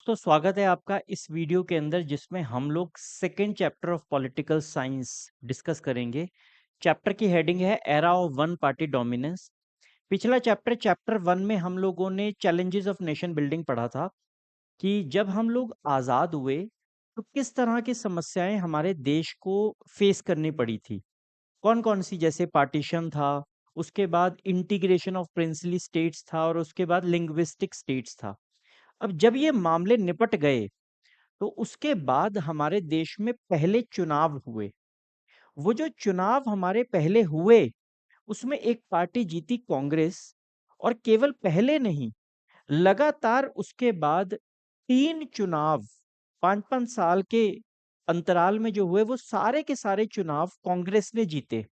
दोस्तों, स्वागत है आपका इस वीडियो के अंदर जिसमें हम लोग second chapter of political science discuss करेंगे। चैप्टर की हेडिंग है era of one party dominance. पिछला चैप्टर चैप्टर वन में हम लोगों ने चैलेंजेस ऑफ नेशन बिल्डिंग पढ़ा था कि जब हम लोग आज़ाद हुए तो किस तरह की समस्याएं हमारे देश को फेस करनी पड़ी थी। कौन कौन सी, जैसे पार्टीशन था, उसके बाद इंटीग्रेशन ऑफ प्रिंसली स्टेट्स था और उसके बाद लिंग्विस्टिक स्टेट्स था। अब जब ये मामले निपट गए तो उसके बाद हमारे देश में पहले चुनाव हुए। वो जो चुनाव हमारे पहले हुए उसमें एक पार्टी जीती, कांग्रेस। और केवल पहले नहीं, लगातार उसके बाद 3 चुनाव 5-5 साल के अंतराल में जो हुए वो सारे के सारे चुनाव कांग्रेस ने जीते।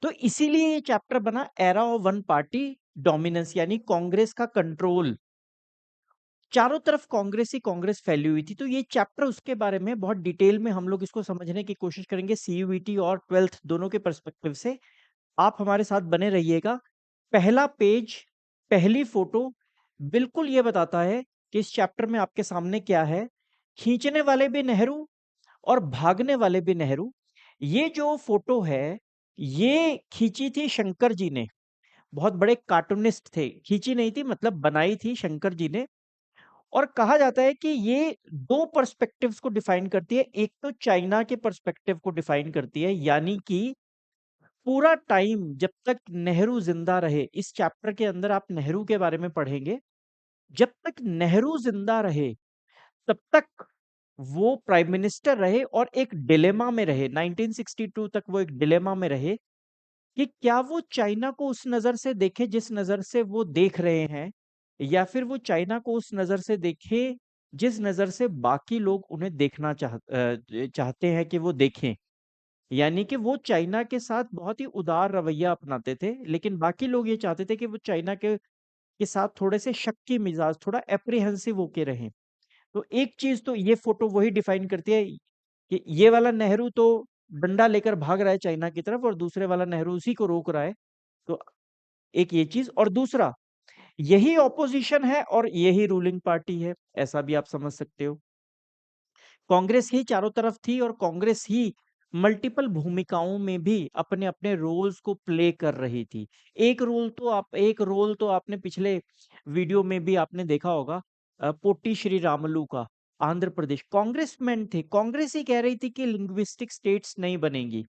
तो इसीलिए ये चैप्टर बना era of one party dominance, यानी कांग्रेस का कंट्रोल। चारों तरफ कांग्रेस ही कांग्रेस फैली हुई थी। तो ये चैप्टर उसके बारे में बहुत डिटेल में हम लोग इसको समझने की कोशिश करेंगे, सीयूईटी और ट्वेल्थ दोनों के पर्सपेक्टिव से। आप हमारे साथ बने रहिएगा। पहला पेज, पहली फोटो बिल्कुल ये बताता है कि इस चैप्टर में आपके सामने क्या है। खींचने वाले भी नेहरू और भागने वाले भी नेहरू। ये जो फोटो है ये खींची थी शंकर जी ने। बहुत बड़े कार्टूनिस्ट थे, खींची नहीं थी, मतलब बनाई थी शंकर जी ने। और कहा जाता है कि ये 2 पर्सपेक्टिव्स को डिफाइन करती है। एक तो चाइना के पर्सपेक्टिव को डिफाइन करती है, यानी कि पूरा टाइम जब तक नेहरू जिंदा रहे, इस चैप्टर के अंदर आप नेहरू के बारे में पढ़ेंगे। जब तक नेहरू जिंदा रहे तब तक वो प्राइम मिनिस्टर रहे और एक डिलेमा में रहे। 1962 तक वो एक डिलेमा में रहे कि क्या वो चाइना को उस नज़र से देखे जिस नज़र से वो देख रहे हैं, या फिर वो चाइना को उस नज़र से देखे जिस नज़र से बाकी लोग उन्हें देखना चाहते हैं कि वो देखें। यानी कि वो चाइना के साथ बहुत ही उदार रवैया अपनाते थे, लेकिन बाकी लोग ये चाहते थे कि वो चाइना के साथ थोड़े से शक्की मिजाज, थोड़ा एप्रीहेंसिव होके रहें। तो एक चीज तो ये फोटो वही डिफाइन करती है कि ये वाला नेहरू तो डंडा लेकर भाग रहा है चाइना की तरफ और दूसरे वाला नेहरू उसी को रोक रहा है। तो एक ये चीज, और दूसरा यही ऑपोजिशन है और यही रूलिंग पार्टी है, ऐसा भी आप समझ सकते हो। कांग्रेस ही चारों तरफ थी और कांग्रेस ही मल्टीपल भूमिकाओं में भी अपने अपने रोल्स को प्ले कर रही थी। एक रोल तो आपने पिछले वीडियो में भी आपने देखा होगा, पोटी श्री रामलू का। आंध्र प्रदेश कांग्रेसमैन थे, कांग्रेस ही कह रही थी कि लिंग्विस्टिक स्टेट्स नहीं बनेंगी।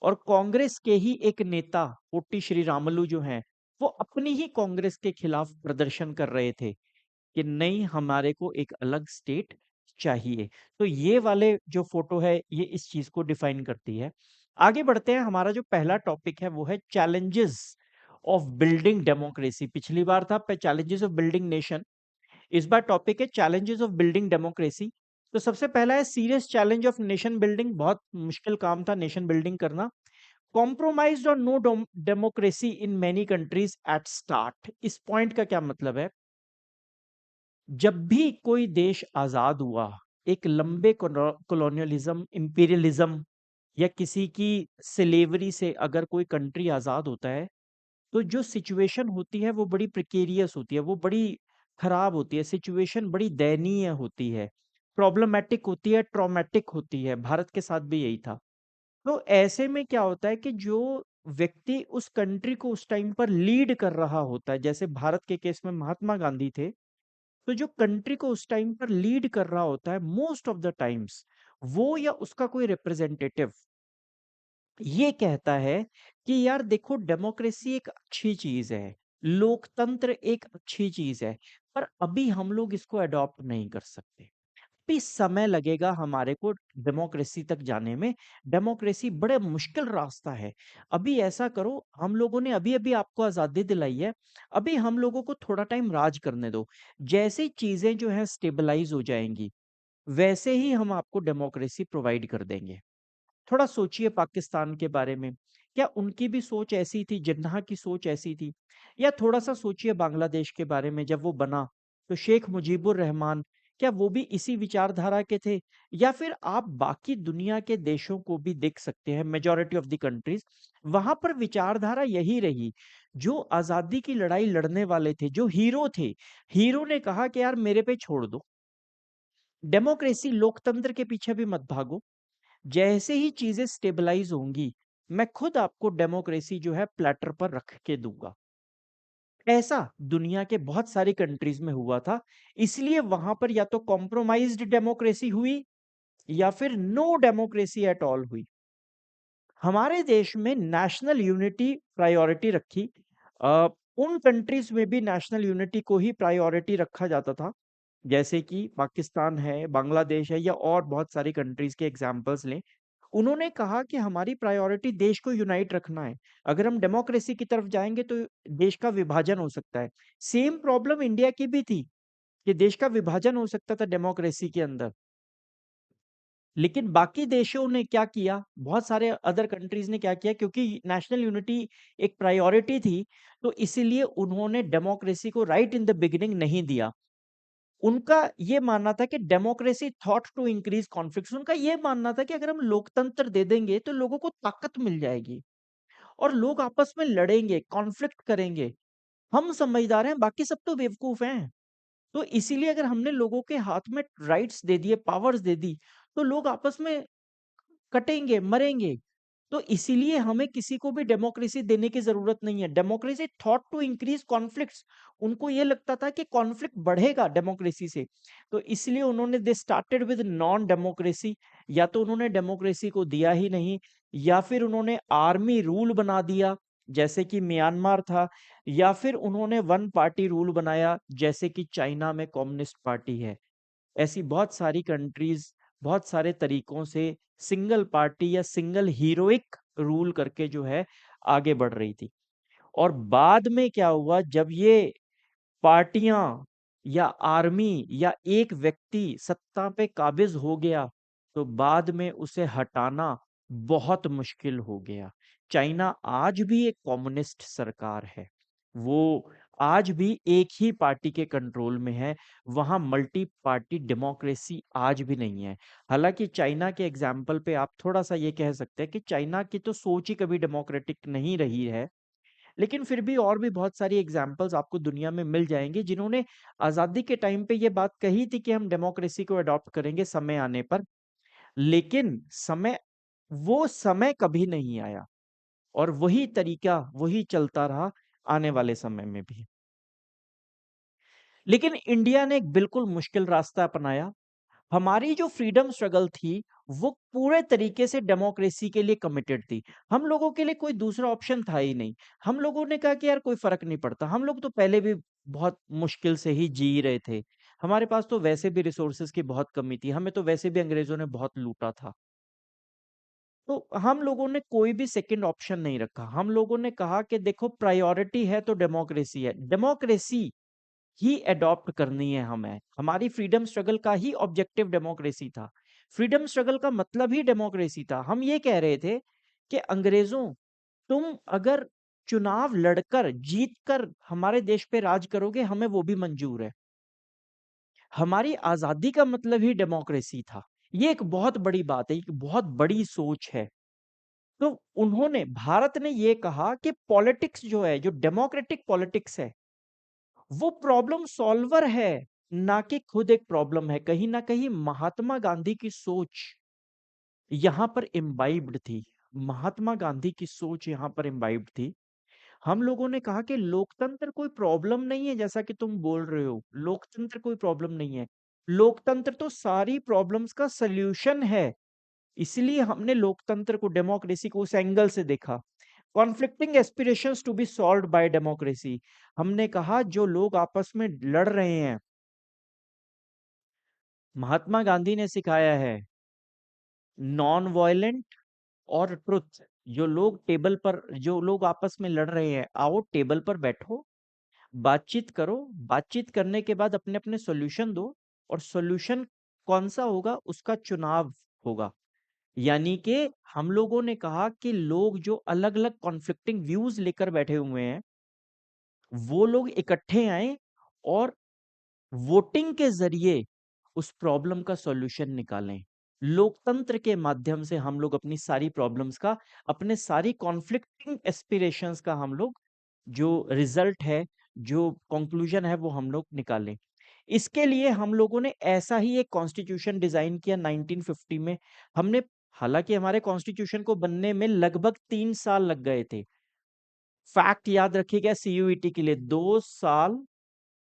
और कांग्रेस के ही एक नेता पोटी श्री रामलू जो हैं, वो अपनी ही कांग्रेस के खिलाफ प्रदर्शन कर रहे थे कि नहीं, हमारे को एक अलग स्टेट चाहिए। तो ये वाले जो फोटो है ये इस चीज को डिफाइन करती है। आगे बढ़ते हैं। हमारा जो पहला टॉपिक है वो है चैलेंजेस ऑफ बिल्डिंग डेमोक्रेसी। पिछली बार था चैलेंजेस ऑफ बिल्डिंग नेशन, इस बार टॉपिक है चैलेंजेस ऑफ बिल्डिंग डेमोक्रेसी। तो सबसे पहला है serious challenge of nation building. बहुत मुश्किल काम था नेशन बिल्डिंग करना। कॉम्प्रोमाइज्ड और no democracy in many countries at start. इस पॉइंट का क्या मतलब है? जब भी कोई देश आजाद हुआ, एक लंबे कॉलोनियलिज्म, इंपीरियलिज्म या किसी की स्लेवरी से अगर कोई कंट्री आजाद होता है तो जो सिचुएशन होती है वो बड़ी प्रिकेरियस होती है, वो बड़ी खराब होती है, सिचुएशन बड़ी दयनीय होती है, प्रॉब्लमेटिक होती है, ट्रॉमेटिक होती है। भारत के साथ भी यही था। तो ऐसे में क्या होता है कि जो व्यक्ति उस कंट्री को उस टाइम पर लीड कर रहा होता है, जैसे भारत के केस में महात्मा गांधी थे, तो जो कंट्री को उस टाइम पर लीड कर रहा होता है मोस्ट ऑफ द टाइम्स, वो या उसका कोई रिप्रेजेंटेटिव ये कहता है कि यार देखो, डेमोक्रेसी एक अच्छी चीज है, लोकतंत्र एक अच्छी चीज है, पर अभी हम लोग इसको अडॉप्ट नहीं कर सकते। अभी समय लगेगा हमारे को डेमोक्रेसी तक जाने में। डेमोक्रेसी बड़े मुश्किल रास्ता है। अभी ऐसा करो, हम लोगों ने अभी अभी आपको आजादी दिलाई है, अभी हम लोगों को थोड़ा टाइम राज करने दो। जैसे चीजें जो है स्टेबलाइज हो जाएंगी वैसे ही हम आपको डेमोक्रेसी प्रोवाइड कर देंगे। थोड़ा सोचिए पाकिस्तान के बारे में, क्या उनकी भी सोच ऐसी थी, जिन्ना की सोच ऐसी थी? या थोड़ा सा सोचिए बांग्लादेश के बारे में, जब वो बना तो शेख मुजीबुर रहमान क्या वो भी इसी विचारधारा के थे? या फिर आप बाकी दुनिया के देशों को भी देख सकते हैं, मेजॉरिटी ऑफ द कंट्रीज, वहां पर विचारधारा यही रही। जो आजादी की लड़ाई लड़ने वाले थे, जो हीरो थे, हीरो ने कहा कि यार मेरे पे छोड़ दो, डेमोक्रेसी लोकतंत्र के पीछे भी मत भागो, जैसे ही चीजें स्टेबलाइज होंगी मैं खुद आपको डेमोक्रेसी जो है प्लेटर पर रख के दूंगा। ऐसा दुनिया के बहुत सारी कंट्रीज में हुआ था। इसलिए वहां पर या तो कॉम्प्रोमाइज्ड डेमोक्रेसी हुई या फिर नो डेमोक्रेसी एट ऑल हुई। हमारे देश में नेशनल यूनिटी प्रायोरिटी रखी। अ, उन कंट्रीज में भी नेशनल यूनिटी को ही प्रायोरिटी रखा जाता था, जैसे कि पाकिस्तान है, बांग्लादेश है, या और बहुत सारी कंट्रीज के एग्जांपल्स लें। उन्होंने कहा कि हमारी प्रायोरिटी देश को यूनाइट रखना है। अगर हम डेमोक्रेसी की तरफ जाएंगे तो देश का विभाजन हो सकता है। सेम प्रॉब्लम इंडिया की भी थी कि देश का विभाजन हो सकता था डेमोक्रेसी के अंदर। लेकिन बाकी देशों ने क्या किया, बहुत सारे अदर कंट्रीज ने क्या किया, क्योंकि नेशनल यूनिटी एक प्रायोरिटी थी, तो इसीलिए उन्होंने डेमोक्रेसी को राइट इन द बिगिनिंग नहीं दिया। उनका ये मानना था कि democracy thought to increase conflict. उनका ये मानना था कि अगर हम लोकतंत्र दे देंगे तो लोगों को ताकत मिल जाएगी और लोग आपस में लड़ेंगे, कॉन्फ्लिक्ट करेंगे। हम समझदार हैं, बाकी सब तो बेवकूफ हैं। तो इसीलिए अगर हमने लोगों के हाथ में राइट्स दे दिए, पावर्स दे दी, तो लोग आपस में कटेंगे, मरेंगे। तो इसीलिए हमें किसी को भी डेमोक्रेसी देने की जरूरत नहीं है। Democracy thought to increase conflicts. उनको ये लगता था कि कॉन्फ्लिक्ट बढ़ेगा डेमोक्रेसी से, तो इसलिए उन्होंने they started with non democracy. या तो उन्होंने डेमोक्रेसी को दिया ही नहीं, या फिर उन्होंने आर्मी रूल बना दिया जैसे कि म्यांमार था, या फिर उन्होंने वन पार्टी रूल बनाया जैसे कि चाइना में कम्युनिस्ट पार्टी है। ऐसी बहुत सारी कंट्रीज बहुत सारे तरीकों से सिंगल पार्टी या सिंगल हीरोइक रूल करके जो है आगे बढ़ रही थी। और बाद में क्या हुआ, जब ये पार्टियां या आर्मी या एक व्यक्ति सत्ता पे काबिज हो गया, तो बाद में उसे हटाना बहुत मुश्किल हो गया। चाइना आज भी एक कम्युनिस्ट सरकार है, वो आज भी एक ही पार्टी के कंट्रोल में है। वहां मल्टी पार्टी डेमोक्रेसी आज भी नहीं है। हालांकि चाइना के एग्जाम्पल पे आप थोड़ा सा ये कह सकते हैं कि चाइना की तो सोच ही कभी डेमोक्रेटिक नहीं रही है, लेकिन फिर भी और भी बहुत सारी एग्जाम्पल्स आपको दुनिया में मिल जाएंगे जिन्होंने आजादी के टाइम पे ये बात कही थी कि हम डेमोक्रेसी को अडॉप्ट करेंगे समय आने पर। लेकिन वो समय कभी नहीं आया, और वही तरीका वही चलता रहा आने वाले समय में भी। लेकिन इंडिया ने एक बिल्कुल मुश्किल रास्ता अपनाया। हमारी जो फ्रीडम स्ट्रगल थी वो पूरे तरीके से डेमोक्रेसी के लिए कमिटेड थी। हम लोगों के लिए कोई दूसरा ऑप्शन था ही नहीं। हम लोगों ने कहा कि यार कोई फर्क नहीं पड़ता, हम लोग तो पहले भी बहुत मुश्किल से ही जी रहे थे। हमारे पास तो वैसे भी रिसोर्सेज की बहुत कमी थी, हमें तो वैसे भी अंग्रेजों ने बहुत लूटा था। तो हम लोगों ने कोई भी सेकंड ऑप्शन नहीं रखा। हम लोगों ने कहा कि देखो प्रायोरिटी है तो डेमोक्रेसी है, डेमोक्रेसी ही अडॉप्ट करनी है हमें। हमारी फ्रीडम स्ट्रगल का ही ऑब्जेक्टिव डेमोक्रेसी था। फ्रीडम स्ट्रगल का मतलब ही डेमोक्रेसी था। हम ये कह रहे थे कि अंग्रेजों, तुम अगर चुनाव लड़कर जीतकर हमारे देश पे राज करोगे हमें वो भी मंजूर है। हमारी आजादी का मतलब ही डेमोक्रेसी था। ये एक बहुत बड़ी बात है, एक बहुत बड़ी सोच है। तो उन्होंने, भारत ने ये कहा कि पॉलिटिक्स जो है, जो डेमोक्रेटिक पॉलिटिक्स है, वो प्रॉब्लम सॉल्वर है, ना कि खुद एक प्रॉब्लम है। कहीं ना कहीं महात्मा गांधी की सोच यहां पर इम्बाइब्ड थी। महात्मा गांधी की सोच यहां पर इम्बाइब्ड थी। हम लोगों ने कहा कि लोकतंत्र कोई प्रॉब्लम नहीं है, जैसा कि तुम बोल रहे हो, लोकतंत्र कोई प्रॉब्लम नहीं है। लोकतंत्र तो सारी प्रॉब्लम्स का सल्यूशन है। इसलिए हमने लोकतंत्र को, डेमोक्रेसी को उस एंगल से देखा। Conflicting aspirations to be solved by democracy. हमने कहा जो लोग आपस में लड़ रहे हैं, महात्मा गांधी ने सिखाया है नॉन वायलेंट और ट्रुथ। जो लोग आपस में लड़ रहे हैं, आओ टेबल पर बैठो, बातचीत करो, बातचीत करने के बाद अपने अपने सॉल्यूशन दो, और सॉल्यूशन कौन सा होगा उसका चुनाव होगा। यानी कि हम लोगों ने कहा कि लोग जो अलग अलग कॉन्फ्लिक्टिंग व्यूज लेकर बैठे हुए हैं, वो लोग इकट्ठे आए और वोटिंग के जरिए उस प्रॉब्लम का सॉल्यूशन निकालें। लोकतंत्र के माध्यम से हम लोग अपनी सारी प्रॉब्लम्स का, अपने सारी कॉन्फ्लिक्टिंग एस्पिरेशंस का हम लोग जो रिजल्ट है, जो कंक्लूजन है, वो हम लोग निकालें। इसके लिए हम लोगों ने ऐसा ही एक कॉन्स्टिट्यूशन डिजाइन किया 1950 में। हमने, हालांकि हमारे कॉन्स्टिट्यूशन को बनने में लगभग 3 साल लग गए थे। फैक्ट याद रखिएगा सीयूईटी के लिए, 2 साल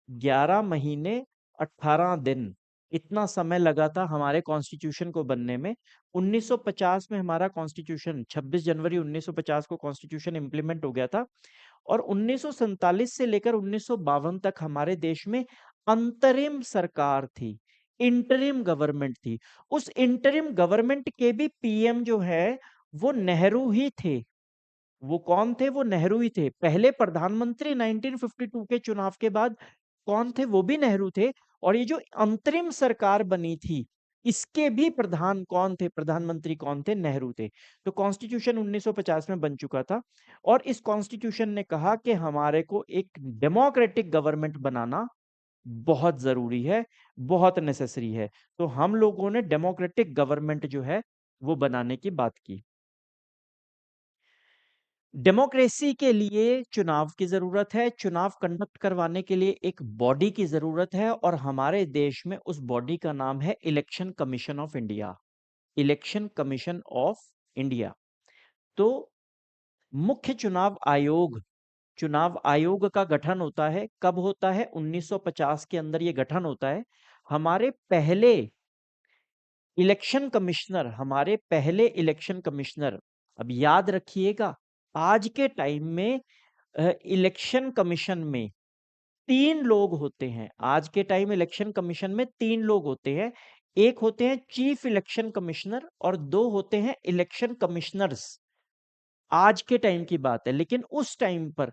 11 महीने 18 दिन, इतना समय लगा था हमारे कॉन्स्टिट्यूशन को बनने में। 1950 में हमारा कॉन्स्टिट्यूशन, 26 जनवरी 1950 को कॉन्स्टिट्यूशन इंप्लीमेंट हो गया था। और 1947 से लेकर 1952 तक हमारे देश में अंतरिम सरकार थी, इंटरिम गवर्नमेंट थी। उस इंटरिम गवर्नमेंट के भी पीएम जो है वो नेहरू ही थे। वो कौन थे? वो नेहरू ही थे। पहले प्रधानमंत्री 1952 के चुनाव के बाद कौन थे? वो भी नेहरू थे। और ये जो अंतरिम सरकार बनी थी, इसके भी प्रधान कौन थे? प्रधानमंत्री कौन थे? नेहरू थे। तो कॉन्स्टिट्यूशन 1950 में बन चुका था। और इस कॉन्स्टिट्यूशन ने कहा कि हमारे को एक डेमोक्रेटिक गवर्नमेंट बनाना बहुत जरूरी है, बहुत नेसेसरी है। तो हम लोगों ने डेमोक्रेटिक गवर्नमेंट जो है वो बनाने की बात की। डेमोक्रेसी के लिए चुनाव की जरूरत है। चुनाव कंडक्ट करवाने के लिए एक बॉडी की जरूरत है, और हमारे देश में उस बॉडी का नाम है election commission of India. Election commission of India. तो मुख्य चुनाव आयोग का गठन होता है। कब होता है? 1950 के अंदर ये गठन होता है। हमारे पहले इलेक्शन कमिश्नर, अब याद रखिएगा, आज के टाइम में इलेक्शन कमीशन में 3 लोग होते हैं। आज के टाइम इलेक्शन कमीशन में 3 लोग होते हैं। एक होते हैं चीफ इलेक्शन कमिश्नर और 2 होते हैं इलेक्शन कमिश्नर्स। आज के टाइम की बात है, लेकिन उस टाइम पर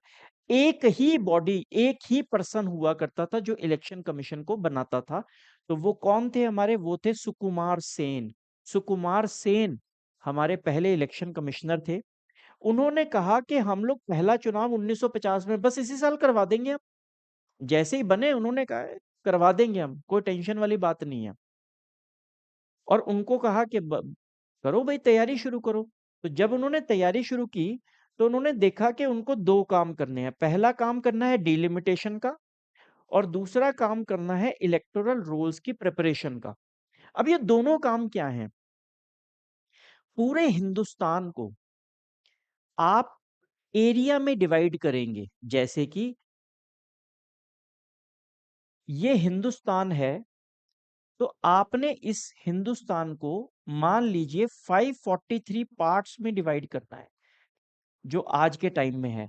एक ही बॉडी, एक ही पर्सन हुआ करता था जो इलेक्शन कमीशन को बनाता था। तो वो कौन थे हमारे? वो थे सुकुमार सेन। सुकुमार सेन हमारे पहले इलेक्शन कमिश्नर थे। उन्होंने कहा कि हम लोग पहला चुनाव 1950 में बस इसी साल करवा देंगे। हम जैसे ही बने उन्होंने कहा करवा देंगे, हम कोई टेंशन वाली बात नहीं है। और उनको कहा कि करो भाई, तैयारी शुरू करो। तो जब उन्होंने तैयारी शुरू की तो उन्होंने देखा कि उनको 2 काम करने हैं। पहला काम करना है डिलिमिटेशन का, और दूसरा काम करना है इलेक्टोरल रोल्स की प्रिपरेशन का। अब ये दोनों काम क्या हैं? पूरे हिंदुस्तान को आप एरिया में डिवाइड करेंगे। जैसे कि ये हिंदुस्तान है, तो आपने इस हिंदुस्तान को मान लीजिए 543 पार्ट्स में डिवाइड करना है, जो आज के टाइम में है।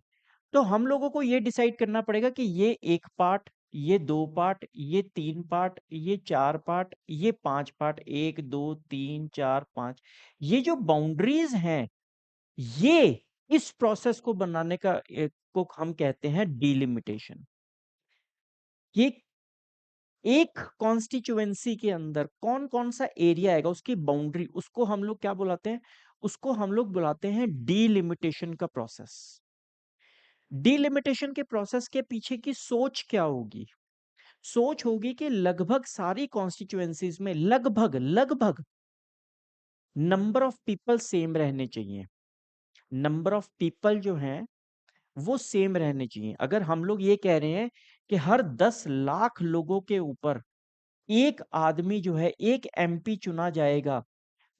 तो हम लोगों को ये डिसाइड करना पड़ेगा कि ये 1 पार्ट, ये 2 पार्ट, ये 3 पार्ट, ये 4 पार्ट, ये 5 पार्ट, 1 2 3 4 5, ये जो बाउंड्रीज हैं, ये इस प्रोसेस को बनाने का को हम कहते हैं डिलिमिटेशन। ये एक कॉन्स्टिट्यूएंसी के अंदर कौन कौन सा एरिया आएगा, उसकी बाउंड्री, उसको हम लोग क्या बुलाते हैं? उसको हम लोग बुलाते हैं डीलिमिटेशन का प्रोसेस। डीलिमिटेशन के प्रोसेस के पीछे की सोच क्या होगी? सोच होगी कि लगभग सारी कॉन्स्टिट्यूएंसीज में लगभग लगभग नंबर ऑफ पीपल सेम रहने चाहिए। नंबर ऑफ पीपल जो हैं वो सेम रहने चाहिए। अगर हम लोग ये कह रहे हैं कि हर 10 लाख लोगों के ऊपर एक आदमी जो है, एक एमपी चुना जाएगा,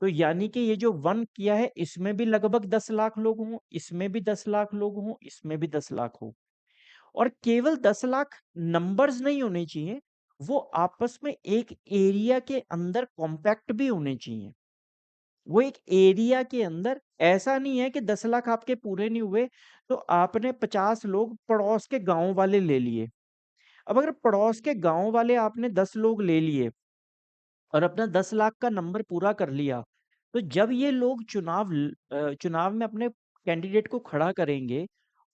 तो यानी कि ये जो 1 किया है, इसमें भी लगभग 10 लाख लोग हों, इसमें भी 10 लाख लोग हों, इसमें भी 10 लाख हो। और केवल 10 लाख नंबर्स नहीं होने चाहिए, वो आपस में एक एरिया के अंदर कॉम्पैक्ट भी होने चाहिए। वो एक एरिया के अंदर, ऐसा नहीं है कि 10 लाख आपके पूरे नहीं हुए तो आपने 50 लोग पड़ोस के गांव वाले ले लिए। अब अगर पड़ोस के गांव वाले आपने 10 लोग ले लिए और अपना 10 लाख का नंबर पूरा कर लिया, तो जब ये लोग चुनाव में अपने कैंडिडेट को खड़ा करेंगे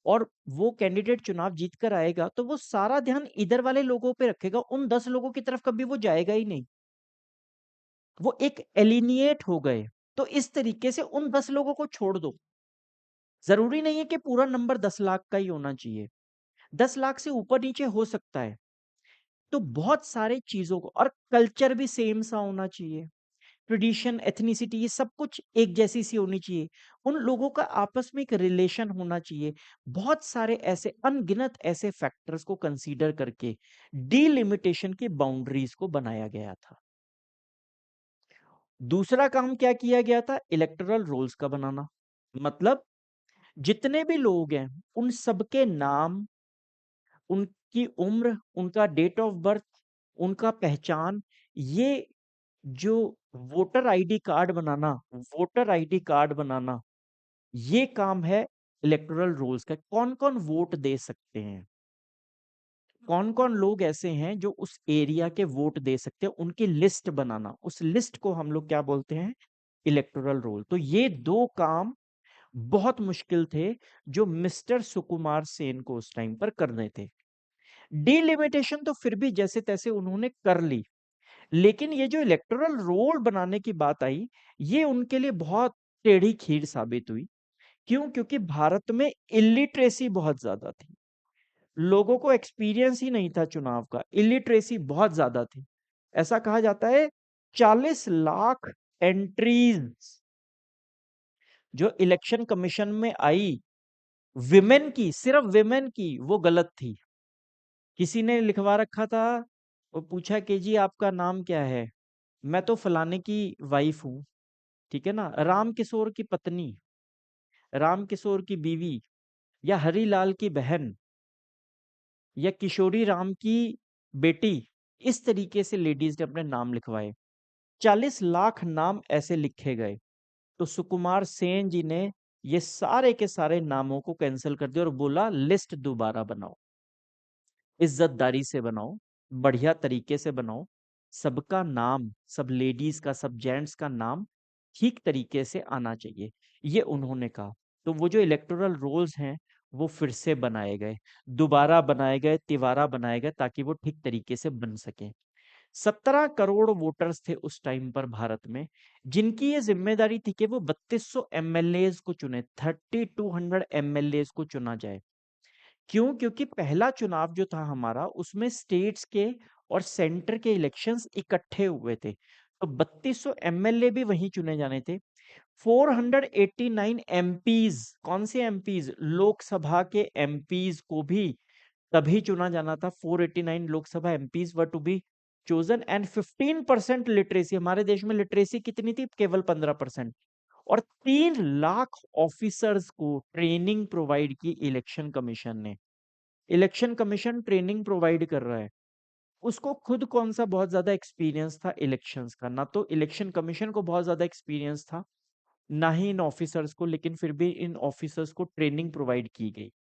और वो कैंडिडेट चुनाव जीत कर आएगा, तो वो सारा ध्यान इधर वाले लोगों पे रखेगा, उन 10 लोगों की तरफ कभी वो जाएगा ही नहीं। वो एक एलिनिएट हो गए। तो इस तरीके से उन 10 लोगों को छोड़ दो। जरूरी नहीं है कि पूरा नंबर 10 लाख का ही होना चाहिए, 10 लाख से ऊपर नीचे हो सकता है। तो बहुत सारे चीज़ों को, और कल्चर भी सेम सा होना चाहिए, ट्रेडिशन, एथनिसिटी, ये सब कुछ एक जैसी सी होनी चाहिए। उन लोगों का आपस में एक रिलेशन होना चाहिए। बहुत सारे ऐसे अनगिनत ऐसे फैक्टर्स को कंसीडर करके डिलिमिटेशन की बाउंड्रीज को बनाया गया था। दूसरा काम क्या किया गया था? इलेक्टोरल रोल्स का बनाना। मतलब जितने भी लोग हैं उन सबके नाम, उनकी उम्र, उनका डेट ऑफ बर्थ, उनका पहचान, ये जो वोटर आईडी कार्ड बनाना, वोटर आईडी कार्ड बनाना, ये काम है इलेक्टोरल रोल्स का। कौन कौन वोट दे सकते हैं, कौन कौन लोग ऐसे हैं जो उस एरिया के वोट दे सकते हैं, उनकी लिस्ट बनाना, उस लिस्ट को हम लोग क्या बोलते हैं? Electoral roll. तो ये दो काम बहुत मुश्किल थे जो मिस्टर सुकुमार सेन को उस टाइम पर करने थे। डिलिमिटेशन तो फिर भी जैसे तैसे उन्होंने कर ली, लेकिन ये जो इलेक्टोरल रोल बनाने की बात आई, ये उनके लिए बहुत टेढ़ी खीर साबित हुई। क्यों? क्योंकि भारत में इलिटरेसी बहुत ज्यादा थी, लोगों को एक्सपीरियंस ही नहीं था चुनाव का, इलिटरेसी बहुत ज्यादा थी। ऐसा कहा जाता है 40 लाख एंट्रीज जो इलेक्शन कमीशन में आई विमेन की, सिर्फ विमेन की, वो गलत थी। किसी ने लिखवा रखा था, वो पूछा कि जी आपका नाम क्या है, मैं तो फलाने की वाइफ हूं, ठीक है ना, राम किशोर की पत्नी, राम किशोर की बीवी, या हरीलाल की बहन, या किशोरी राम की बेटी। इस तरीके से लेडीज ने अपने नाम लिखवाए, 40 लाख नाम ऐसे लिखे गए। तो सुकुमार सेन जी ने ये सारे के सारे नामों को कैंसिल कर दिया और बोला लिस्ट दोबारा बनाओ, इज्जतदारी से बनाओ, बढ़िया तरीके से बनाओ, सबका नाम, सब लेडीज का, सब जेंट्स का नाम ठीक तरीके से आना चाहिए, ये उन्होंने कहा। तो वो जो इलेक्टोरल रोल्स हैं वो फिर से बनाए गए, दोबारा बनाए गए, तिवारा बनाए गए, ताकि वो ठीक तरीके से बन सके। 17 करोड़ वोटर्स थे उस टाइम पर भारत में, जिनकी ये जिम्मेदारी थी कि वो 3200 एमएलए को चुने, 3200 एमएलए को चुना जाए। क्यों? क्योंकि पहला चुनाव जो था हमारा, उसमें स्टेट्स के और सेंटर के इलेक्शंस इकट्ठे हुए थे, तो 3200 एमएलए भी वहीं चुने जाने थे। 489 एमपीज, कौन से एमपीज? लोकसभा के एमपीज को भी तभी चुना जाना था। 489 Lok Sabha MPs were to be chosen, and 15% literacy, हमारे देश में लिटरेसी कितनी थी? केवल 15%। और 3 लाख ऑफिसर्स को ट्रेनिंग प्रोवाइड की इलेक्शन कमीशन ने। इलेक्शन कमीशन ट्रेनिंग प्रोवाइड कर रहा है, उसको खुद कौन सा बहुत ज्यादा एक्सपीरियंस था इलेक्शंस का? ना तो इलेक्शन कमीशन को बहुत ज्यादा एक्सपीरियंस था, ना ही इन ऑफिसर्स को, लेकिन फिर भी इन ऑफिसर्स को ट्रेनिंग प्रोवाइड की गई।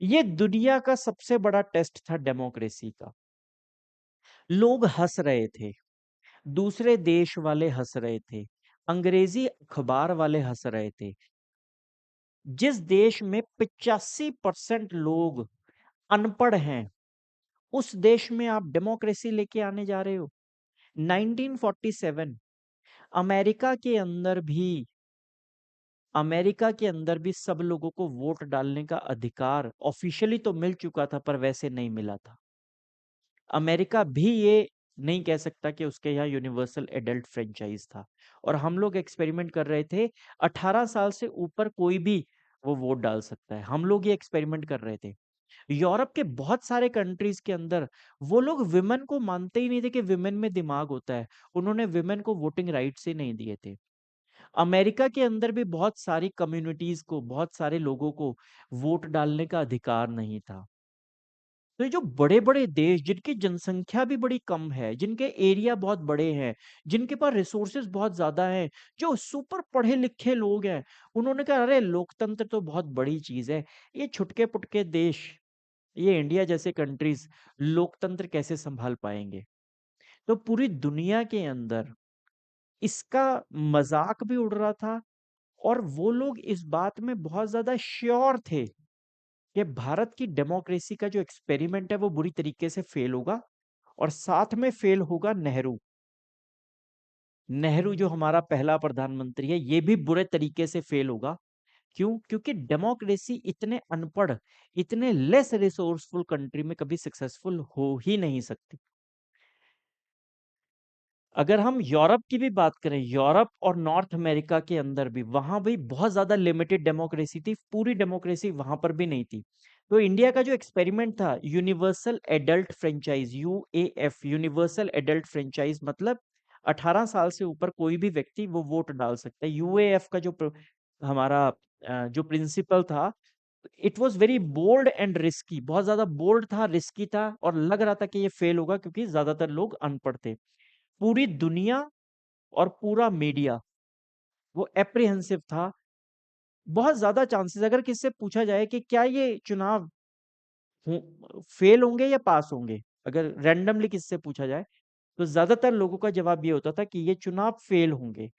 ये दुनिया का सबसे बड़ा टेस्ट था डेमोक्रेसी का। लोग हंस रहे थे, दूसरे देश वाले हंस रहे थे, अंग्रेजी अखबार वाले हंस रहे थे। जिस देश में 85% लोग अनपढ़ हैं, उस देश में आप डेमोक्रेसी लेके आने जा रहे हो। 1947 अमेरिका के अंदर भी, अमेरिका के अंदर भी सब लोगों को वोट डालने का अधिकार ऑफिशियली तो मिल चुका था, पर वैसे नहीं मिला था। अमेरिका भी ये नहीं कह सकता कि उसके यहाँ यूनिवर्सल एडल्ट फ्रेंचाइज था, और हम लोग एक्सपेरिमेंट कर रहे थे। 18 साल से ऊपर कोई भी वो वोट डाल सकता है, हम लोग ये एक्सपेरिमेंट कर रहे थे। यूरोप के बहुत सारे कंट्रीज के अंदर वो लोग विमेन को मानते ही नहीं थे कि विमेन में दिमाग होता है, उन्होंने विमेन को वोटिंग राइट्स ही नहीं दिए थे। अमेरिका के अंदर भी बहुत सारी कम्युनिटीज को, बहुत सारे लोगों को वोट डालने का अधिकार नहीं था। तो ये जो बड़े बड़े देश, जिनकी जनसंख्या भी बड़ी कम है, जिनके एरिया बहुत बड़े हैं, जिनके पास रिसोर्सेज बहुत ज्यादा हैं, जो सुपर पढ़े लिखे लोग हैं, उन्होंने कहा अरे लोकतंत्र तो बहुत बड़ी चीज है, ये छुटके पुटके देश, ये इंडिया जैसे कंट्रीज लोकतंत्र कैसे संभाल पाएंगे? तो पूरी दुनिया के अंदर इसका मजाक भी उड़ रहा था, और वो लोग इस बात में बहुत ज्यादा श्योर थे कि भारत की डेमोक्रेसी का जो एक्सपेरिमेंट है वो बुरी तरीके से फेल होगा, और साथ में फेल होगा नेहरू। नेहरू जो हमारा पहला प्रधानमंत्री है, ये भी बुरे तरीके से फेल होगा, क्यों? क्योंकि डेमोक्रेसी इतने अनपढ़, इतने लेस रिसोर्सफुल कंट्री में कभी सक्सेसफुल हो ही नहीं सकती। अगर हम यूरोप की भी बात करें, यूरोप और नॉर्थ अमेरिका के अंदर भी, वहां भी बहुत ज्यादा लिमिटेड डेमोक्रेसी थी, पूरी डेमोक्रेसी वहां पर भी नहीं थी। तो इंडिया का जो एक्सपेरिमेंट था, universal adult franchise, UAF, universal adult franchise, मतलब 18 साल से ऊपर कोई भी व्यक्ति वो वोट डाल सकता है। यूएएफ का जो हमारा जो प्रिंसिपल था, it was very bold and risky, बहुत ज्यादा बोल्ड था, रिस्की था, और लग रहा था कि ये फेल होगा क्योंकि ज्यादातर लोग अनपढ़ थे। पूरी दुनिया और पूरा मीडिया वो एप्रीहेंसिव था। बहुत ज्यादा चांसेस, अगर किससे पूछा जाए कि क्या ये चुनाव फेल होंगे या पास होंगे, अगर रैंडमली किससे पूछा जाए, तो ज्यादातर लोगों का जवाब ये होता था कि ये चुनाव फेल होंगे।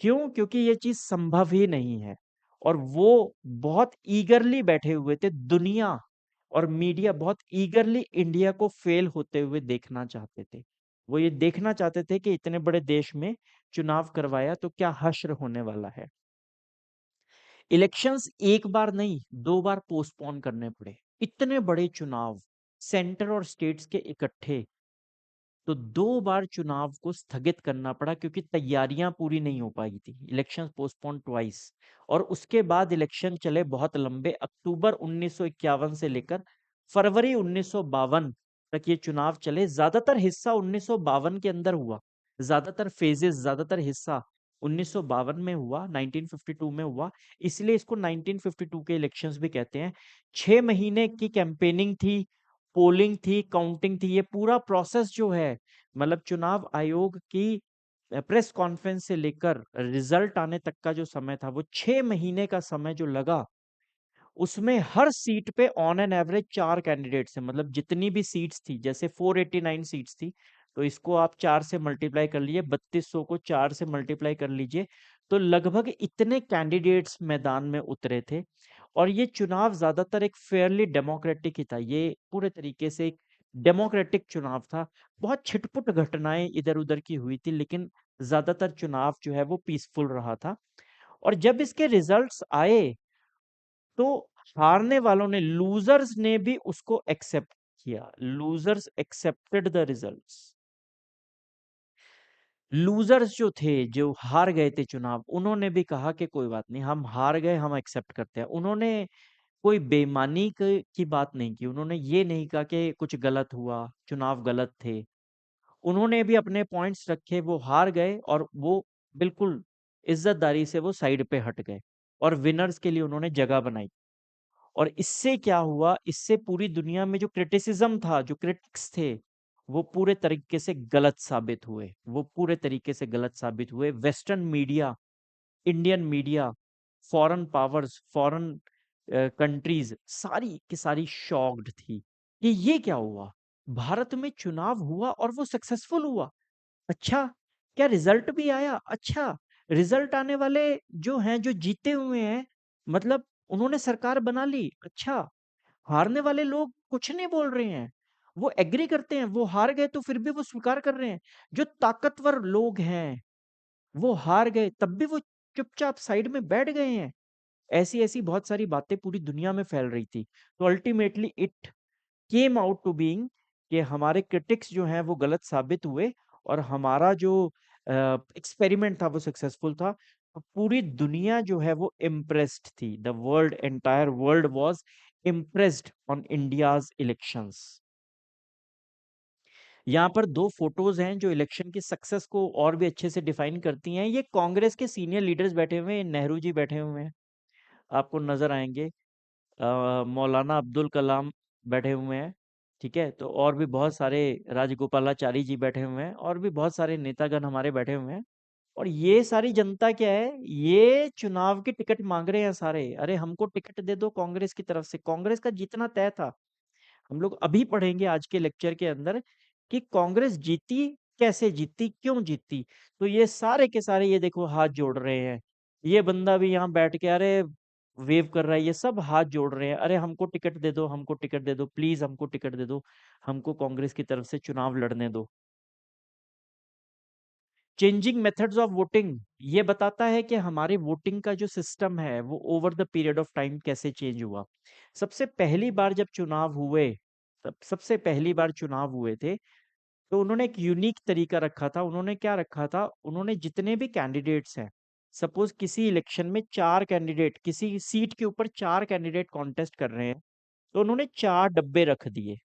क्यों? क्योंकि ये चीज संभव ही नहीं है। और वो बहुत ईगरली बैठे हुए थे, दुनिया और मीडिया बहुत ईगरली इंडिया को फेल होते हुए देखना चाहते थे। वो ये देखना चाहते थे कि इतने बड़े देश में चुनाव करवाया तो क्या हश्र होने वाला है। इलेक्शंस एक बार नहीं, 2 बार पोस्टपोन करने पड़े। इतने बड़े चुनाव, सेंटर और स्टेट्स के इकट्ठे, तो 2 बार चुनाव को स्थगित करना पड़ा क्योंकि तैयारियां पूरी नहीं हो पाई थी। Election postpone twice. और उसके बाद इलेक्शन चले बहुत लंबे, अक्टूबर 1951 से लेकर फरवरी 1952 तक ये चुनाव चले। ज्यादातर हिस्सा 1952 के अंदर हुआ, ज्यादातर फेजेस, ज्यादातर हिस्सा 1952 में हुआ, 1952 में हुआ। इसलिए इसको 1952 के इलेक्शंस भी कहते हैं। 6 महीने की कैंपेनिंग थी, पोलिंग थी, काउंटिंग थी, ये पूरा प्रोसेस जो है, मतलब चुनाव आयोग की प्रेस कॉन्फ्रेंस से लेकर रिजल्ट आने तक का जो समय था, वो 6 महीने का समय जो लगा, उसमें हर सीट पे ऑन एन एवरेज 4 कैंडिडेट्स हैं। मतलब जितनी भी सीट्स थी, जैसे 489 सीट्स थी, तो इसको आप 4 से मल्टीप्लाई कर लीजिए, 3200 को 4 से मल्टीप्लाई कर लीजिए, तो लगभग इतने कैंडिडेट्स मैदान में उतरे थे। और ये चुनाव ज्यादातर एक फेयरली डेमोक्रेटिक ही था, ये पूरे तरीके से एक डेमोक्रेटिक चुनाव था। बहुत छिटपुट घटनाएं इधर उधर की हुई थी, लेकिन ज्यादातर चुनाव जो है वो पीसफुल रहा था। और जब इसके रिजल्ट्स आए, तो हारने वालों ने, लूजर्स ने भी उसको एक्सेप्ट किया। Losers accepted the results. Losers जो थे, जो हार गए थे चुनाव, उन्होंने भी कहा कि कोई बात नहीं, हम हार गए, हम एक्सेप्ट करते हैं। उन्होंने कोई बेईमानी की बात नहीं की, उन्होंने ये नहीं कहा कि कुछ गलत हुआ, चुनाव गलत थे। उन्होंने भी अपने पॉइंट्स रखे, वो हार गए और वो बिल्कुल इज्जतदारी से वो साइड पे हट गए, और विनर्स के लिए उन्होंने जगह बनाई। और इससे क्या हुआ, इससे पूरी दुनिया में जो क्रिटिसिज्म था, जो क्रिटिक्स थे, वो पूरे तरीके से गलत साबित हुए, वो पूरे तरीके से गलत साबित हुए। Western media, Indian media, foreign powers, foreign countries, सारी की सारी शॉक्ड थी कि ये क्या हुआ, भारत में चुनाव हुआ और वो सक्सेसफुल हुआ। अच्छा, क्या रिजल्ट भी आया? अच्छा, रिजल्ट आने वाले जो हैं, जो जीते हुए हैं, मतलब उन्होंने सरकार बना ली। अच्छा, हारने वाले लोग कुछ नहीं बोल रहे हैं, वो एग्री करते हैं, वो हार गए तो फिर भी वो स्वीकार कर रहे हैं। जो ताकतवर लोग हैं, वो हार गए तब भी वो चुपचाप साइड में बैठ गए हैं। ऐसी ऐसी बहुत सारी बातें पूरी दुनिया में फैल रही थी। तो ultimately it came out to being कि हमारे क्रिटिक्स जो हैं वो गलत साबित हुए, और हमारा जो एक्सपेरिमेंट था वो सक्सेसफुल था। तो पूरी दुनिया जो है वो इम्प्रेस्ड थी, the world, entire world was impressed on India's elections. यहाँ पर 2 फोटोज हैं जो इलेक्शन की सक्सेस को और भी अच्छे से डिफाइन करती हैं। ये कांग्रेस के सीनियर लीडर्स बैठे हुए हैं, नेहरू जी बैठे हुए हैं, आपको नजर आएंगे। मौलाना अब्दुल कलाम बैठे हुए हैं, ठीक है। तो और भी बहुत सारे, राजगोपालाचारी जी बैठे हुए हैं, और भी बहुत सारे नेतागण हमारे बैठे हुए हैं। और ये सारी जनता क्या है, ये चुनाव की टिकट मांग रहे हैं सारे। अरे हमको टिकट दे दो कांग्रेस की तरफ से। कांग्रेस का जीतना तय था। हम लोग अभी पढ़ेंगे आज के लेक्चर के अंदर कि कांग्रेस जीती, कैसे जीती, क्यों जीती। तो ये सारे के सारे, ये देखो हाथ जोड़ रहे हैं। ये बंदा भी यहाँ बैठ के, अरे वेव कर रहा है, ये सब हाथ जोड़ रहे हैं, अरे हमको टिकट दे दो, हमको टिकट दे दो, प्लीज हमको टिकट दे दो, हमको कांग्रेस की तरफ से चुनाव लड़ने दो। चेंजिंग मेथड्स ऑफ वोटिंग, ये बताता है कि हमारे वोटिंग का जो सिस्टम है वो over the period of time कैसे चेंज हुआ। सबसे पहली बार जब चुनाव हुए, सबसे पहली बार चुनाव हुए थे, तो उन्होंने एक यूनिक तरीका रखा था। उन्होंने क्या रखा था, उन्होंने जितने भी कैंडिडेट्स हैं, सपोज किसी इलेक्शन में 4 कैंडिडेट, किसी सीट के ऊपर 4 कैंडिडेट कॉन्टेस्ट कर रहे हैं, तो उन्होंने 4 डब्बे रख दिए।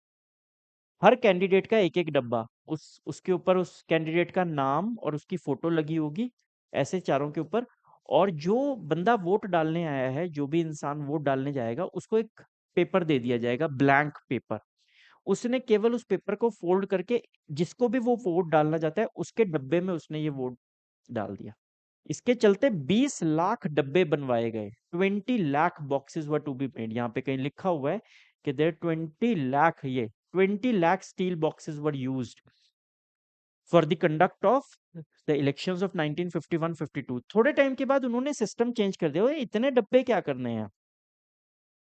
हर कैंडिडेट का एक एक डब्बा, उसके ऊपर उस कैंडिडेट का नाम और उसकी फोटो लगी होगी, ऐसे चारों के ऊपर। और जो बंदा वोट डालने आया है, जो भी इंसान वोट डालने जाएगा, उसको एक पेपर दे दिया जाएगा, ब्लैंक पेपर। उसने केवल उस पेपर को फोल्ड करके जिसको भी वो वोट डालना चाहता है उसके डब्बे में उसने ये वोट डाल दिया। इसके चलते 20 लाख डब्बे बनवाए गए, 20 lakh boxes were to be made. यहाँ पे कहीं लिखा हुआ है कि देयर 20 लाख, ये 20 lakh steel boxes were used for the conduct of the elections of 1951-52। थोड़े टाइम के बाद उन्होंने सिस्टम चेंज कर दिया, "ओए, इतने डब्बे क्या करने हैं,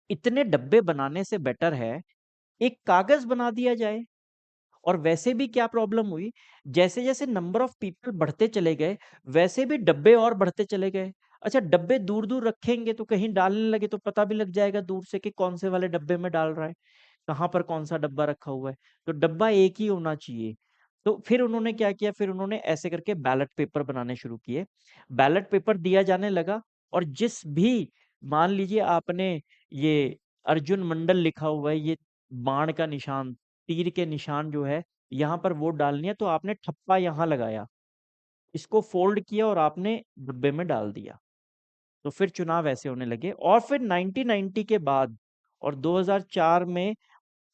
इतने डब्बे बनाने से बेटर है एक कागज बना दिया जाए।" और वैसे भी क्या प्रॉब्लम हुई, जैसे जैसे नंबर ऑफ पीपल बढ़ते चले गए, वैसे भी डब्बे और बढ़ते चले गए। अच्छा, डब्बे दूर दूर रखेंगे तो कहीं डालने लगे तो पता भी लग जाएगा दूर से कि कौन से वाले डब्बे में डाल रहा है, कहाँ पर कौन सा डब्बा रखा हुआ है। तो डब्बा एक ही होना चाहिए। तो फिर उन्होंने क्या किया, फिर उन्होंने ऐसे करके बैलेट पेपर बनाने शुरू किए। बैलेट पेपर दिया जाने लगा, और जिस भी, मान लीजिए आपने ये अर्जुन मंडल लिखा हुआ है, ये बाण का निशान, तीर के निशान जो है, यहाँ पर वोट डालनी है, तो आपने ठप्पा यहाँ लगाया, इसको फोल्ड किया और आपने डिब्बे में डाल दिया। तो फिर चुनाव ऐसे होने लगे। और फिर 1990 के बाद और 2004 में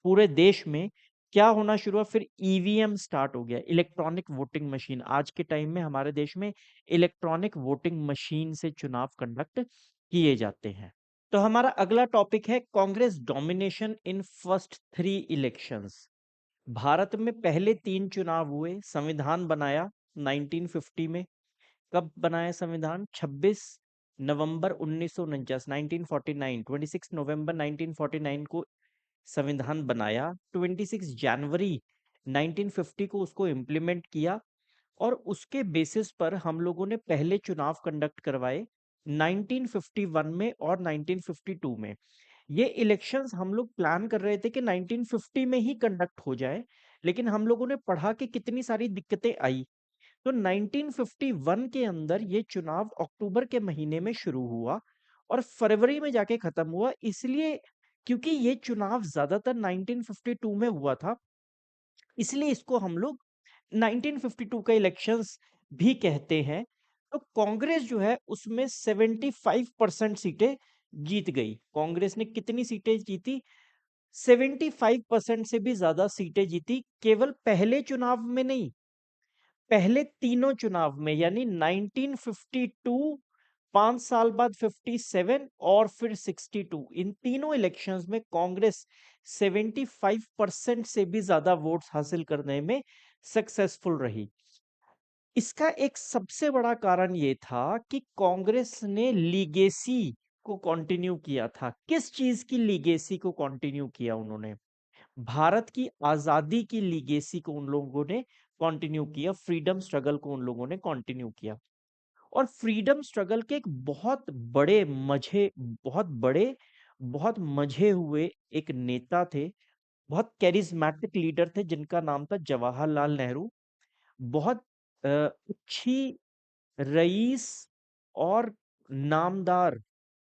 पूरे देश में क्या होना शुरू हुआ, फिर ईवीएम स्टार्ट हो गया, इलेक्ट्रॉनिक वोटिंग मशीन। आज के टाइम में हमारे देश में इलेक्ट्रॉनिक वोटिंग मशीन से चुनाव कंडक्ट किए जाते हैं। तो हमारा अगला टॉपिक है Congress domination in first 3 elections. Bharat में पहले 3 चुनाव हुए, संविधान बनाया 1950 में। कब बनाया संविधान? 26 नवंबर 1949, 1949, 26 नवंबर 1949 को संविधान बनाया। 26 जनवरी 1950 को उसको इम्प्लीमेंट किया, और उसके बेसिस पर हम लोगों ने पहले चुनाव कंडक्ट करवाए 1951 में और 1952 में। ये इलेक्शंस हम लोग प्लान कर रहे थे कि 1950 में ही कंडक्ट हो जाए, लेकिन हम लोगों ने पढ़ा कि कितनी सारी दिक्कतें आई, तो 1951 के अंदर ये चुनाव अक्टूबर के महीने में शुरू हुआ और फरवरी में जाके खत्म हुआ। इसलिए, क्योंकि ये चुनाव ज्यादातर 1952 में हुआ था, इसलिए इसको हम लोग 1952 का इलेक्शंस भी कहते हैं। तो कांग्रेस जो है उसमें 75% सीटें जीत गई। कांग्रेस ने कितनी सीटें जीती? 75% से भी ज्यादा सीटें जीती, केवल पहले चुनाव में नहीं, पहले तीनों चुनाव में, यानी 1952, 5 साल बाद 57 और फिर 62, इन तीनों इलेक्शंस में कांग्रेस 75% से भी ज्यादा वोट्स हासिल करने में सक्सेसफुल रही। इसका एक सबसे बड़ा कारण ये था कि कांग्रेस ने लीगेसी को कंटिन्यू किया था। किस चीज की लीगेसी को कंटिन्यू किया उन्होंने? भारत की आजादी की लीगेसी को उन लोगों ने कंटिन्यू किया, फ्रीडम स्ट्रगल को उन लोगों ने कंटिन्यू किया। और फ्रीडम स्ट्रगल के एक बहुत मझे हुए एक नेता थे, बहुत कैरिज्मेटिक लीडर थे, जिनका नाम था जवाहरलाल नेहरू। बहुत अच्छी रईस और नामदार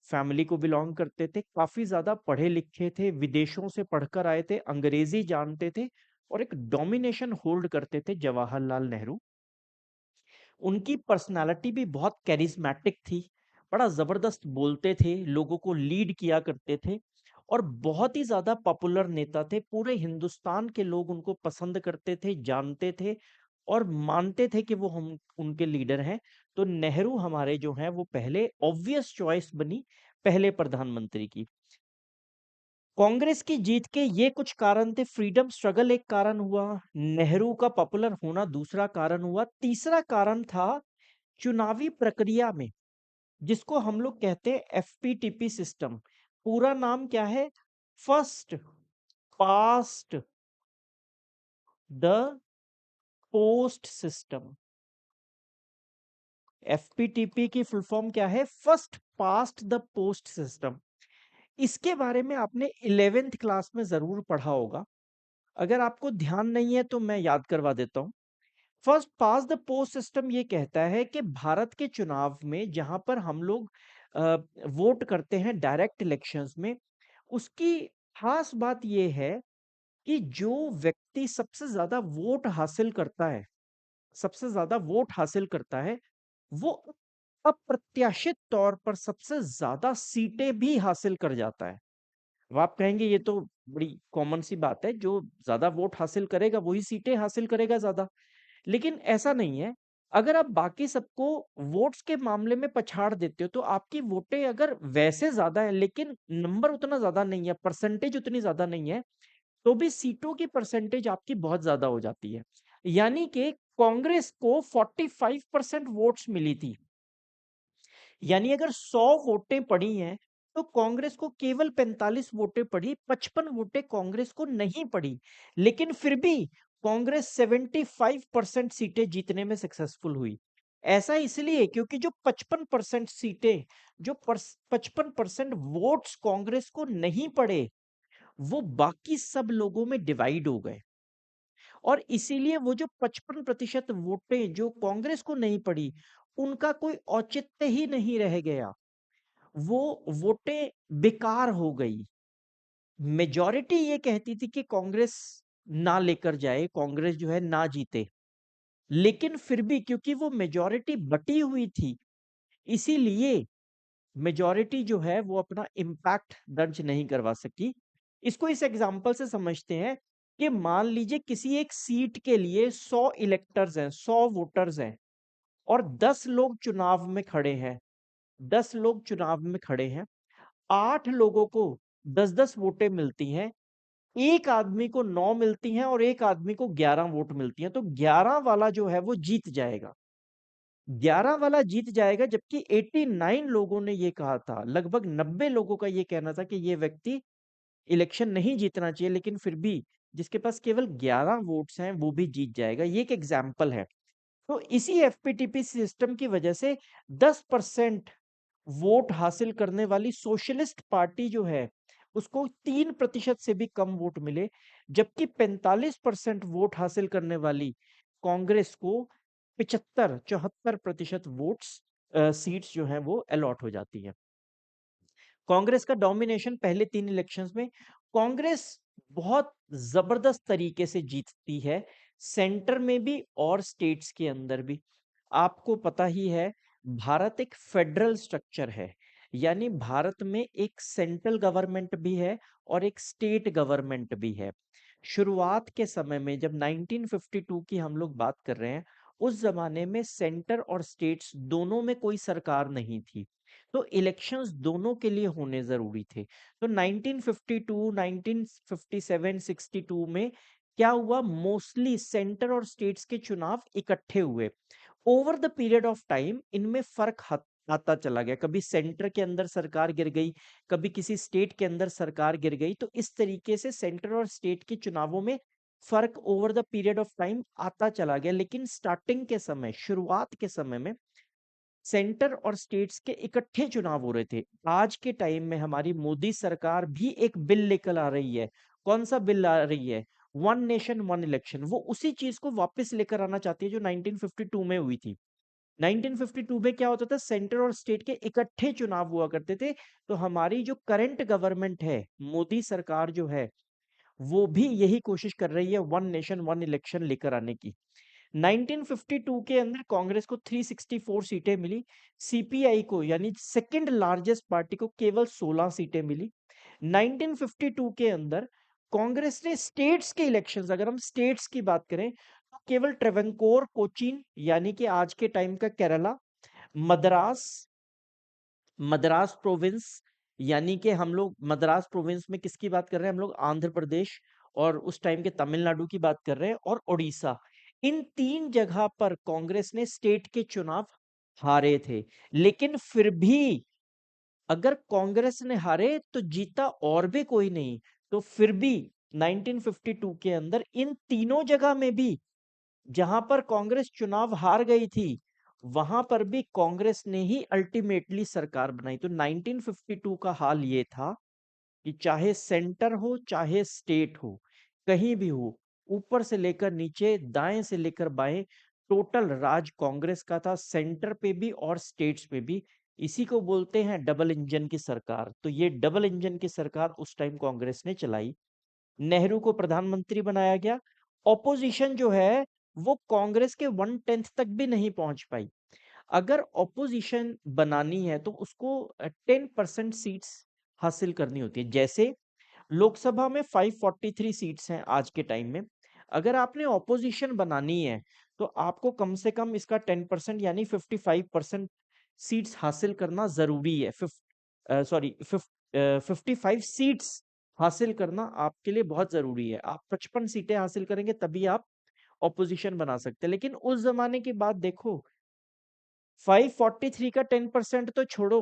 फैमिली को बिलोंग करते थे, काफी ज्यादा पढ़े लिखे थे, विदेशों से पढ़कर आए थे, अंग्रेजी जानते थे, और एक डोमिनेशन होल्ड करते थे जवाहरलाल नेहरू। उनकी पर्सनालिटी भी बहुत कैरिज्मेटिक थी, बड़ा जबरदस्त बोलते थे, लोगों को लीड किया करते थे, और बहुत ही ज्यादा पॉपुलर नेता थे। पूरे हिंदुस्तान के लोग उनको पसंद करते थे, जानते थे, और मानते थे कि वो हम उनके लीडर हैं। तो नेहरू हमारे जो हैं वो पहले ऑब्वियस चॉइस बनी पहले प्रधानमंत्री की। कांग्रेस की जीत के ये कुछ कारण थे। फ्रीडम स्ट्रगल एक कारण हुआ, नेहरू का पॉपुलर होना दूसरा कारण हुआ, तीसरा कारण था चुनावी प्रक्रिया में, जिसको हम लोग कहते हैं एफपीटीपी सिस्टम। पूरा नाम क्या है? First past the post system. FPTP की फुल फॉर्म क्या है? First past the post system. इसके बारे में आपने 11th क्लास में जरूर पढ़ा होगा। अगर आपको ध्यान नहीं है तो मैं याद करवा देता हूं। First pass the post system ये कहता है कि भारत के चुनाव में जहां पर हम लोग वोट करते हैं डायरेक्ट इलेक्शंस में, उसकी खास बात यह है कि जो व्यक्ति सबसे ज्यादा वोट हासिल करता है, सबसे ज्यादा वोट हासिल करता है, वो अप्रत्याशित तौर पर सबसे ज्यादा सीटें भी हासिल कर जाता है। अब आप कहेंगे ये तो बड़ी कॉमन सी बात है, जो ज्यादा वोट हासिल करेगा वही सीटें हासिल करेगा ज्यादा। लेकिन ऐसा नहीं है। अगर आप बाकी सबको वोट्स के मामले में पछाड़ देते हो तो आपकी वोटें अगर वैसे ज्यादा है लेकिन नंबर उतना ज्यादा नहीं है, परसेंटेज उतनी ज्यादा नहीं है, तो भी सीटों की परसेंटेज आपकी बहुत ज्यादा हो जाती है। यानी कि कांग्रेस को 45% वोट्स मिली थी। यानी अगर 100 वोटें पड़ी हैं तो कांग्रेस को केवल 45 वोटें पड़ी, 55 वोटें कांग्रेस को नहीं पड़ी। लेकिन फिर भी कांग्रेस 75% सीटें जीतने में सक्सेसफुल हुई। ऐसा इसलिए क्योंकि जो 55% सीटें, जो 55% वोट्स कांग्रेस को नहीं पड़े, वो बाकी सब लोगों में डिवाइड हो गए। और इसीलिए वो जो 55% वोटें जो कांग्रेस को नहीं पड़ी, उनका कोई औचित्य ही नहीं रह गया। वो वोटें बेकार हो गई। मेजॉरिटी ये कहती थी कि कांग्रेस ना लेकर जाए, कांग्रेस जो है ना जीते। लेकिन फिर भी क्योंकि वो मेजॉरिटी बटी हुई थी, इसीलिए मेजॉरिटी जो है वो अपना इम्पैक्ट दर्ज नहीं करवा सकी। इसको इस एग्जांपल से समझते हैं कि मान लीजिए किसी एक सीट के लिए 100 इलेक्टर्स हैं, 100 वोटर्स हैं, और 10 लोग चुनाव में खड़े हैं। 10 लोग चुनाव में खड़े हैं, 8 लोगों को 10-10 वोटें मिलती हैं, एक आदमी को 9 मिलती हैं और एक आदमी को 11 वोट मिलती हैं, तो 11 वाला जो है वो जीत जाएगा। 11 वाला जीत जाएगा, जबकि 89 लोगों ने ये कहा था, लगभग 90 लोगों का ये कहना था कि ये व्यक्ति इलेक्शन नहीं जीतना चाहिए, लेकिन फिर भी जिसके पास केवल 11 वोट्स हैं वो भी जीत जाएगा। ये एक एग्जाम्पल है। तो इसी एफपीटीपी सिस्टम की वजह से 10% वोट हासिल करने वाली सोशलिस्ट पार्टी जो है उसको 3% से भी कम वोट मिले, जबकि 45% वोट हासिल करने वाली कांग्रेस को 74% वोट्स सीट्स जो हैं वो अलॉट हो जाती है। कांग्रेस का डोमिनेशन पहले 3 इलेक्शंस में कांग्रेस बहुत जबरदस्त तरीके से जीतती है, सेंटर में भी और स्टेट्स के अंदर भी। आपको पता ही है, भारत एक फेडरल स्ट्रक्चर है। यानी भारत में एक सेंट्रल गवर्नमेंट भी है और एक स्टेट गवर्नमेंट भी है। शुरुआत के समय में जब 1952 की हम लोग बात कर रहे हैं, उस जमाने में सेंटर और स्टेट्स दोनों में कोई सरकार नहीं थी, तो इलेक्शंस दोनों के लिए होने जरूरी थे। तो 1952, 1957, 62 में क्या हुआ, मोस्टली सेंटर और स्टेट्स के चुनाव इकट्ठे हुए। Over the period of time इनमें फर्क आता चला गया, कभी सेंटर के अंदर सरकार गिर गई, कभी किसी स्टेट के अंदर सरकार गिर गई। तो इस तरीके से सेंटर और स्टेट के चुनावों में फर्क over the period of time आता चला गया। लेकिन स्टार्टिंग के समय, शुरुआत के समय में सेंटर और स्टेट्स के इकट्ठे चुनाव हो रहे थे। आज के टाइम में हमारी मोदी सरकार भी एक बिल लेकर आ रही है। कौन सा बिल ला रही है? One nation one election. वो उसी चीज को वापस लेकर आना चाहती है जो 1952 में हुई थी। 1952 में क्या होता था, सेंटर और स्टेट के इकट्ठे चुनाव हुआ करते थे। तो हमारी जो करंट गवर्नमेंट है, मोदी सरकार जो है, वो भी यही कोशिश कर रही है वन नेशन वन इलेक्शन लेकर आने की। 1952 के अंदर कांग्रेस को 364 सीटें मिली, सीपीआई को यानी सेकंड लार्जेस्ट पार्टी को केवल 16 सीटें मिली। 1952 के अंदर कांग्रेस ने स्टेट्स के इलेक्शंस, अगर हम स्टेट्स की बात करें तो केवल ट्रेवनकोर, कोचीन यानी कि आज के टाइम का केरला, मद्रास, मद्रास प्रोविंस, यानी कि हम लोग मद्रास प्रोविंस में किसकी बात कर रहे हैं, हम लोग आंध्र प्रदेश और उस टाइम के तमिलनाडु की बात कर रहे हैं, और उड़ीसा। इन 3 जगह पर कांग्रेस ने स्टेट के चुनाव हारे थे। लेकिन फिर भी अगर कांग्रेस ने हारे तो जीता और भी कोई नहीं। तो फिर भी 1952 के अंदर इन तीनों जगह में भी जहां पर कांग्रेस चुनाव हार गई थी, वहां पर भी कांग्रेस ने ही अल्टीमेटली सरकार बनाई। तो 1952 का हाल ये था कि चाहे सेंटर हो चाहे स्टेट हो, कहीं भी हो, ऊपर से लेकर नीचे, दाएं से लेकर बाएं, टोटल राज कांग्रेस का था, सेंटर पे भी और स्टेट्स पे भी। इसी को बोलते हैं डबल इंजन की सरकार। तो ये डबल इंजन की सरकार उस टाइम कांग्रेस ने चलाई। नेहरू को प्रधानमंत्री बनाया गया। ऑपोजिशन जो है वो कांग्रेस के 1/10 तक भी नहीं पहुंच पाई। अगर ऑपोजिशन बनानी है तो उसको 10% सीट्स हासिल करनी होती है। जैसे लोकसभा में 543 सीट्स हैं आज के टाइम में। अगर आपने ऑपोजिशन बनानी है तो आपको कम से कम इसका 10% यानी 55% सीट्स हासिल करना जरूरी है। 55 सीट्स हासिल करना आपके लिए बहुत जरूरी है। आप 55 सीटें हासिल करेंगे तभी आप ऑपोजिशन बना सकते हैं। लेकिन उस जमाने की बात देखो, 543 का 10% तो छोड़ो,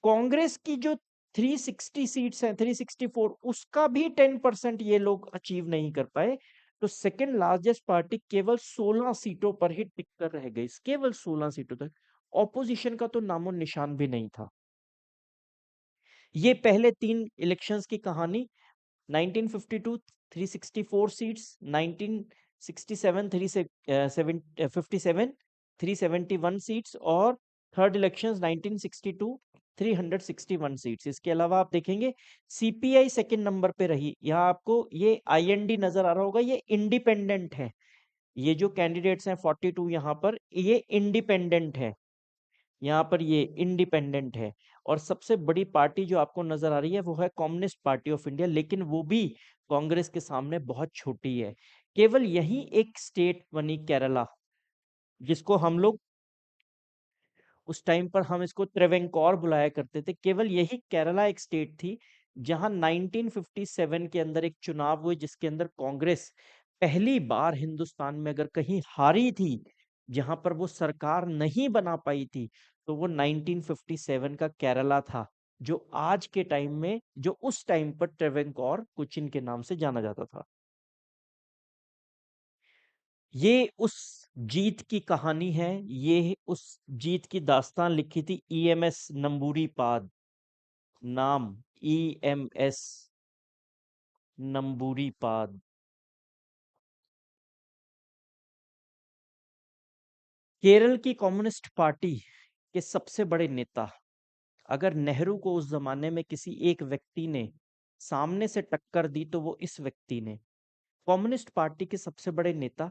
कांग्रेस की जो 360 सीट्स हैं, 364, उसका भी 10% ये लोग अचीव नहीं कर पाए। तो सेकंड लार्जेस्ट पार्टी केवल 16 सीटों पर ही टिक कर रह गई, केवल 16 सीटों तक। ऑपोजिशन का तो नामो निशान भी नहीं था। ये पहले 3 इलेक्शंस की कहानी। 1952 364 सीट्स, 1967 57 371 सीट्स, और थर्ड इलेक्शंस 1962 361 सीट्स। इसके अलावा आप देखेंगे सीपीआई सेकंड नंबर पे रही। यहाँ आपको ये आईएनडी नजर आ रहा होगा, ये इंडिपेंडेंट है। ये जो कैंडिडेट्स हैं 42 यहाँ पर, ये इंडिपेंडेंट है। यहाँ पर ये इंडिपेंडेंट है। और सबसे बड़ी पार्टी जो आपको नजर आ रही है वो है कम्युनिस्ट पार्टी ऑफ इंडिया, लेकिन वो भी कांग्रेस के सामने बहुत छोटी है। केवल यही एक स्टेट बनी केरला, जिसको हम लोग उस टाइम पर हम इसको त्रिवेंकोर बुलाया करते थे। केवल यही केरला एक स्टेट थी जहां 1957 के अंदर एक चुनाव हुए जिसके अंदर कांग्रेस पहली बार हिंदुस्तान में अगर कहीं हारी थी, जहां पर वो सरकार नहीं बना पाई थी, तो वो 1957 का केरला था, जो आज के टाइम में, जो उस टाइम पर ट्रेवेंकोर कोचिन के नाम से जाना जाता था। ये उस जीत की कहानी है, ये उस जीत की दास्तान लिखी थी ईएमएस नंबूरीपाद। नाम ईएमएस नंबूरीपाद। केरल की कम्युनिस्ट पार्टी के सबसे बड़े नेता, अगर नेहरू को उस जमाने में किसी एक व्यक्ति ने सामने से टक्कर दी तो वो इस व्यक्ति ने। कम्युनिस्ट पार्टी के सबसे बड़े नेता,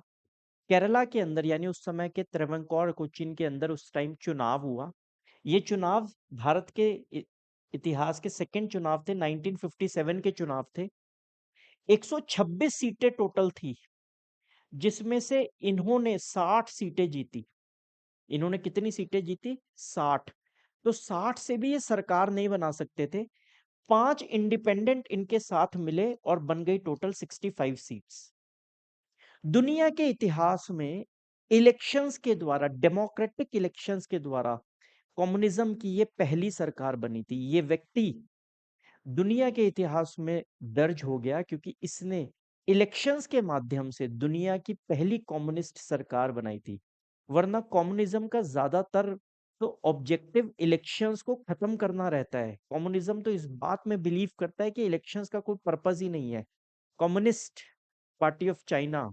केरला के अंदर यानी उस समय के त्रवंकोर कोचीन के अंदर उस टाइम चुनाव हुआ। ये चुनाव भारत के इतिहास के सेकंड चुनाव थे, 1957 के चुनाव थे। 126 सीटें टोटल थी, जिसमें से इन्होंने 60 सीटें जीती। इन्होंने कितनी सीटें जीती? 60। तो 60 से भी ये सरकार नहीं बना सकते थे। 5 इंडिपेंडेंट इनके साथ मिले और बन गई टोटल 65 सीट्स। दुनिया के इतिहास में इलेक्शंस के द्वारा, डेमोक्रेटिक इलेक्शंस के द्वारा कम्युनिज्म की ये पहली सरकार बनी थी। ये व्यक्ति दुनिया के इतिहास में दर्ज हो गया क्योंकि इसने इलेक्शंस के माध्यम से दुनिया की पहली कम्युनिस्ट सरकार बनाई थी। वरना कम्युनिज्म का ज्यादातर तो ऑब्जेक्टिव इलेक्शंस को खत्म करना रहता है। कम्युनिज्म तो इस बात में बिलीव करता है कि इलेक्शंस का कोई पर्पस ही नहीं है। कम्युनिस्ट पार्टी ऑफ चाइना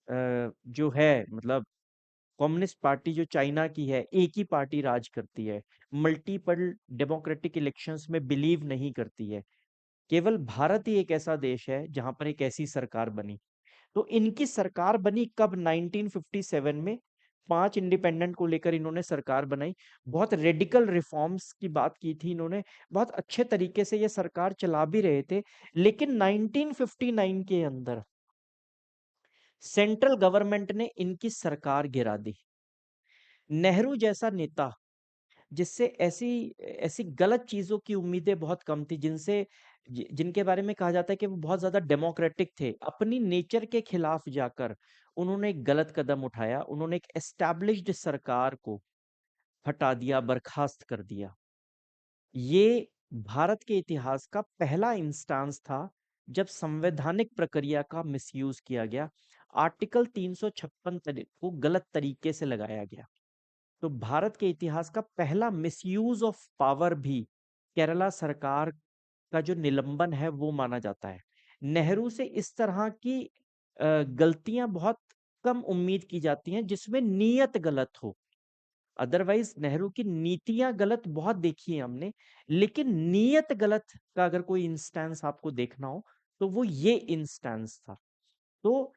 जो है, मतलब कम्युनिस्ट पार्टी जो चाइना की है, एक ही पार्टी राज करती है, मल्टीपल डेमोक्रेटिक इलेक्शंस में बिलीव नहीं करती है। केवल भारत ही एक ऐसा देश है जहां पर एक ऐसी सरकार बनी। तो इनकी सरकार बनी कब? 1957 में। 5 इंडिपेंडेंट को लेकर इन्होंने सरकार बनाई। बहुत रेडिकल रिफॉर्म्स की बात की थी इन्होंने, बहुत अच्छे तरीके से ये सरकार चला भी रहे थे। लेकिन 1959 के अंदर सेंट्रल गवर्नमेंट ने इनकी सरकार गिरा दी। नेहरू जैसा नेता, जिससे ऐसी ऐसी गलत चीजों की उम्मीदें बहुत कम थी, जिनके बारे में कहा जाता है कि वो बहुत ज्यादा डेमोक्रेटिक थे, अपनी नेचर के खिलाफ जाकर उन्होंने एक गलत कदम उठाया। उन्होंने एक एस्टैब्लिश्ड सरकार को हटा दिया, बर्खास्त कर दिया। ये भारत के इतिहास का पहला इंस्टांस था जब संवैधानिक प्रक्रिया का मिसयूज किया गया। आर्टिकल 356 को गलत तरीके से लगाया गया। तो भारत के इतिहास का पहला मिसयूज ऑफ पावर भी केरला सरकार का जो निलंबन है वो माना जाता है। नेहरू से इस तरह की गलतियां बहुत कम उम्मीद की जाती हैं जिसमें नीयत गलत हो। अदरवाइज नेहरू की नीतियां गलत बहुत देखी है हमने, लेकिन नीयत गलत का अगर कोई इंस्टेंस आपको देखना हो तो वो ये इंस्टेंस था। तो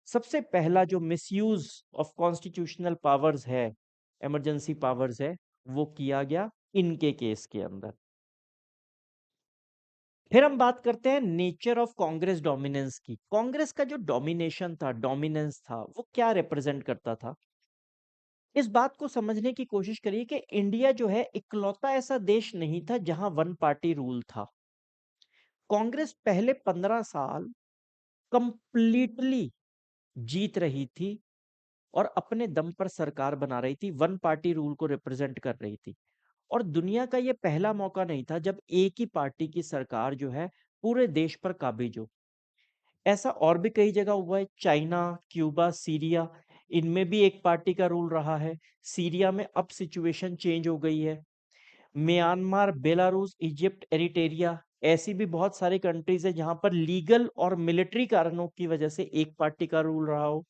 सबसे पहला जो मिसयूज ऑफ कॉन्स्टिट्यूशनल पावर्स है, इमरजेंसी पावर्स है, वो किया गया इनके केस के अंदर। फिर हम बात करते हैं नेचर ऑफ कांग्रेस डोमिनेंस की। कांग्रेस का जो डोमिनेशन था, डोमिनेंस था, वो क्या रिप्रेजेंट करता था? इस बात को समझने की कोशिश करिए कि इंडिया जो है इकलौता ऐसा देश नहीं था जहां वन पार्टी रूल था। कांग्रेस पहले 15 साल कंप्लीटली जीत रही थी और अपने दम पर सरकार बना रही थी, वन पार्टी रूल को रिप्रेजेंट कर रही थी। और दुनिया का ये पहला मौका नहीं था जब एक ही पार्टी की सरकार जो है पूरे देश पर काबिज हो। ऐसा और भी कई जगह हुआ है, चाइना, क्यूबा, सीरिया, इनमें भी एक पार्टी का रूल रहा है। सीरिया में अब सिचुएशन चेंज हो गई है। म्यांमार, बेलारूस, इजिप्ट, एरिटेरिया, ऐसी भी बहुत सारी कंट्रीज है जहां पर लीगल और मिलिट्री कारणों की वजह से एक पार्टी का रूल रहा हो।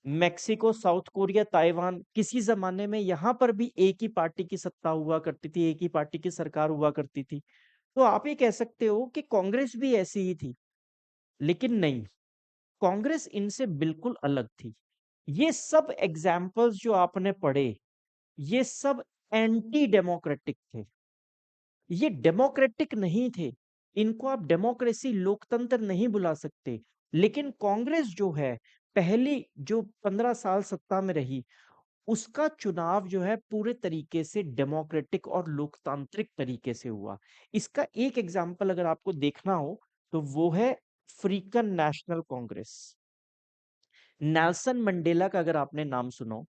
मेक्सिको, साउथ कोरिया, ताइवान, किसी जमाने में यहां पर भी एक ही पार्टी की सत्ता हुआ करती थी, एक ही पार्टी की सरकार हुआ करती थी। तो आप ये कह सकते हो कि कांग्रेस भी ऐसी ही थी, लेकिन नहीं, कांग्रेस इनसे बिल्कुल अलग थी। ये सब एग्जाम्पल्स जो आपने पढ़े, ये सब एंटी डेमोक्रेटिक थे, ये डेमोक्रेटिक नहीं थे। इनको आप डेमोक्रेसी, लोकतंत्र नहीं बुला सकते। लेकिन कांग्रेस जो है, पहली जो 15 साल सत्ता में रही, उसका चुनाव जो है पूरे तरीके से डेमोक्रेटिक और लोकतांत्रिक तरीके से हुआ। इसका एक एग्जाम्पल अगर आपको देखना हो तो वो है African national Congress. Nelson Mandela का अगर आपने नाम सुनो,